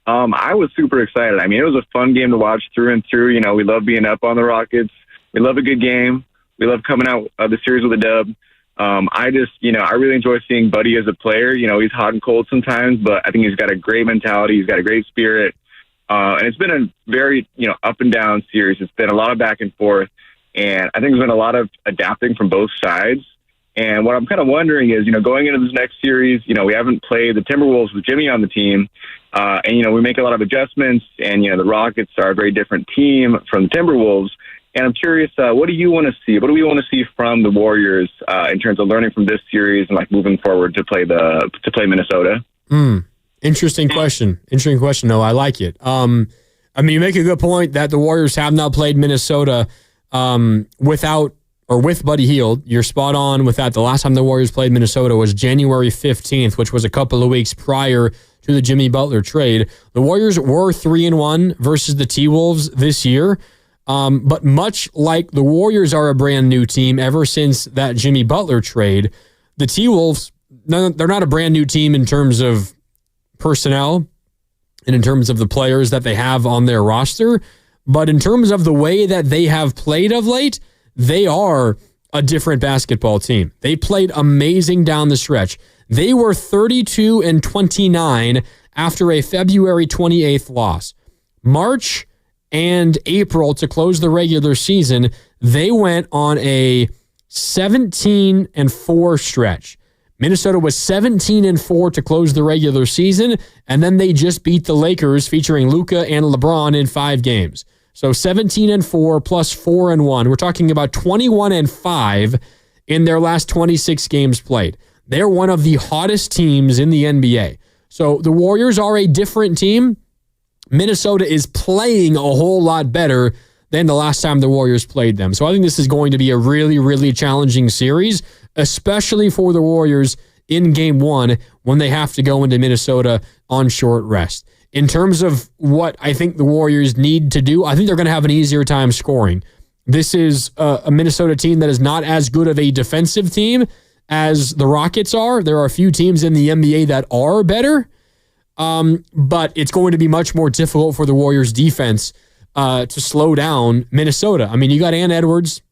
I was super excited. I mean, it was a fun game to watch through and through. You know, we love being up on the Rockets. We love a good game. We love coming out of the series with a dub. I really enjoy seeing Buddy as a player. You know, he's hot and cold sometimes, but I think he's got a great mentality. He's got a great spirit. And it's been a very, up and down series. It's been a lot of back and forth. And I think there's been a lot of adapting from both sides. And what I'm kind of wondering is, going into this next series, we haven't played the Timberwolves with Jimmy on the team. And we make a lot of adjustments. And, the Rockets are a very different team from the Timberwolves. And I'm curious, what do you want to see? What do we want to see from the Warriors in terms of learning from this series and moving forward to play Minnesota? Interesting question. No, I like it. You make a good point that the Warriors have not played Minnesota with Buddy Hield. You're spot on with that. The last time the Warriors played Minnesota was January 15th, which was a couple of weeks prior to the Jimmy Butler trade. The Warriors were 3-1 versus the T-Wolves this year. But much like the Warriors are a brand new team ever since that Jimmy Butler trade, the T-Wolves, they're not a brand new team in terms of personnel and in terms of the players that they have on their roster. But in terms of the way that they have played of late, they are a different basketball team. They played amazing down the stretch. They were 32-29 after a February 28th loss. March and April to close the regular season, they went on a 17-4 stretch. Minnesota was 17-4 to close the regular season, and then they just beat the Lakers, featuring Luka and LeBron, in 5 games. So 17-4 plus 4-1. We're talking about 21-5 in their last 26 games played. They're one of the hottest teams in the NBA. So the Warriors are a different team. Minnesota is playing a whole lot better than the last time the Warriors played them. So I think this is going to be a really, really challenging series, especially for the Warriors in Game 1 when they have to go into Minnesota on short rest. In terms of what I think the Warriors need to do, I think they're going to have an easier time scoring. This is a Minnesota team that is not as good of a defensive team as the Rockets are. There are a few teams in the NBA that are better, but it's going to be much more difficult for the Warriors defense to slow down Minnesota. I mean, you got Ant Edwards,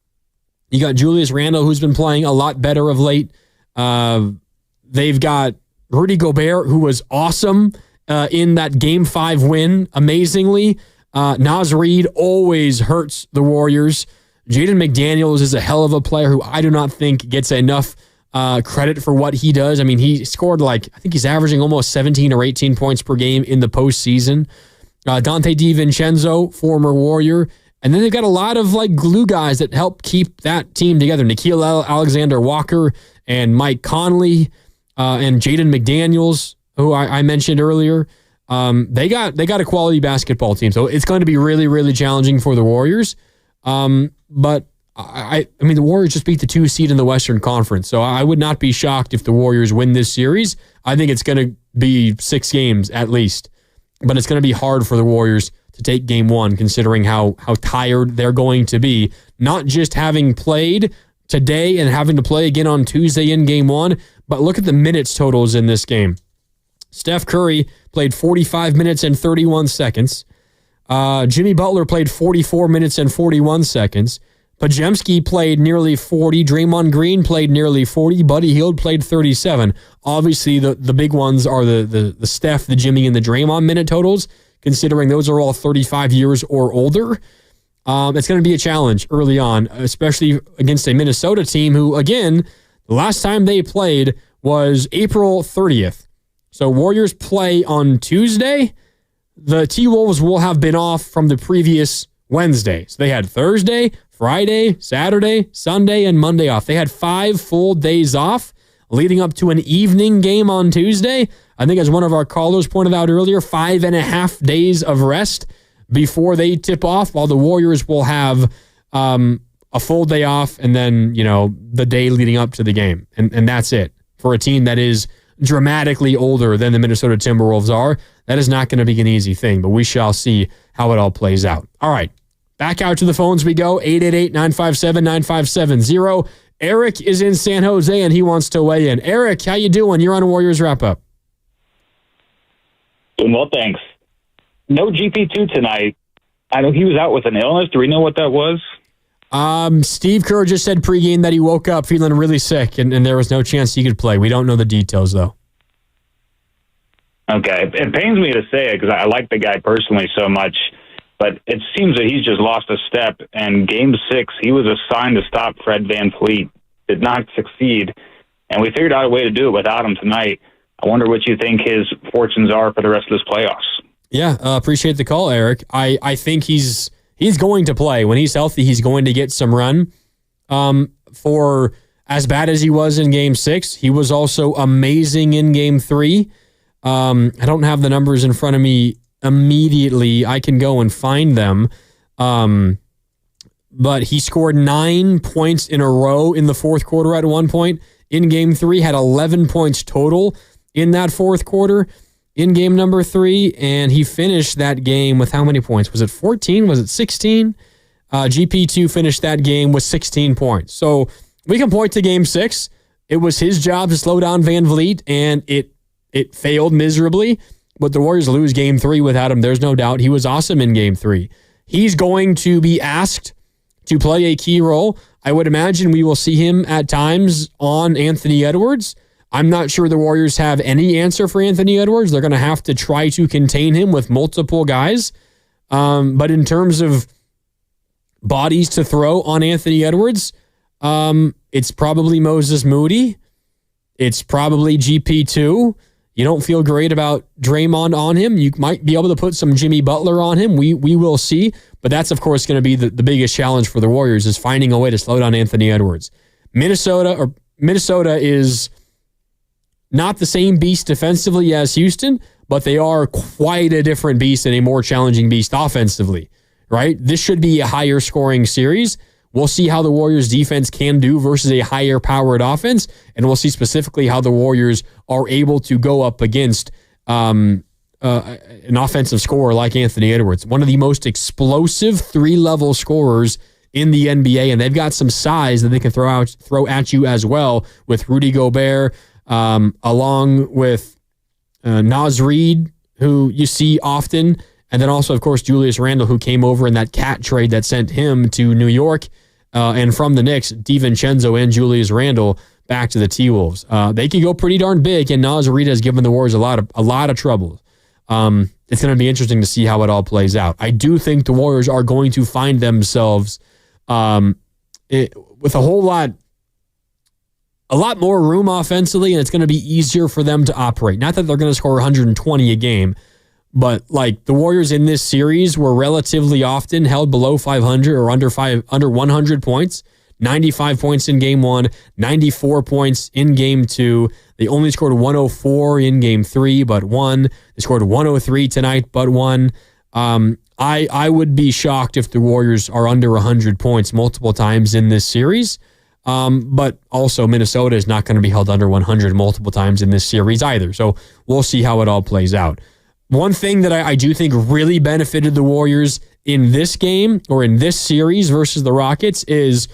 you got Julius Randle, who's been playing a lot better of late. They've got Rudy Gobert, who was awesome in that Game 5 win, amazingly. Naz Reid always hurts the Warriors. Jaden McDaniels is a hell of a player who I do not think gets enough credit for what he does. I mean, he scored I think he's averaging almost 17 or 18 points per game in the postseason. Dante DiVincenzo, former Warrior. And then they've got a lot of glue guys that help keep that team together. Nickeil Alexander-Walker and Mike Conley and Jaden McDaniels, who I mentioned earlier. They got a quality basketball team. So it's going to be really, really challenging for the Warriors. But I mean, the Warriors just beat the 2 seed in the Western Conference. So I would not be shocked if the Warriors win this series. I think it's going to be 6 games at least. But it's going to be hard for the Warriors to take Game 1, considering how tired they're going to be. Not just having played today and having to play again on Tuesday in Game 1, but look at the minutes totals in this game. Steph Curry played 45 minutes and 31 seconds. Jimmy Butler played 44 minutes and 41 seconds. Podziemski played nearly 40. Draymond Green played nearly 40. Buddy Hield played 37. Obviously, the big ones are the Steph, the Jimmy, and the Draymond minute totals, considering those are all 35 years or older. It's going to be a challenge early on, especially against a Minnesota team who, again, the last time they played was April 30th. So Warriors play on Tuesday. The T-Wolves will have been off from the previous Wednesday. So they had Thursday, Friday, Saturday, Sunday, and Monday off. They had 5 full days off leading up to an evening game on Tuesday. I think, as one of our callers pointed out earlier, 5.5 days of rest before they tip off, while the Warriors will have a full day off and then, the day leading up to the game. And that's it. For a team that is dramatically older than the Minnesota Timberwolves are, that is not going to be an easy thing, but we shall see how it all plays out. All right. Back out to the phones we go, 888-957-9570. Eric is in San Jose, and he wants to weigh in. Eric, how you doing? You're on a Warriors Wrap-Up. Doing well, thanks. No GP2 tonight. I know he was out with an illness. Do we know what that was? Steve Kerr just said pregame that he woke up feeling really sick, and there was no chance he could play. We don't know the details, though. Okay. It pains me to say it because I like the guy personally so much, but it seems that he's just lost a step. And Game 6, he was assigned to stop Fred VanVleet, did not succeed, and we figured out a way to do it without him tonight. I wonder what you think his fortunes are for the rest of this playoffs. Yeah, appreciate the call, Eric. I think he's going to play. When he's healthy, he's going to get some run. For as bad as he was in Game 6, he was also amazing in Game 3. I don't have the numbers in front of me immediately. I can go and find them. But he scored 9 points in a row in the fourth quarter at one point. In Game 3, had 11 points total in that fourth quarter in game number 3, and he finished that game with how many points? Was it 14? Was it 16? GP2 finished that game with 16 points. So we can point to Game 6. It was his job to slow down VanVleet, and it failed miserably. But the Warriors lose Game 3 without him. There's no doubt. He was awesome in Game 3. He's going to be asked to play a key role. I would imagine we will see him at times on Anthony Edwards. I'm not sure the Warriors have any answer for Anthony Edwards. They're going to have to try to contain him with multiple guys. But in terms of bodies to throw on Anthony Edwards, it's probably Moses Moody. It's probably GP2. You don't feel great about Draymond on him. You might be able to put some Jimmy Butler on him. We will see. But that's, of course, going to be the biggest challenge for the Warriors is finding a way to slow down Anthony Edwards. Minnesota is not the same beast defensively as Houston, but they are quite a different beast and a more challenging beast offensively, right? This should be a higher scoring series. We'll see how the Warriors defense can do versus a higher powered offense. And we'll see specifically how the Warriors are able to go up against an offensive scorer like Anthony Edwards, one of the most explosive 3-level scorers in the NBA. And they've got some size that they can throw at you as well with Rudy Gobert, along with Naz Reid, who you see often. And then also, of course, Julius Randle, who came over in that cat trade that sent him to New York. And from the Knicks, DiVincenzo and Julius Randle back to the T-Wolves. They could go pretty darn big, and Naz Reid has given the Warriors a lot of trouble. It's going to be interesting to see how it all plays out. I do think the Warriors are going to find themselves with a lot more room offensively, and it's going to be easier for them to operate. Not that they're going to score 120 a game, but like the Warriors in this series were relatively often held below 500 or under 100 points. 95 points in game 1, 94 points in game 2. They only scored 104 in game 3, but won. They scored 103 tonight, but won. I would be shocked if the Warriors are under 100 points multiple times in this series. But also Minnesota is not going to be held under 100 multiple times in this series either. So we'll see how it all plays out. One thing that I do think really benefited the Warriors in this game or in this series versus the Rockets is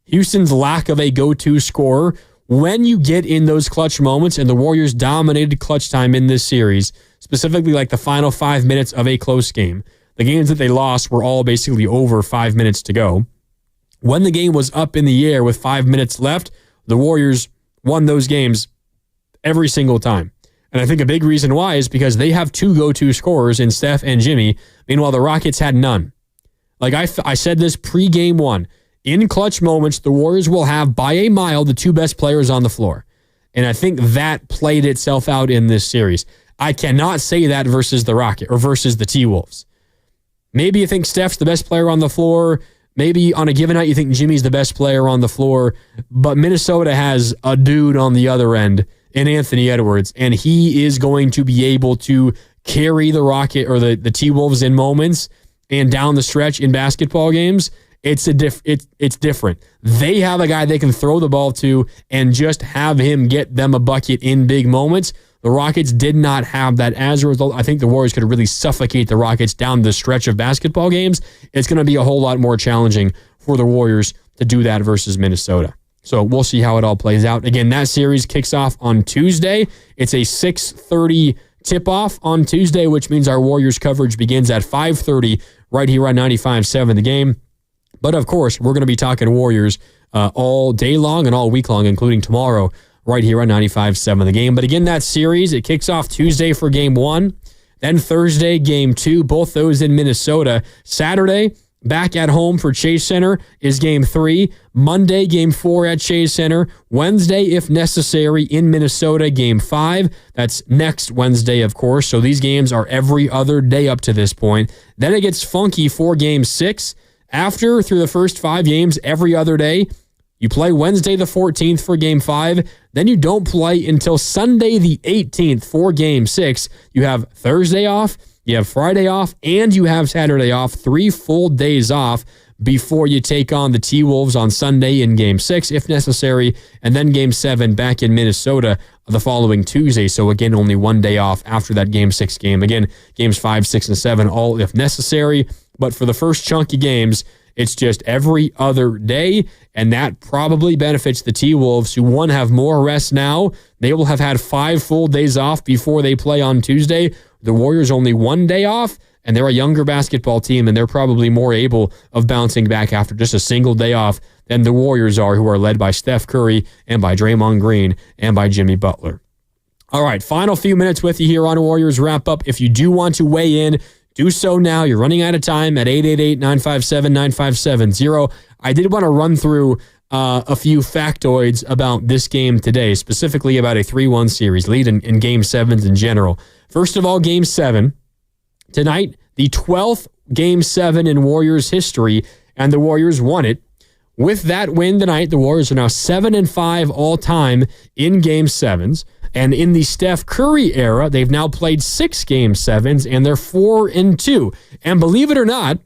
Houston's lack of a go-to scorer. When you get in those clutch moments, and the Warriors dominated clutch time in this series, specifically like the final 5 minutes of a close game. The games that they lost were all basically over 5 minutes to go. When the game was up in the air with 5 minutes left, the Warriors won those games every single time. And I think a big reason why is because they have two go-to scorers in Steph and Jimmy. Meanwhile, the Rockets had none. Like I said this pre-game 1. In clutch moments, the Warriors will have by a mile the two best players on the floor. And I think that played itself out in this series. I cannot say that versus the Rocket or versus the T-Wolves. Maybe you think Steph's the best player on the floor. Maybe on a given night you think Jimmy's the best player on the floor. But Minnesota has a dude on the other end in Anthony Edwards, and he is going to be able to carry the Rocket or the T-Wolves in moments and down the stretch in basketball games. It's different. They have a guy they can throw the ball to and just have him get them a bucket in big moments. The Rockets did not have that. As a result, I think the Warriors could really suffocate the Rockets down the stretch of basketball games. It's going to be a whole lot more challenging for the Warriors to do that versus Minnesota. So we'll see how it all plays out. Again, that series kicks off on Tuesday. It's a 6:30 tip-off on Tuesday, which means our Warriors coverage begins at 5:30 right here on 95.7 The Game. But, of course, we're going to be talking Warriors all day long and all week long, including tomorrow, right here on 95.7 The Game. But, again, that series, it kicks off Tuesday for Game 1, then Thursday, Game 2, both those in Minnesota. Saturday, back at home for Chase Center is Game 3. Monday, Game 4 at Chase Center. Wednesday, if necessary, in Minnesota, Game 5. That's next Wednesday, of course. So these games are every other day up to this point. Then it gets funky for Game 6. After, through the first 5 games, every other day, you play Wednesday the 14th for Game 5. Then you don't play until Sunday the 18th for Game 6. You have Thursday off, you have Friday off, and you have Saturday off. 3 full days off before you take on the T-Wolves on Sunday in Game 6, if necessary, and then Game 7 back in Minnesota the following Tuesday. So, again, only 1 day off after that Game 6 game. Again, Games 5, 6, and 7, all if necessary. But for the first chunky games, it's just every other day, and that probably benefits the T-Wolves, who, one, have more rest now. They will have had 5 full days off before they play on Tuesday. The Warriors only 1 day off, and they're a younger basketball team, and they're probably more able of bouncing back after just a single day off than the Warriors are, who are led by Steph Curry and by Draymond Green and by Jimmy Butler. All right, final few minutes with you here on Warriors Wrap Up. If you do want to weigh in do so now. You're running out of time at 888-957-9570. I did want to run through a few factoids about this game today, specifically about a 3-1 series lead in Game 7s in general. First of all, Game 7. Tonight, the 12th Game 7 in Warriors history, and the Warriors won it. With that win tonight, the Warriors are now 7-5 all-time in Game 7s. And in the Steph Curry era, they've now played 6 Game 7s, and they're 4-2. And believe it or not,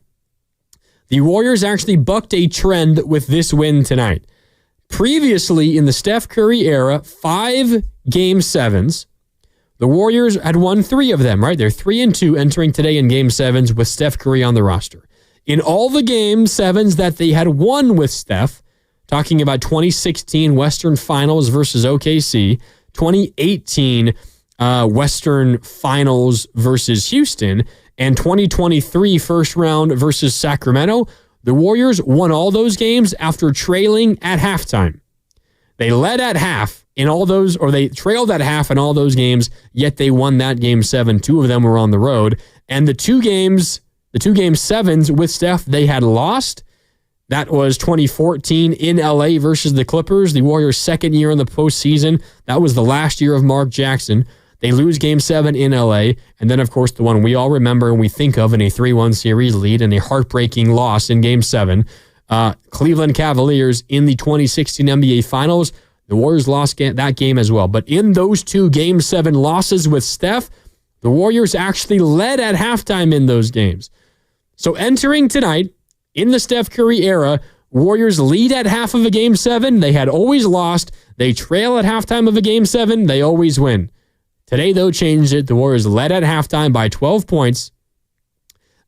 the Warriors actually bucked a trend with this win tonight. Previously, in the Steph Curry era, 5 Game 7s, the Warriors had won 3 of them, right? They're 3-2 entering today in Game 7s with Steph Curry on the roster. In all the Game 7s that they had won with Steph, talking about 2016 Western Finals versus OKC, 2018 Western Finals versus Houston, and 2023 first round versus Sacramento, the Warriors won all those games after trailing at halftime. They led at half in all those, or they trailed at half in all those games, yet they won that Game 7. 2 of them were on the road. And the two Game 7s with Steph, they had lost. That was 2014 in LA versus the Clippers, the Warriors' second year in the postseason. That was the last year of Mark Jackson. They lose Game 7 in LA. And then, of course, the one we all remember and we think of in a 3-1 series lead and a heartbreaking loss in Game 7. Cleveland Cavaliers in the 2016 NBA Finals. The Warriors lost that game as well. But in those 2 Game 7 losses with Steph, the Warriors actually led at halftime in those games. So entering tonight, in the Steph Curry era, Warriors lead at half of a Game 7. They had always lost. They trail at halftime of a Game 7. They always win. Today, though, changed it. The Warriors led at halftime by 12 points.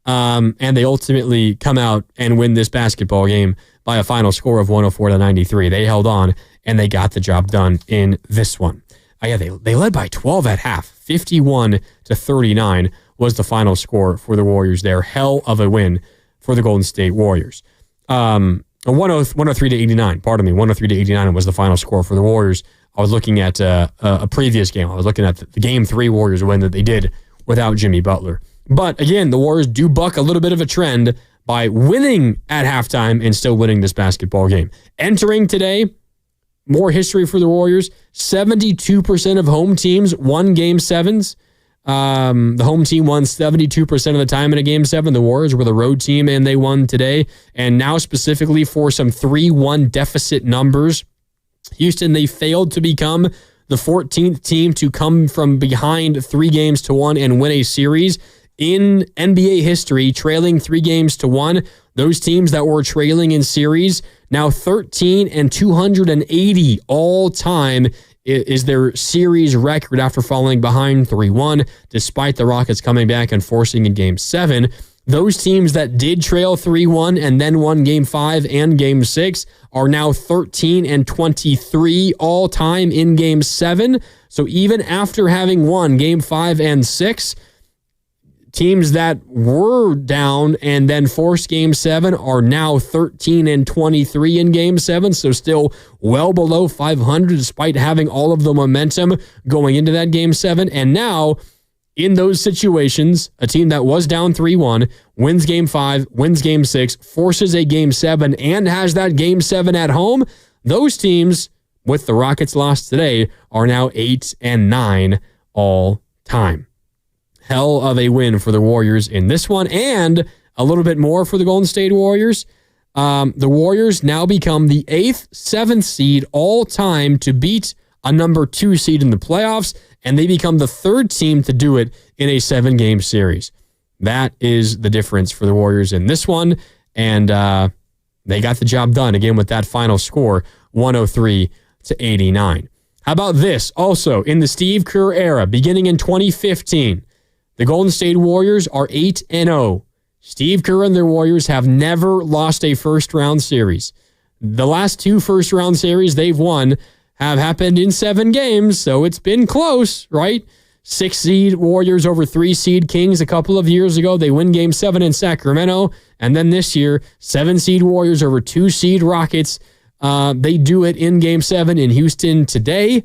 And they ultimately come out and win this basketball game by a final score of 104-93. They held on, and they got the job done in this one. They led by 12 at half. 51-39 was the final score for the Warriors there. Hell of a win for the Golden State Warriors. 103-89, pardon me. 103-89 was the final score for the Warriors. I was looking at a previous game. I was looking at the Game 3 Warriors win that they did without Jimmy Butler. But again, the Warriors do buck a little bit of a trend by winning at halftime and still winning this basketball game. Entering today, more history for the Warriors. 72% of home teams won Game 7s. The home team won 72% of the time in a Game 7. The Warriors were the road team, and they won today. And now specifically for some 3-1 deficit numbers, Houston, they failed to become the 14th team to come from behind 3-1 and win a series in NBA history, trailing 3-1. Those teams that were trailing in series, now 13-280 all time is their series record after falling behind 3-1, despite the Rockets coming back and forcing a Game 7. Those teams that did trail 3-1 and then won Game 5 and Game 6 are now 13-23 all time in Game 7. So even after having won Game 5 and 6, teams that were down and then forced Game 7 are now 13-23 in Game 7, so still well below 500 despite having all of the momentum going into that Game 7. And now, in those situations, a team that was down 3-1, wins Game 5, wins Game 6, forces a Game 7, and has that Game 7 at home, those teams, with the Rockets lost today, are now 8-9 all time. Hell of a win for the Warriors in this one, and a little bit more for the Golden State Warriors. The Warriors now become the 8th, 7th seed all time to beat a number 2 seed in the playoffs, and they become the 3rd team to do it in a 7-game series. That is the difference for the Warriors in this one, and they got the job done again with that final score, 103-89. How about this? Also, in the Steve Kerr era, beginning in 2015, the Golden State Warriors are 8-0. Steve Kerr and their Warriors have never lost a first-round series. The last 2 first-round series they've won have happened in 7 games, so it's been close, right? 6-seed Warriors over 3-seed Kings a couple of years ago. They win Game 7 in Sacramento. And then this year, 7-seed Warriors over 2-seed Rockets. They do it in Game 7 in Houston today.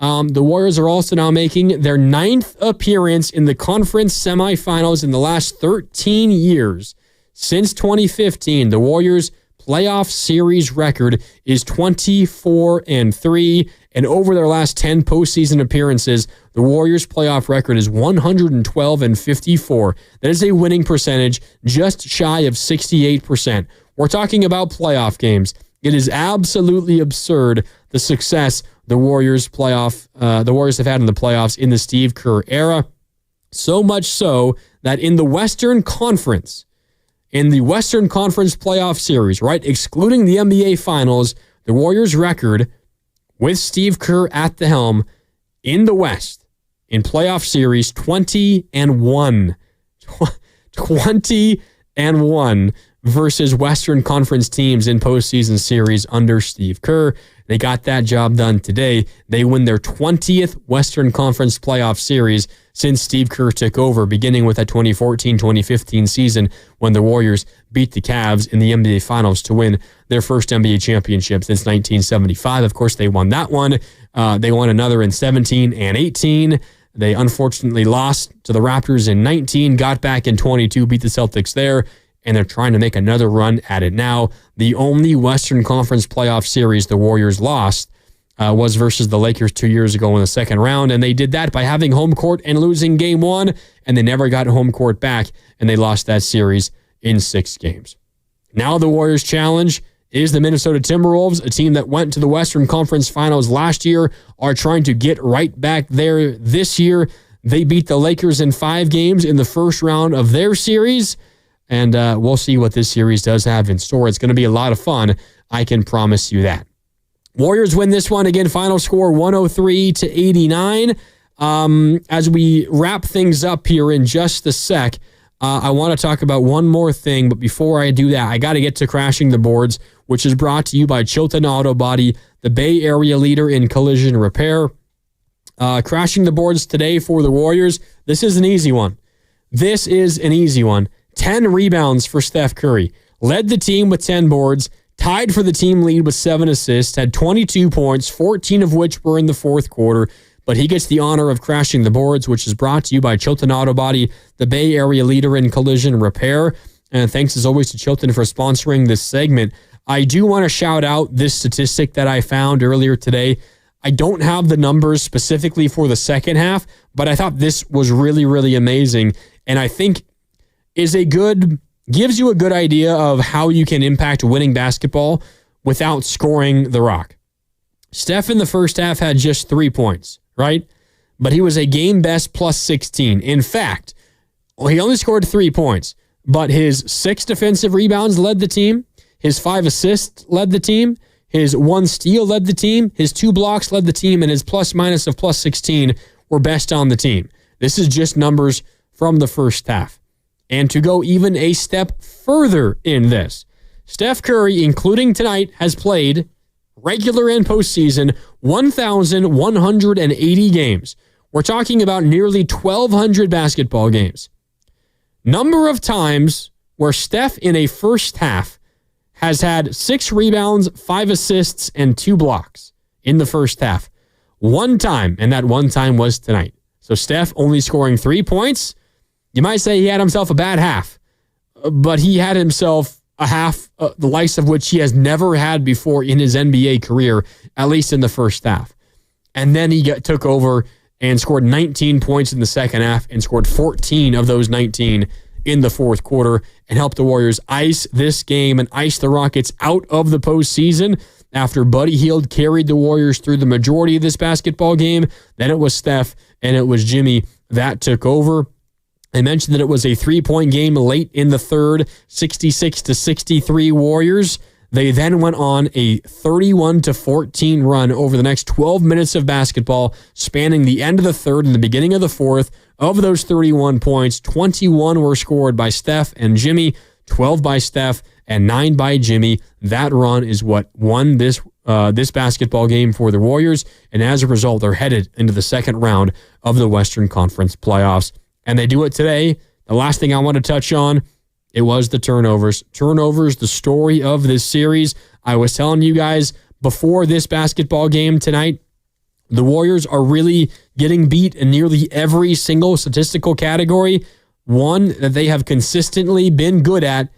The Warriors are also now making their 9th appearance in the conference semifinals in the last 13 years. Since 2015, the Warriors' playoff series record is 24-3, and over their last 10 postseason appearances, the Warriors' playoff record is 112-54. That is a winning percentage just shy of 68%. We're talking about playoff games. It is absolutely absurd the success the Warriors have had in the playoffs in the Steve Kerr era. So much so that in the Western Conference playoff series, right, excluding the NBA Finals, the Warriors' record with Steve Kerr at the helm in the West in playoff series 20-1. 20-1 versus Western Conference teams in postseason series under Steve Kerr. They got that job done today. They win their 20th Western Conference playoff series since Steve Kerr took over, beginning with that 2014-2015 season when the Warriors beat the Cavs in the NBA Finals to win their first NBA championship since 1975. Of course, they won that one. They won another in 17 and 18. They unfortunately lost to the Raptors in 19, got back in 22, beat the Celtics there, and they're trying to make another run at it now. The only Western Conference playoff series the Warriors lost was versus the Lakers 2 years ago in the second round, and they did that by having home court and losing game one, and they never got home court back, and they lost that series in 6 games. Now the Warriors' challenge is the Minnesota Timberwolves, a team that went to the Western Conference Finals last year, are trying to get right back there this year. They beat the Lakers in 5 games in the first round of their series, and we'll see what this series does have in store. It's going to be a lot of fun, I can promise you that. Warriors win this one. Again, final score 103-89. As we wrap things up here in just a sec, I want to talk about one more thing, but before I do that, I got to get to Crashing the Boards, which is brought to you by Chilton Auto Body, the Bay Area leader in collision repair. Crashing the Boards today for the Warriors. This is an easy one. 10 rebounds for Steph Curry. Led the team with 10 boards, tied for the team lead with 7 assists, had 22 points, 14 of which were in the fourth quarter. But he gets the honor of Crashing the Boards, which is brought to you by Chilton Auto Body, the Bay Area leader in collision repair. And thanks as always to Chilton for sponsoring this segment. I do want to shout out this statistic that I found earlier today. I don't have the numbers specifically for the second half, but I thought this was really, really amazing. And I think gives you a good idea of how you can impact winning basketball without scoring the rock. Steph in the first half had just 3 points, right? But he was a game best plus 16. In fact, he only scored 3 points, but his 6 defensive rebounds led the team. His 5 assists led the team. His 1 steal led the team. His 2 blocks led the team, and his plus minus of plus 16 were best on the team. This is just numbers from the first half. And to go even a step further in this, Steph Curry, including tonight, has played regular and postseason 1,180 games. We're talking about nearly 1,200 basketball games. Number of times where Steph in a first half has had 6 rebounds, 5 assists, and 2 blocks in the first half. 1 time, and that 1 time was tonight. So Steph only scoring 3 points. You might say he had himself a bad half, but he had himself a half the likes of which he has never had before in his NBA career, at least in the first half. And then he took over and scored 19 points in the second half and scored 14 of those 19 in the fourth quarter and helped the Warriors ice this game and ice the Rockets out of the postseason after Buddy Hield carried the Warriors through the majority of this basketball game. Then it was Steph and it was Jimmy that took over. I mentioned that it was a 3-point game late in the third, 66-63 Warriors. They then went on a 31-14 run over the next 12 minutes of basketball, spanning the end of the third and the beginning of the fourth. Of those 31 points, 21 were scored by Steph and Jimmy, 12 by Steph, and 9 by Jimmy. That run is what won this basketball game for the Warriors, and as a result, they're headed into the second round of the Western Conference playoffs. And they do it today. The last thing I want to touch on, it was the turnovers. Turnovers, the story of this series. I was telling you guys before this basketball game tonight, The Warriors are really getting beat in nearly every single statistical category. One that they have consistently been good at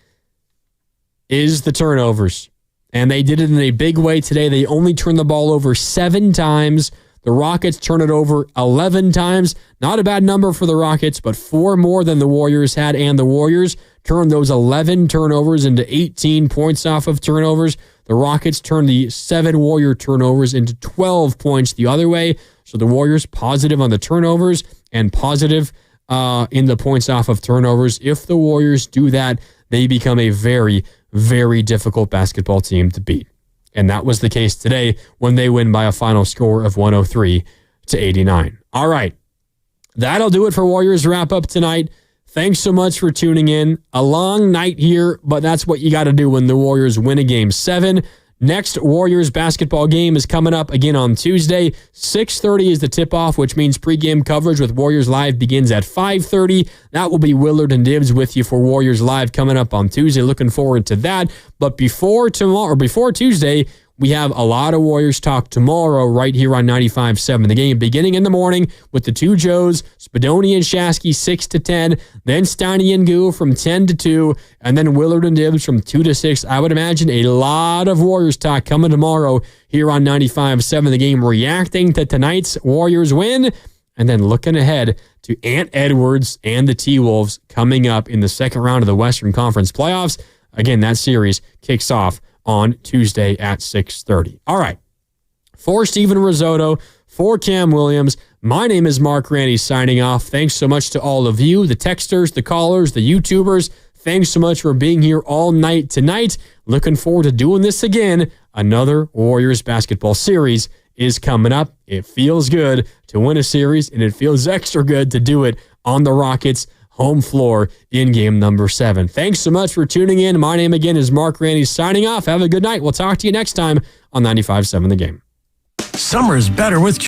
is the turnovers. And they did it in a big way today. They only turned the ball over 7 times. The Rockets turned it over 11 times. Not a bad number for the Rockets, but 4 more than the Warriors had. And the Warriors turned those 11 turnovers into 18 points off of turnovers. The Rockets turned the 7 Warrior turnovers into 12 points the other way. So the Warriors positive on the turnovers and positive in the points off of turnovers. If the Warriors do that, they become a very, very difficult basketball team to beat. And that was the case today when they win by a final score of 103-89. All right. That'll do it for Warriors Wrap Up tonight. Thanks so much for tuning in. A long night here, but that's what you got to do when the Warriors win a Game 7. Next Warriors basketball game is coming up again on Tuesday. 6:30 is the tip-off, which means pregame coverage with Warriors Live begins at 5:30. That will be Willard and Dibbs with you for Warriors Live coming up on Tuesday. Looking forward to that. But before Tuesday, we have a lot of Warriors talk tomorrow right here on 95.7 The Game, beginning in the morning with the two Joes, Spadoni and Shasky 6 to 10, then Steiny and Goo from 10 to 2, and then Willard and Dibbs from 2 to 6. I would imagine a lot of Warriors talk coming tomorrow here on 95.7 The Game, reacting to tonight's Warriors win, and then looking ahead to Ant Edwards and the T-Wolves coming up in the second round of the Western Conference playoffs. Again, that series kicks off on Tuesday at 6:30. All right. For Steven Risotto, for Cam Williams, my name is Mark Randy signing off. Thanks so much to all of you, the texters, the callers, the YouTubers. Thanks so much for being here all night tonight. Looking forward to doing this again. Another Warriors basketball series is coming up. It feels good to win a series, and it feels extra good to do it on the Rockets' home floor in game number 7. Thanks so much for tuning in. My name again is Mark Randy signing off. Have a good night. We'll talk to you next time on 95.7 The Game. Summer is better with